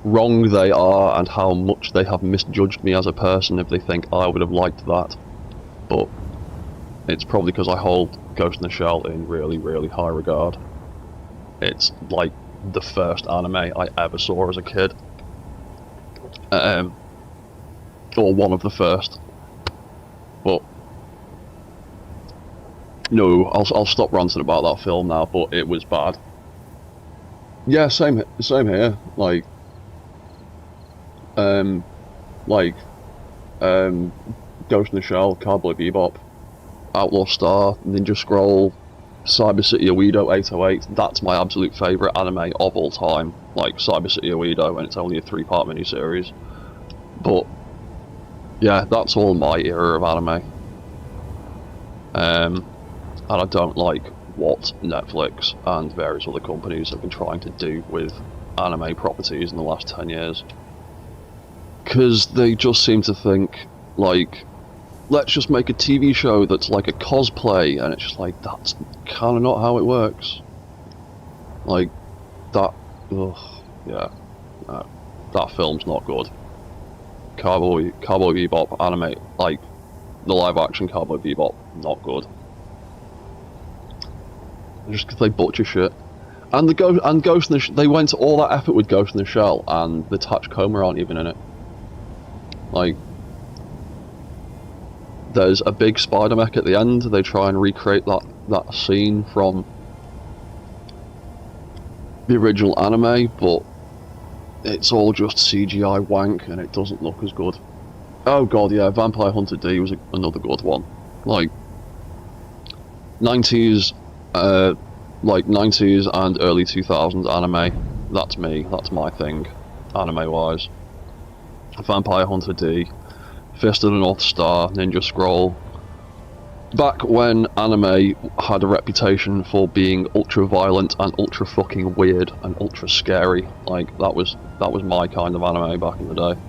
Speaker 1: wrong they are and how much they have misjudged me as a person if they think I would have liked that. But it's probably because I hold Ghost in the Shell in really, really high regard. It's like the first anime I ever saw as a kid. Or one of the first. But no, I'll stop ranting about that film now, but it was bad. Yeah, same here. Ghost in the Shell, Cowboy Bebop, Outlaw Star, Ninja Scroll, Cyber City Oedo 808. That's my absolute favourite anime of all time. Like Cyber City Oedo, and it's only a 3-part miniseries. But yeah, that's all my era of anime. And I don't like what Netflix and various other companies have been trying to do with anime properties in the last 10 years. Because they just seem to think, like, let's just make a TV show that's like a cosplay, and it's just like, that's kind of not how it works. Like, that, yeah, no, that film's not good. Cowboy Bebop anime, like, the live action Cowboy Bebop, not good. Just because they butcher shit. And Ghost in the they went to all that effort with Ghost in the Shell, and the Tachikoma aren't even in it. Like, there's a big spider mech at the end. They try and recreate that scene from the original anime, but it's all just CGI wank, and it doesn't look as good. Oh god, yeah, Vampire Hunter D was another good one. Like 90s and early 2000s anime. That's me. That's my thing, anime-wise. Vampire Hunter D, Fist of the North Star, Ninja Scroll. Back when anime had a reputation for being ultra-violent and ultra-fucking weird and ultra-scary, like, that was my kind of anime back in the day.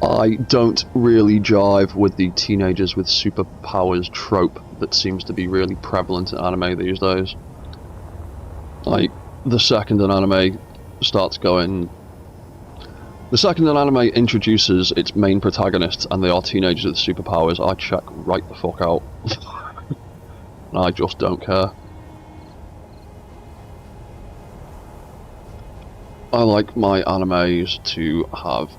Speaker 1: I don't really jive with the teenagers with superpowers trope that seems to be really prevalent in anime these days. Like, the second an anime starts going The second an anime introduces its main protagonists and they are teenagers with superpowers, I check right the fuck out. I just don't care. I like my animes to have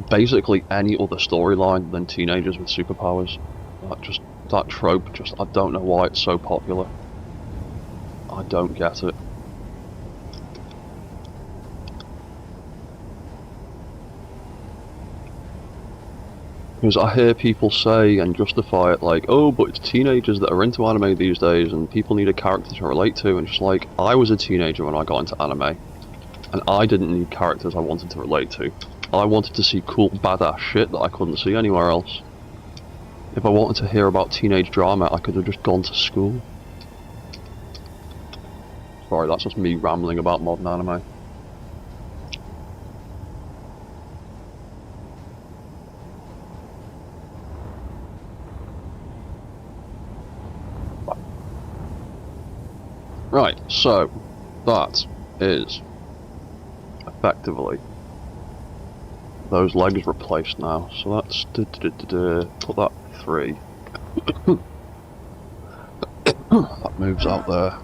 Speaker 1: basically any other storyline than teenagers with superpowers. That trope, I don't know why it's so popular. I don't get it. Because I hear people say and justify it like, oh, but it's teenagers that are into anime these days and people need a character to relate to, and just like, I was a teenager when I got into anime, and I didn't need characters I wanted to relate to. I wanted to see cool, badass shit that I couldn't see anywhere else. If I wanted to hear about teenage drama, I could have just gone to school. Sorry, that's just me rambling about modern anime. Right, so that is effectively those legs replaced now. So that's put that 3. That moves out there.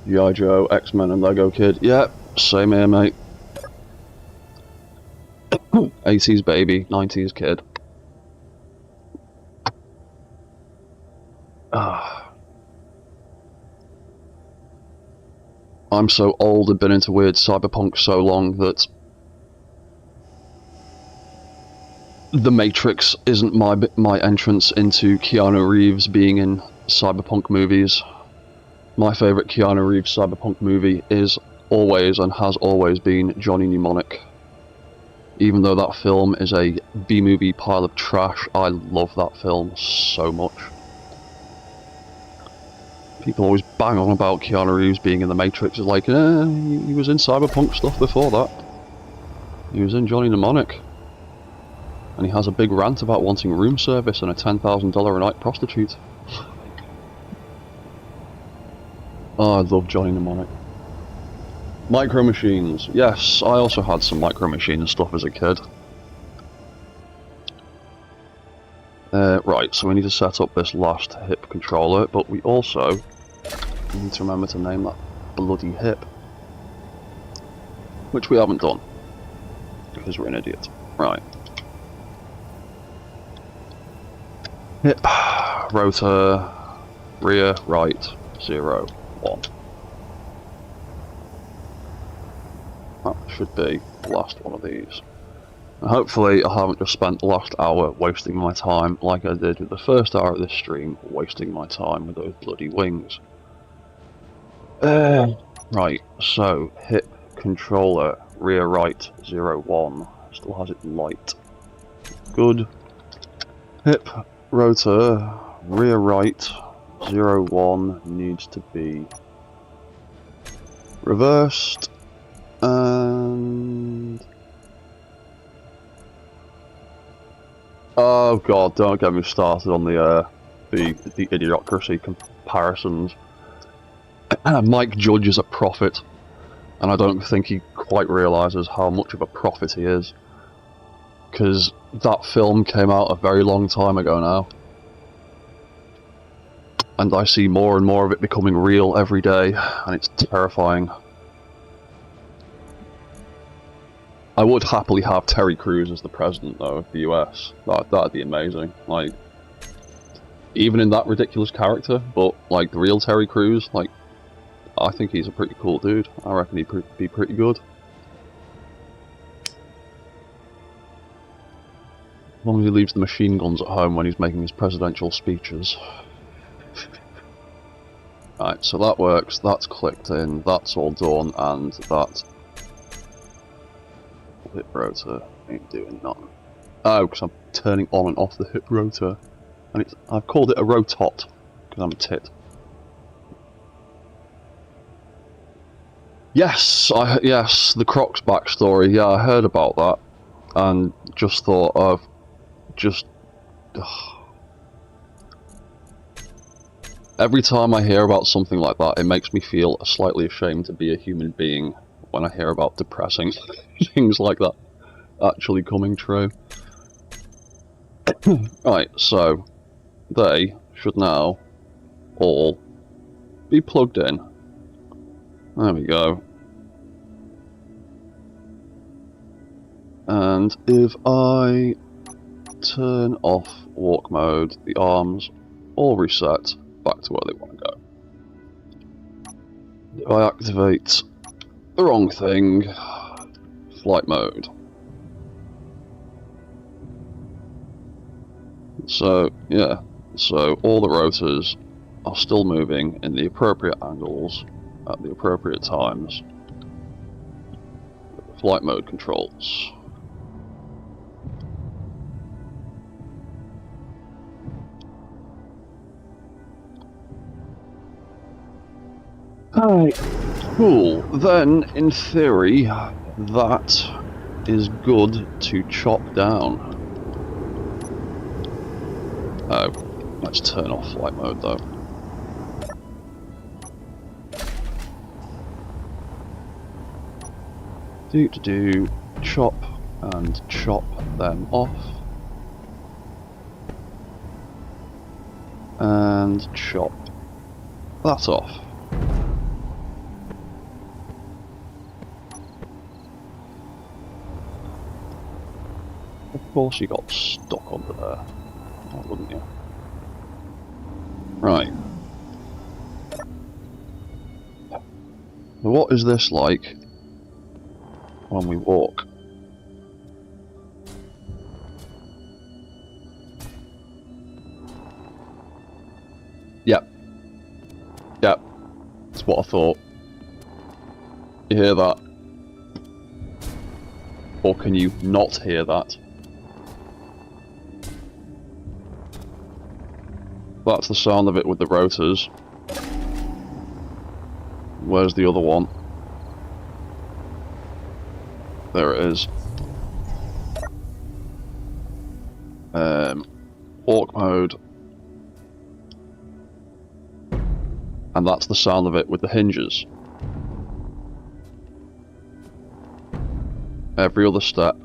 Speaker 1: G.I. Joe, X-Men and Lego Kid. Yep, same here, mate. 80s baby, 90s kid. I'm so old and been into weird cyberpunk so long that The Matrix isn't my entrance into Keanu Reeves being in cyberpunk movies. My favourite Keanu Reeves cyberpunk movie is always and has always been Johnny Mnemonic. Even though that film is a B-movie pile of trash, I love that film so much. People always bang on about Keanu Reeves being in The Matrix. It's like, he was in cyberpunk stuff before that. He was in Johnny Mnemonic. And he has a big rant about wanting room service and a $10,000 a night prostitute. Oh, I love Johnny Mnemonic. Micro Machines. Yes, I also had some Micro Machines stuff as a kid. Right, so we need to set up this last hip controller, but we also need to remember to name that bloody hip. Which we haven't done, because we're an idiot. Right. Hip, rotor, rear, right, 0, 1. That should be the last one of these. And hopefully I haven't just spent the last hour wasting my time like I did with the first hour of this stream, wasting my time with those bloody wings. Right, so hip controller, rear right 0, 1, still has it light. Good. Hip rotor, rear right 0, 1 needs to be reversed, and oh god, don't get me started on the idiocracy comparisons. Mike Judge is a prophet, and I don't think he quite realises how much of a prophet he is. Because that film came out a very long time ago now. And I see more and more of it becoming real every day, and it's terrifying. I would happily have Terry Crews as the president, though, of the US. That'd be amazing. Like, even in that ridiculous character, but like the real Terry Crews, like, I think he's a pretty cool dude. I reckon he'd be pretty good. As long as he leaves the machine guns at home when he's making his presidential speeches. Right, so that works, that's clicked in, that's all done, and that hip rotor ain't doing nothing. Oh, because I'm turning on and off the hip rotor. And I've called it a rotot, because I'm a tit. Yes, yes, the Crocs backstory, yeah, I heard about that. And just thought of, just Every time I hear about something like that, it makes me feel slightly ashamed to be a human being when I hear about depressing things like that actually coming true. Right, so they should now all be plugged in. There we go. And if I turn off walk mode, the arms all reset back to where they want to go. If I activate the wrong thing, flight mode. So, yeah, so all the rotors are still moving in the appropriate angles at the appropriate times. The flight mode controls. Alright, cool. Then, in theory, that is good to chop down. Oh, let's turn off flight mode though. Chop and chop them off. And chop that off. Of course you got stuck under there, why wouldn't you? Right. What is this like when we walk? Yep. Yep. That's what I thought. You hear that? Or can you not hear that? That's the sound of it with the rotors. Where's the other one? There it is. Walk mode. And that's the sound of it with the hinges. Every other step,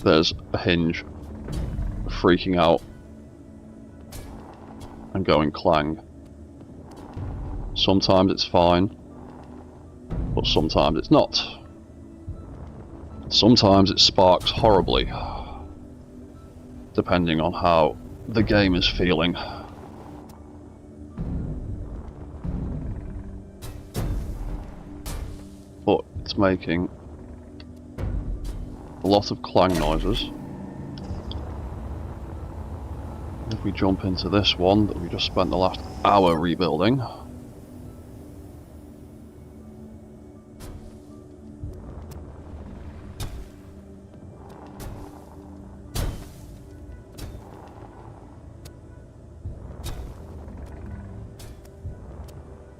Speaker 1: there's a hinge freaking out and going clang. Sometimes it's fine, but sometimes it's not. Sometimes it sparks horribly, depending on how the game is feeling. But it's making a lot of clang noises. If we jump into this one that we just spent the last hour rebuilding.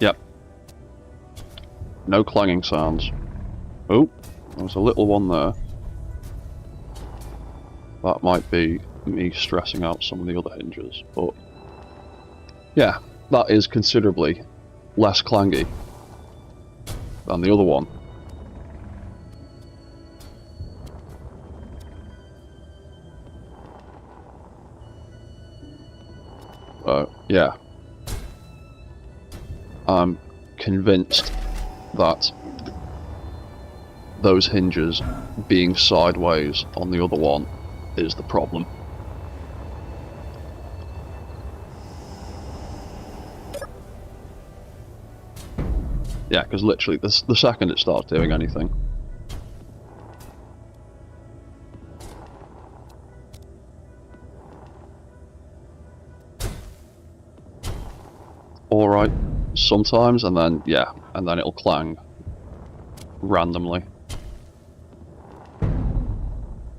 Speaker 1: Yep. No clanging sounds. Oh, there's a little one there. That might be me stressing out some of the other hinges, but yeah, that is considerably less clangy than the other one. Yeah, I'm convinced that those hinges being sideways on the other one is the problem. Yeah, because literally the second it starts doing anything. Alright, sometimes, and then, yeah, and then it'll clang randomly.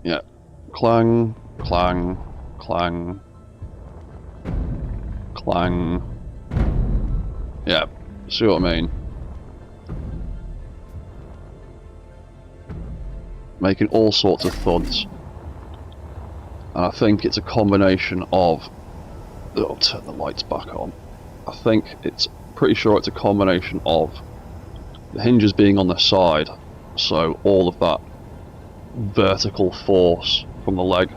Speaker 1: Yeah, clang, clang, clang, clang. Yeah, see what I mean? Making all sorts of thuds. And I think it's a combination of... Oh, I'll turn the lights back on. I think it's pretty sure it's a combination of the hinges being on the side, so all of that vertical force from the leg,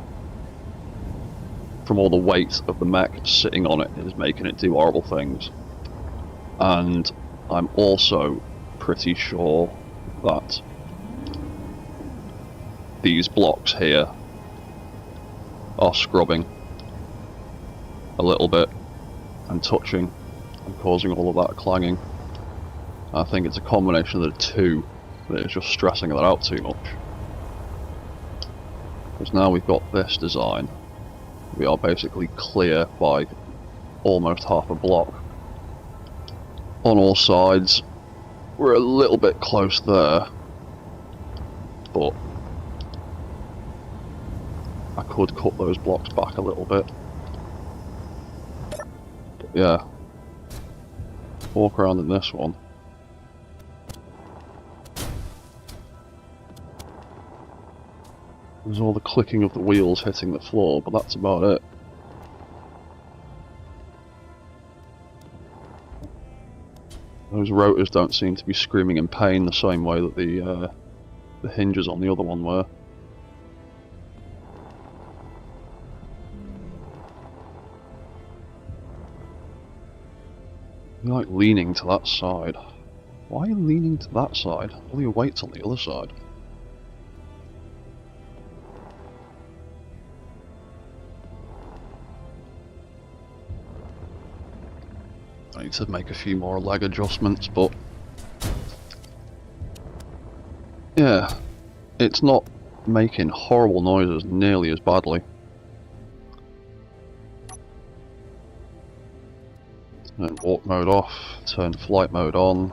Speaker 1: from all the weight of the mech sitting on it, is making it do horrible things. And I'm also pretty sure that these blocks here are scrubbing a little bit and touching and causing all of that clanging. I think it's a combination of the two that is just stressing that out too much. Because now we've got this design, we are basically clear by almost half a block on all sides. We're a little bit close there, but I could cut those blocks back a little bit. But yeah, walk around in this one. There's all the clicking of the wheels hitting the floor, but that's about it. Those rotors don't seem to be screaming in pain the same way that the hinges on the other one were. You're like leaning to that side. Why are you leaning to that side? All your weight's on the other side. I need to make a few more leg adjustments, but yeah, it's not making horrible noises nearly as badly. Turn walk mode off, turn flight mode on.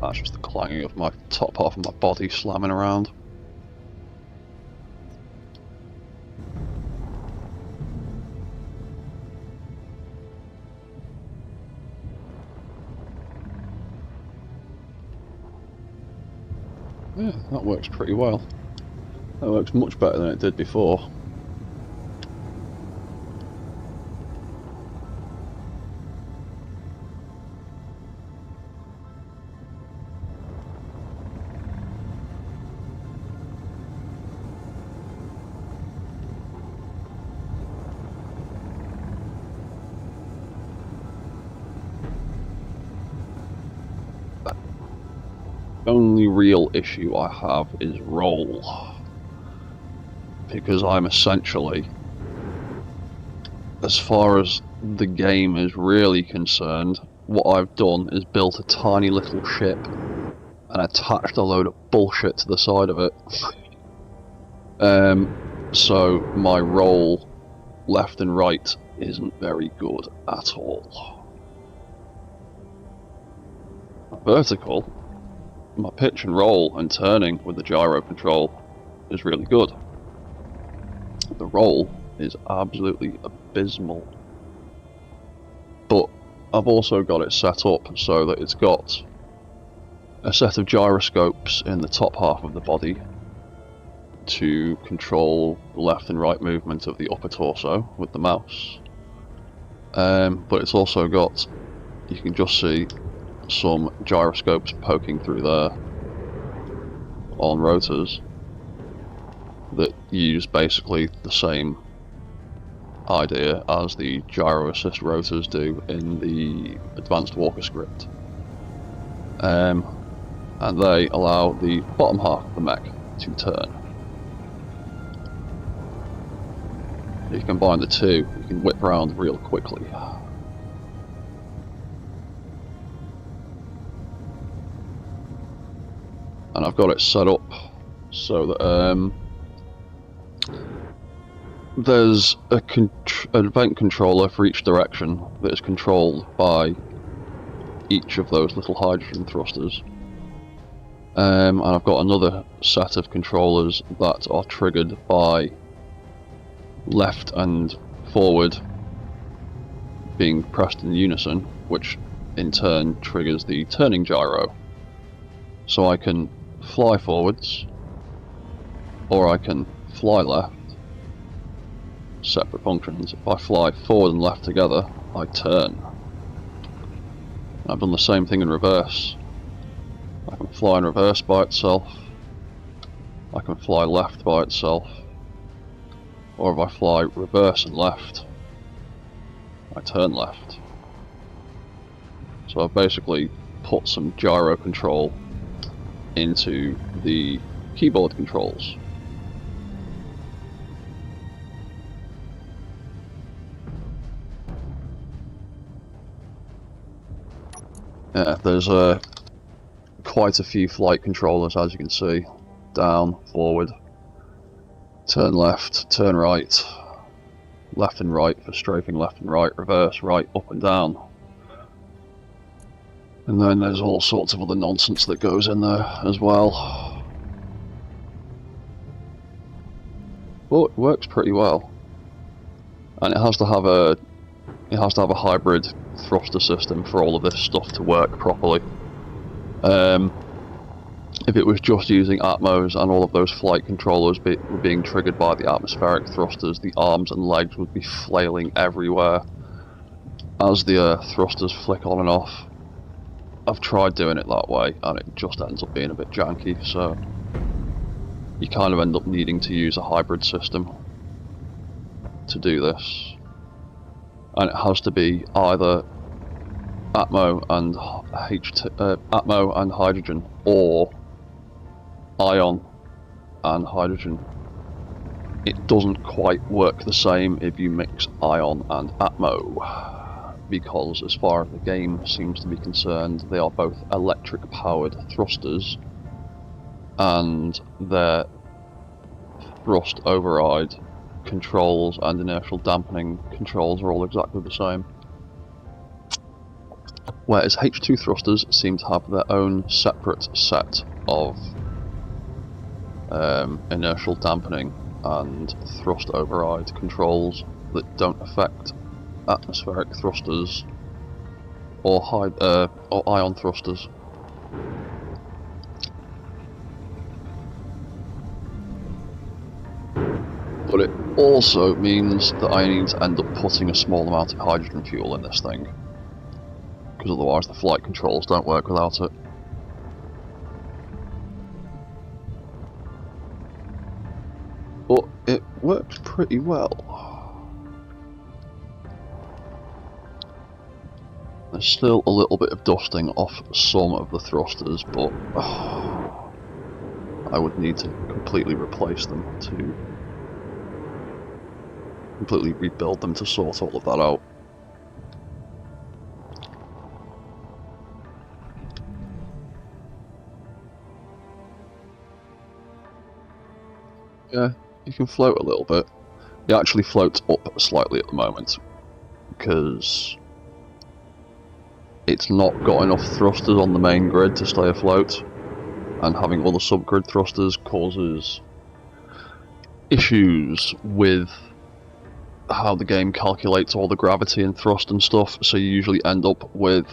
Speaker 1: That's just the clanging of my top half of my body slamming around. Yeah, that works pretty well. That works much better than it did before. The only real issue I have is roll, because I'm essentially, as far as the game is really concerned, what I've done is built a tiny little ship and attached a load of bullshit to the side of it. So my roll left and right isn't very good at all. Vertical, my pitch and roll and turning with the gyro control is really good. The roll is absolutely abysmal. But I've also got it set up so that it's got a set of gyroscopes in the top half of the body to control the left and right movement of the upper torso with the mouse. But it's also got, you can just see some gyroscopes poking through there on rotors that use basically the same idea as the gyro assist rotors do in the advanced walker script, and they allow the bottom half of the mech to turn. If you combine the two, you can whip around real quickly. And I've got it set up so that there's an event controller for each direction that is controlled by each of those little hydrogen thrusters. And I've got another set of controllers that are triggered by left and forward being pressed in unison, which in turn triggers the turning gyro. So I can fly forwards, or I can fly left, separate functions. If I fly forward and left together, I turn. I've done the same thing in reverse. I can fly in reverse by itself, I can fly left by itself, or if I fly reverse and left, I turn left. So I've basically put some gyro control into the keyboard controls. There's quite a few flight controllers, as you can see. Down, forward, turn left, turn right, left and right for strafing left and right, reverse, right, up and down. And then there's all sorts of other nonsense that goes in there as well. But it works pretty well. And it has to have a hybrid thruster system for all of this stuff to work properly. If it was just using Atmos and all of those flight controllers were being triggered by the atmospheric thrusters, the arms and legs would be flailing everywhere as the thrusters flick on and off. I've tried doing it that way and it just ends up being a bit janky, so you kind of end up needing to use a hybrid system to do this. And it has to be either Atmo and hydrogen, or ion and hydrogen. It doesn't quite work the same if you mix ion and Atmo, because as far as the game seems to be concerned, they are both electric powered thrusters and their thrust override controls and inertial dampening controls are all exactly the same. Whereas H2 thrusters seem to have their own separate set of inertial dampening and thrust override controls that don't affect atmospheric thrusters or ion thrusters. But it also means that I need to end up putting a small amount of hydrogen fuel in this thing, because otherwise the flight controls don't work without it. But it works pretty well. There's still a little bit of dusting off some of the thrusters, but I would need to completely replace them to completely rebuild them to sort all of that out. Yeah, you can float a little bit. It actually floats up slightly at the moment, because it's not got enough thrusters on the main grid to stay afloat, and having other subgrid thrusters causes issues with how the game calculates all the gravity and thrust and stuff, so you usually end up with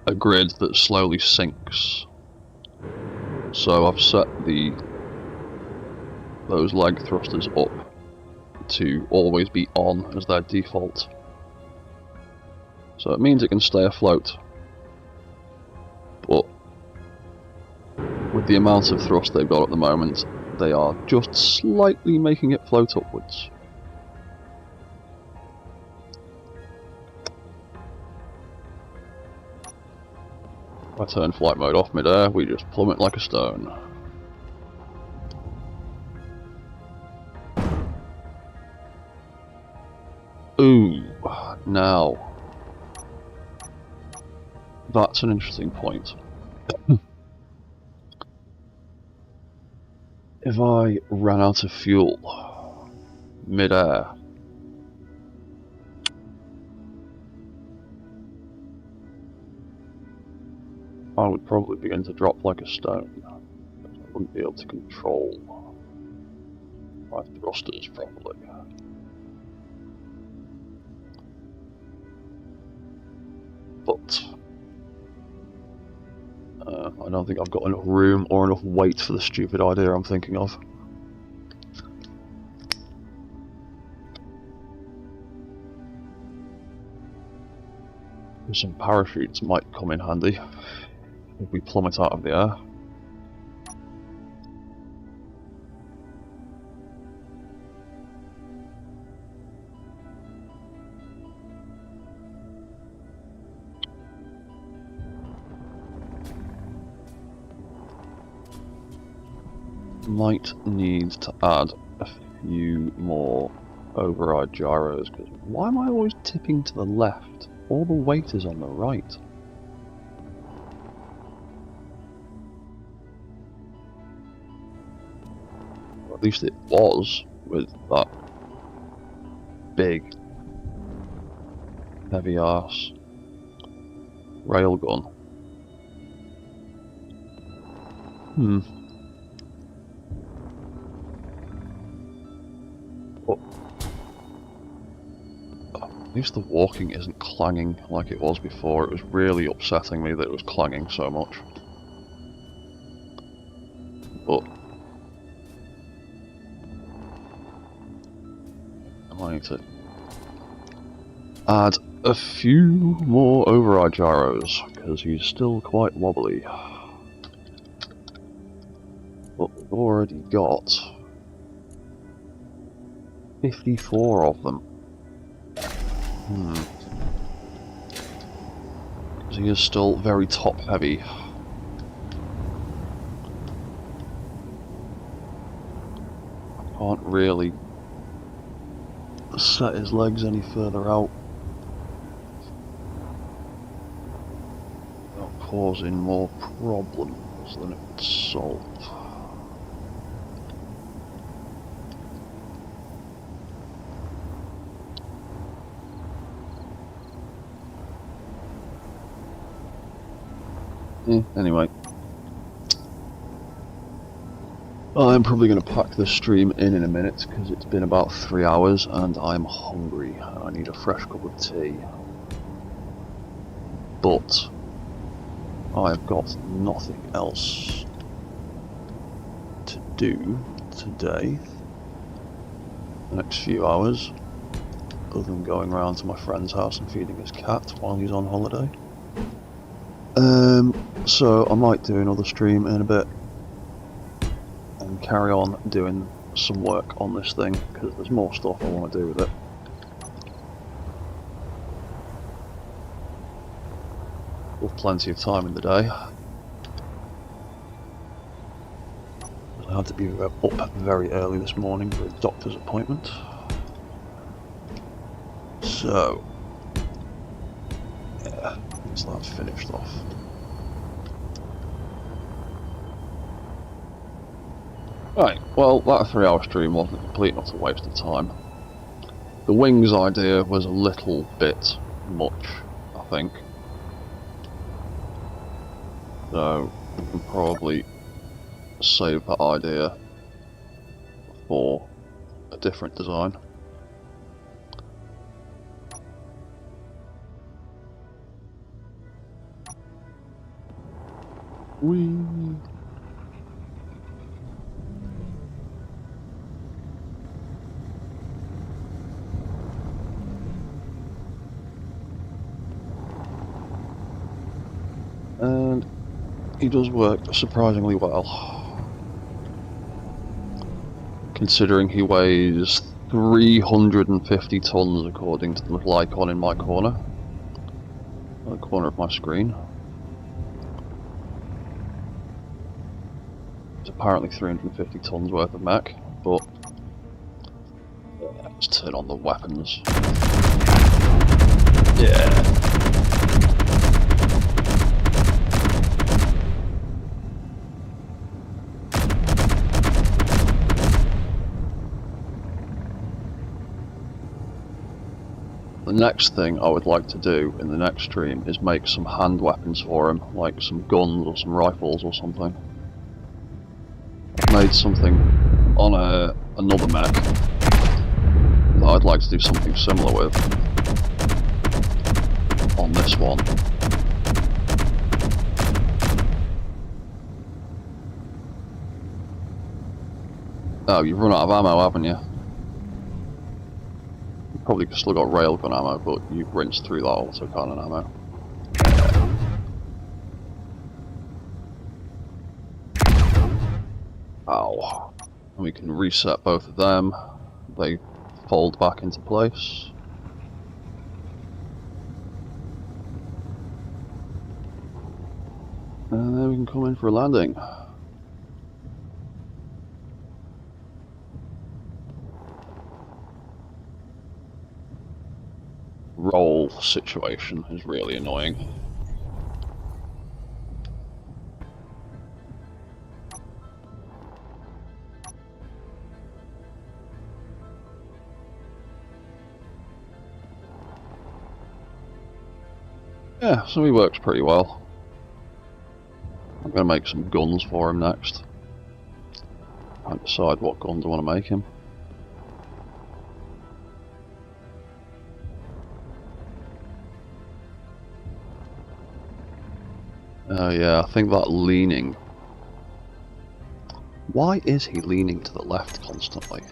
Speaker 1: a grid that slowly sinks. So I've set those leg thrusters up to always be on as their default. So it means it can stay afloat. But with the amount of thrust they've got at the moment, they are just slightly making it float upwards. If I turn flight mode off mid-air, we just plummet like a stone. Ooh, now that's an interesting point. If I ran out of fuel mid-air, I would probably begin to drop like a stone. I wouldn't be able to control my thrusters properly. But I don't think I've got enough room or enough weight for the stupid idea I'm thinking of. Some parachutes might come in handy if we plummet out of the air. Might need to add a few more override gyros, because why am I always tipping to the left? All the weight is on the right. Or at least it was with that big heavy ass railgun. At least the walking isn't clanging like it was before. It was really upsetting me that it was clanging so much. But I might need to add a few more override gyros, because he's still quite wobbly. But we've already got 54 of them. Because he is still very top heavy. I can't really set his legs any further out without causing more problems than it would solve. Anyway, I'm probably going to pack this stream in a minute, because it's been about 3 hours and I'm hungry and I need a fresh cup of tea. But I've got nothing else to do today, the next few hours, other than going around to my friend's house and feeding his cat while he's on holiday. So I might do another stream in a bit and carry on doing some work on this thing, because there's more stuff I want to do with it. With plenty of time in the day. I had to be up very early this morning for a doctor's appointment. So, yeah, once that's finished off. Right, well, that 3-hour stream wasn't a complete utter waste of time. The wings idea was a little bit much, I think. So, we can probably save that idea for a different design. Whee! And he does work surprisingly well, considering he weighs 350 tons according to the little icon in my corner, at the corner of my screen. It's apparently 350 tons worth of mech, but let's turn on the weapons. Yeah. The next thing I would like to do in the next stream is make some hand weapons for him, like some guns or some rifles or something. I've made something on another mech that I'd like to do something similar with on this one. Oh, you've run out of ammo, haven't you? You've probably still got railgun ammo, but you've rinsed through that autocannon ammo. Ow. And we can reset both of them. They fold back into place. And then we can come in for a landing. Roll situation is really annoying. Yeah, so he works pretty well. I'm going to make some guns for him next. I decide what guns I want to make him. Yeah, I think that leaning... Why is he leaning to the left constantly?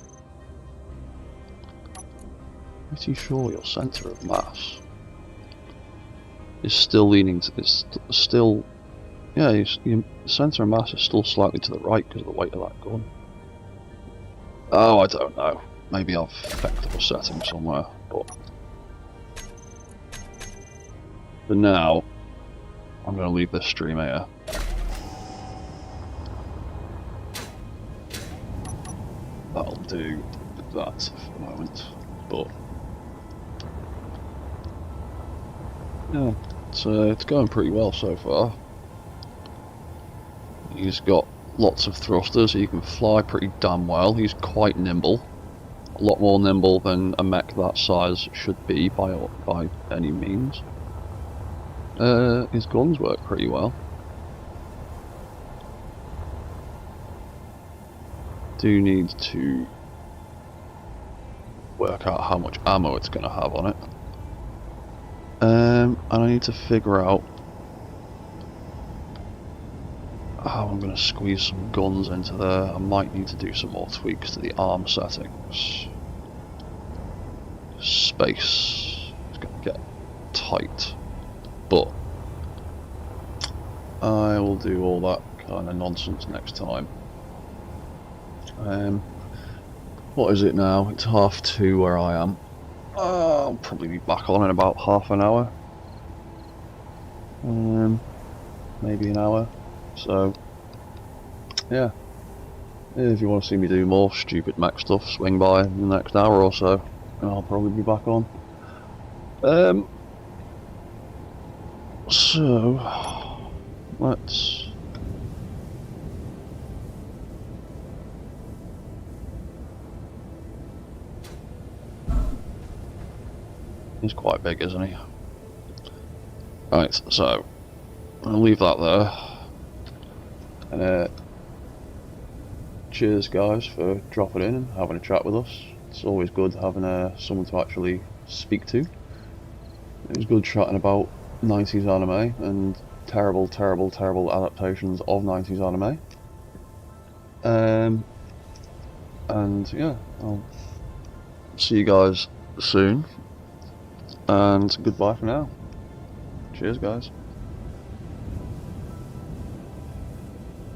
Speaker 1: Pretty sure your centre of mass is still leaning to... It's still... Yeah, your centre of mass is still slightly to the right because of the weight of that gun. Oh, I don't know. Maybe I've fucked up a setting somewhere, but... For now, I'm going to leave this stream here. That'll do that for the moment, but... Yeah, it's going pretty well so far. He's got lots of thrusters, he can fly pretty damn well. He's quite nimble. A lot more nimble than a mech that size should be by any means. His guns work pretty well. Do need to work out how much ammo it's going to have on it. And I need to figure out how I'm going to squeeze some guns into there. I might need to do some more tweaks to the arm settings. Space is going to get tight, but I will do all that kind of nonsense next time. What is it now? It's 2:30 where I am. I'll probably be back on in about half an hour. Maybe an hour. So, yeah. If you want to see me do more stupid mech stuff, swing by in the next hour or so, and I'll probably be back on. So, let's... He's quite big, isn't he? Right, so I'll leave that there. Cheers, guys, for dropping in and having a chat with us. It's always good having someone to actually speak to. It was good chatting about 90s anime and terrible, terrible, terrible adaptations of 90s anime. And yeah, I'll see you guys soon. And goodbye for now. Cheers, guys.